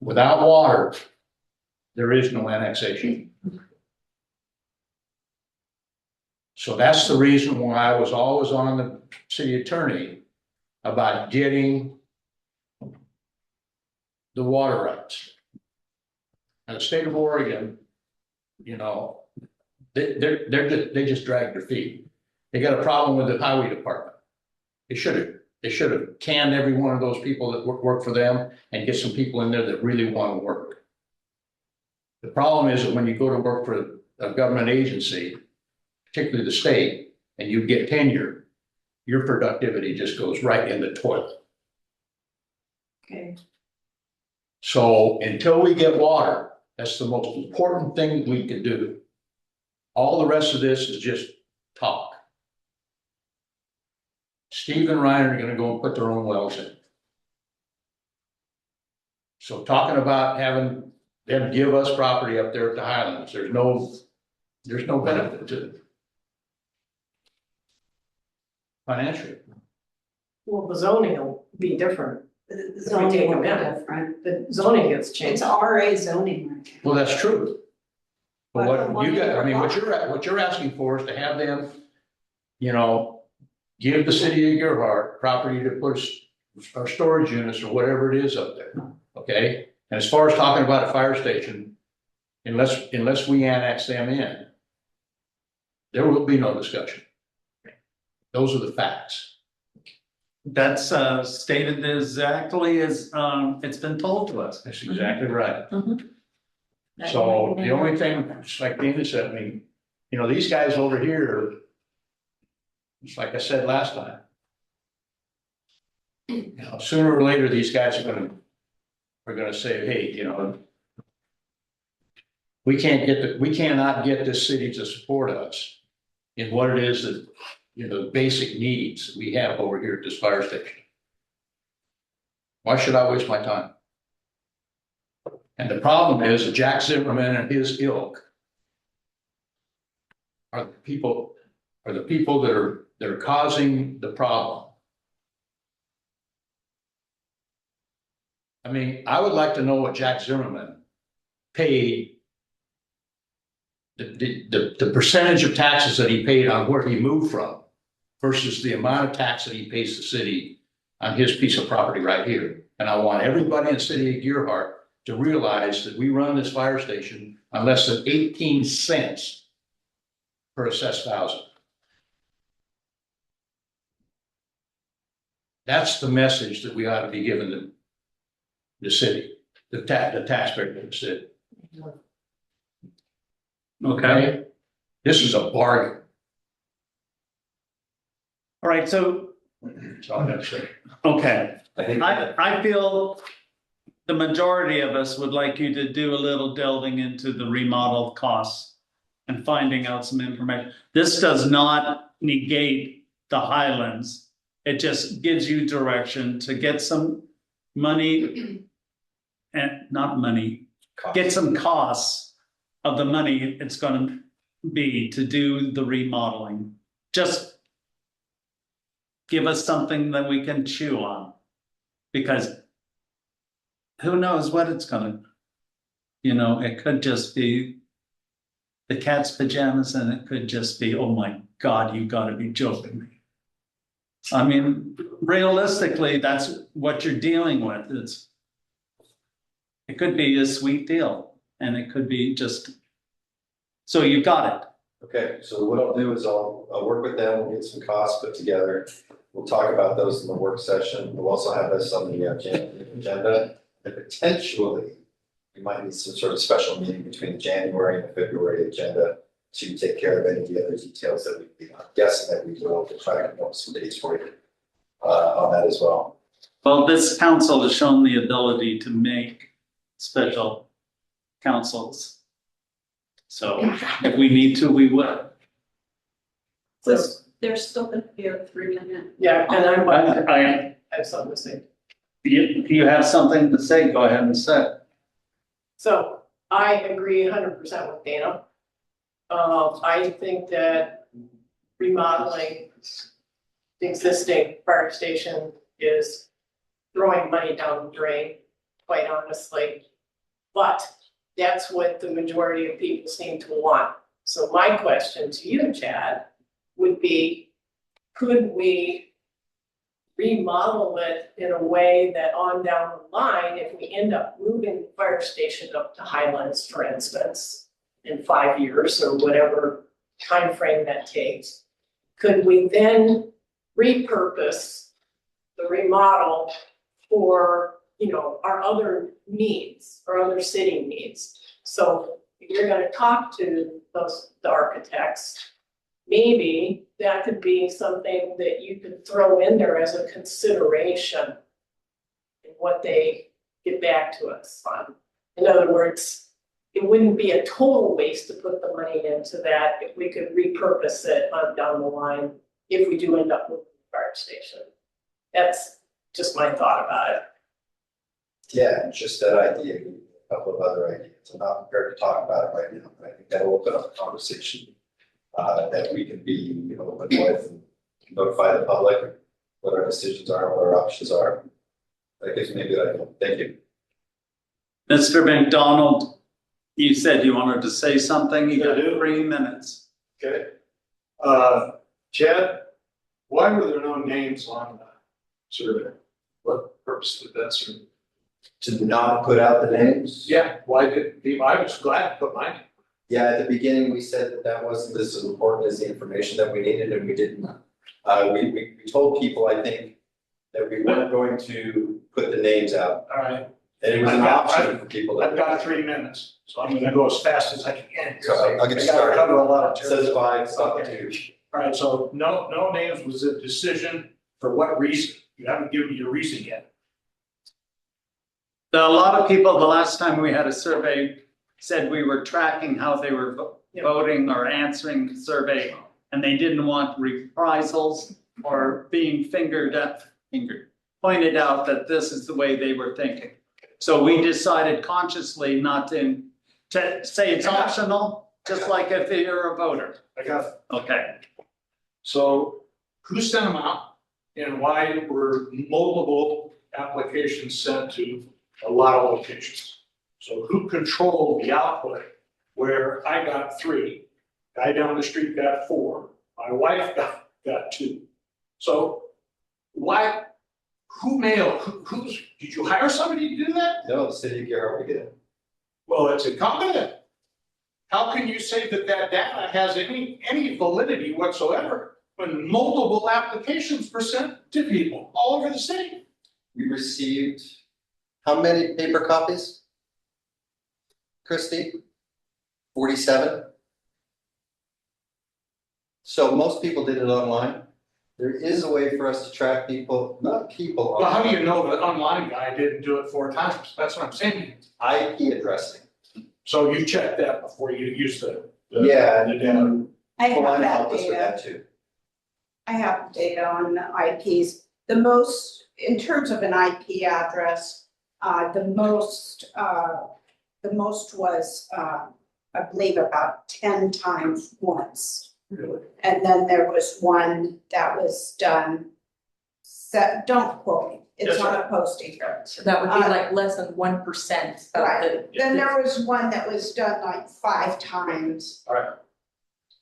Without water, there is no annexation. So that's the reason why I was always on the city attorney about getting the water rights. And the state of Oregon, you know, they just drag their feet. They got a problem with the highway department. They should have canned every one of those people that work for them and get some people in there that really want to work. The problem is that when you go to work for a government agency, particularly the state, and you get tenure, your productivity just goes right in the toilet. Okay. So until we get water, that's the most important thing we can do. All the rest of this is just talk. Steve and Ryan are gonna go and put their own wells in. So talking about having them give us property up there at the Highlands, there's no benefit to it. Financially. Well, the zoning will be different. The we zoning take will be them in. different. The zoning gets It's changed. RA zoning right now. Well, that's true. But But what you got, I mean, what you're asking for is to have them, you know, give the city of Gerhart property to put our storage units or whatever it is up there, okay? And as far as talking about a fire station, unless we annex them in, there will be no discussion. Those are the facts. That's stated exactly as it's been told to us. That's exactly right. Mhm. So the only thing, just like Dina said, I mean, you know, these guys over here, just like I said last time. You know, sooner or later, these guys are gonna say, hey, you know, we cannot get this city to support us in what it is that, you know, basic needs we have over here at this fire station. Why should I waste my time? And the problem is that Jack Zimmerman and his ilk are the people that are causing the problem. I mean, I would like to know what Jack Zimmerman paid, the percentage of taxes that he paid on where he moved from versus the amount of tax that he pays the city on his piece of property right here. And I want everybody in the city of Gerhart to realize that we run this fire station on less than 18 cents per assessed thousand. That's the message that we ought to be giving the city, the taxpayer of the city. Okay. This is a bargain. All right, so, That's all I'm gonna say. okay, I feel the majority of us would like you to do a little delving into the remodel costs and finding out some information. This does not negate the Highlands. It just gives you direction to get some money and not money, get some costs of the money it's gonna be to do the remodeling. Just give us something that we can chew on, because who knows what it's gonna, you know, it could just be the cat's pajamas, and it could just be, oh my God, you gotta be joking me. I mean, realistically, that's what you're dealing with. It could be a sweet deal, and it could be just, so you got it. Okay, so what I'll do is I'll work with them, we'll get some costs put together. We'll talk about those in the work session. We'll also have this on the agenda. And potentially, we might need some sort of special meeting between the January and the February agenda to take care of any of the other details that I'm guessing that we will to try to come up with some dates for you on that as well. Well, this council has shown the ability to make special councils. So if we need to, we will. So, There's still gonna be a 3-minute. yeah, and I have something to say. you have something to say, go ahead and say it. So I agree 100% with Dana. I think that remodeling the existing fire station is throwing money down the drain, quite honestly. But that's what the majority of people seem to want. So my question to you, Chad, would be, could we remodel it in a way that on down the line, if we end up moving the fire station up to Highlands, for instance, in 5 years or whatever time frame that takes, could we then repurpose the remodel for, you know, our other needs, our other city needs? So if you're gonna talk to the architects, maybe that could be something that you could throw in there as a consideration in what they get back to us on. In other words, it wouldn't be a total waste to put the money into that if we could repurpose it on down the line, if we do end up with the fire station. That's just my thought about it. Yeah, just that idea, a couple of other ideas. I'm not prepared to talk about it right now, but I think that'll open up a conversation that we can be open with and notify the public what our decisions are, what our options are. That gives me a good idea. Thank you. Mr. McDonald, you said you wanted to say something. You got 3 minutes. Okay. Chad, why were there no names on the survey? What purpose did that serve? To not put out the names? Yeah, why did people, I was glad to put mine. Yeah, at the beginning, we said that that wasn't as important as the information that we needed, and we didn't. We told people, I think, that we weren't going to put the names out. All right. And it was an option for people. I've got 3 minutes, so I'm gonna go as fast as I can. So I'll get I gotta started. cover a lot of It says territory. 5, stop at Okay. 2. All right, so no names was a decision for what reason? You haven't given me your reason yet. A lot of people, the last time we had a survey, said we were tracking how they were voting or answering the survey, and they didn't want reprisals or being pointed out that this is the way they were thinking. So we decided consciously not to say it's optional, just like if you're a voter. I got it. Okay. So who sent them out and why were multiple applications sent to a lot of locations? So who controlled the output where I got 3, guy down the street got 4, my wife got 2. So why, who mailed, did you hire somebody to do that? No, the city of Garrett, we did. Well, it's incompetent. How can you say that that data has any validity whatsoever when multiple applications were sent to people all over the city? We received how many paper copies? Christie? 47? So most people did it online. There is a way for us to track people, not people. Well, how do you know the online guy didn't do it 4 times? That's what I'm saying. IP addressing. So you checked that before you used the Yeah. the data. I have Pauline that helped us with data. that too. I have data on the IPs. The most, in terms of an IP address, the most was, I believe about 10 times once. Really? And then there was one that was done, don't quote me, it's Yes, on a posting. So that would be like less than 1% of Right, then there was one that was done like 5 times. All right.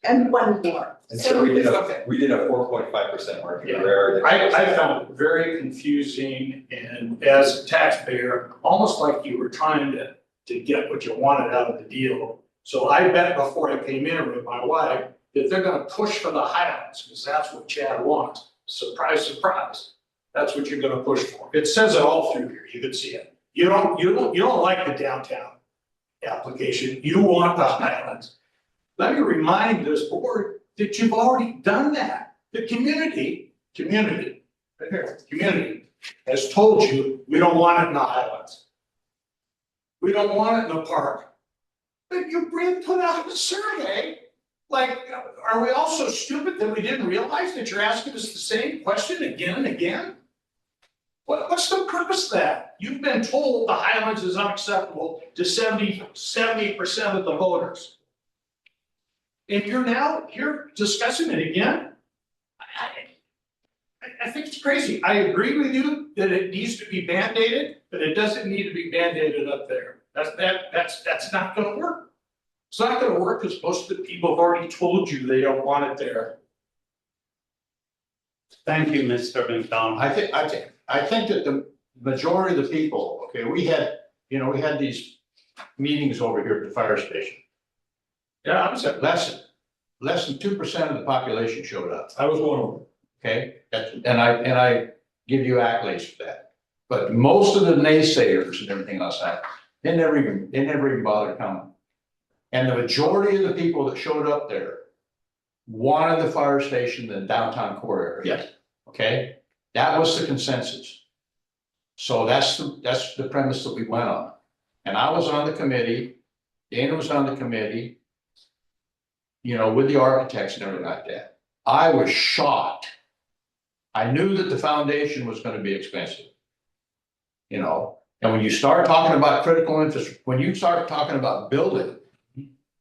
And one more. And so we did a 4.5% market Yeah. rare. I found it very confusing and as a taxpayer, almost like you were trying to get what you wanted out of the deal. So I bet before I came in with my wife that they're gonna push for the Highlands, because that's what Chad wants. Surprise, surprise. That's what you're gonna push for. It says it all through here. You can see it. You don't like the downtown application. You want the Highlands. Let me remind this board that you've already done that. The community, right here, community has told you, we don't want it in the Highlands. We don't want it in the park. But you put out a survey, like, are we all so stupid that we didn't realize that you're asking us the same question again and again? What's the purpose of that? You've been told the Highlands is unacceptable to 70% of the voters. And you're discussing it again? I think it's crazy. I agree with you that it needs to be mandated, but it doesn't need to be mandated up there. That's not gonna work. It's not gonna work because most of the people have already told you they don't want it there. Thank you, Mr. McDonald. I think that the majority of the people, okay, we had these meetings over here at the fire station. Yeah, I was at less than 2% of the population showed up. I was one of them. Okay, and I give you accolades for that. But most of the naysayers and everything else, they never even bothered coming. And the majority of the people that showed up there wanted the fire station in the downtown core area. Yes. Okay, that was the consensus. So that's the premise that we went on. And I was on the committee, Dana was on the committee, with the architects and everything like that. I was shocked. I knew that the foundation was going to be expensive. And when you start talking about critical infrastructure, when you start talking about building,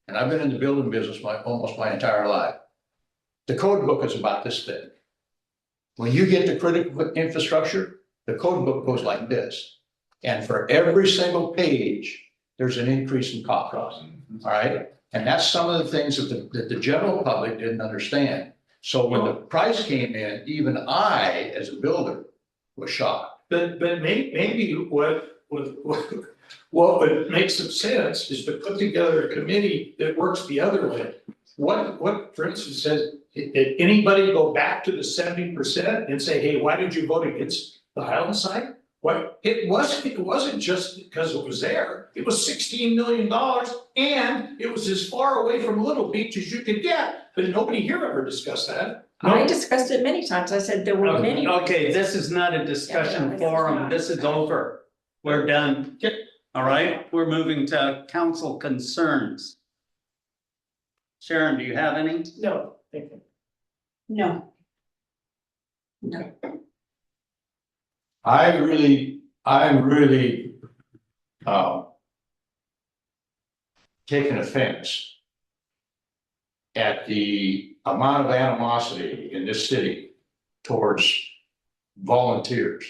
and I've been in the building business almost my entire life, the code book is about this thick. When you get to critical infrastructure, the code book goes like this. And for every single page, there's an increase in cost. All right. And that's some of the things that the general public didn't understand. So when the price came in, even I, as a builder, was shocked. But maybe what would make some sense is to put together a committee that works the other way. What, for instance, says, did anybody go back to the 70% and say, hey, why did you vote against the Highland site? What it wasn't just because it was there. It was $16 million, and it was as far away from Little Beach as you could get. But nobody here ever discussed that. No. I discussed it many times. I said there were many. Okay, this is not a discussion forum. This is over. We're done. All right, we're moving to council concerns. Sharon, do you have any? No, thank you. No. I'm really taking offense at the amount of animosity in this city towards volunteers.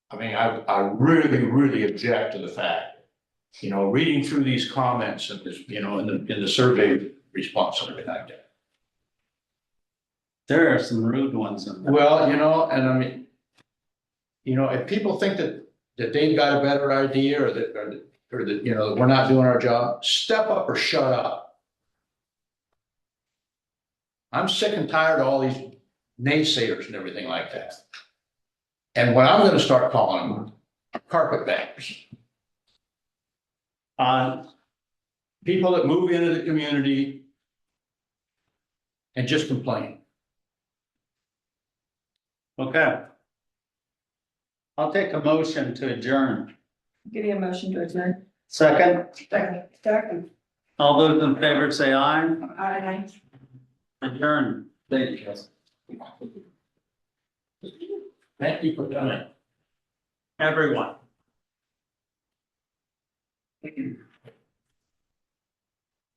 I mean, I really object to the fact, reading through these comments and this, in the survey response and everything like that. There are some rude ones in there. Well, and I mean, if people think that they've got a better idea or that we're not doing our job, step up or shut up. I'm sick and tired of all these naysayers and everything like that. And what I'm going to start calling them carpetbaggers. People that move into the community and just complain. Okay. I'll take a motion to adjourn. Give you a motion to adjourn. Second, Second. all those in favor say aye. Aye. Adjourn. Thank you. Thank you for doing it. Everyone.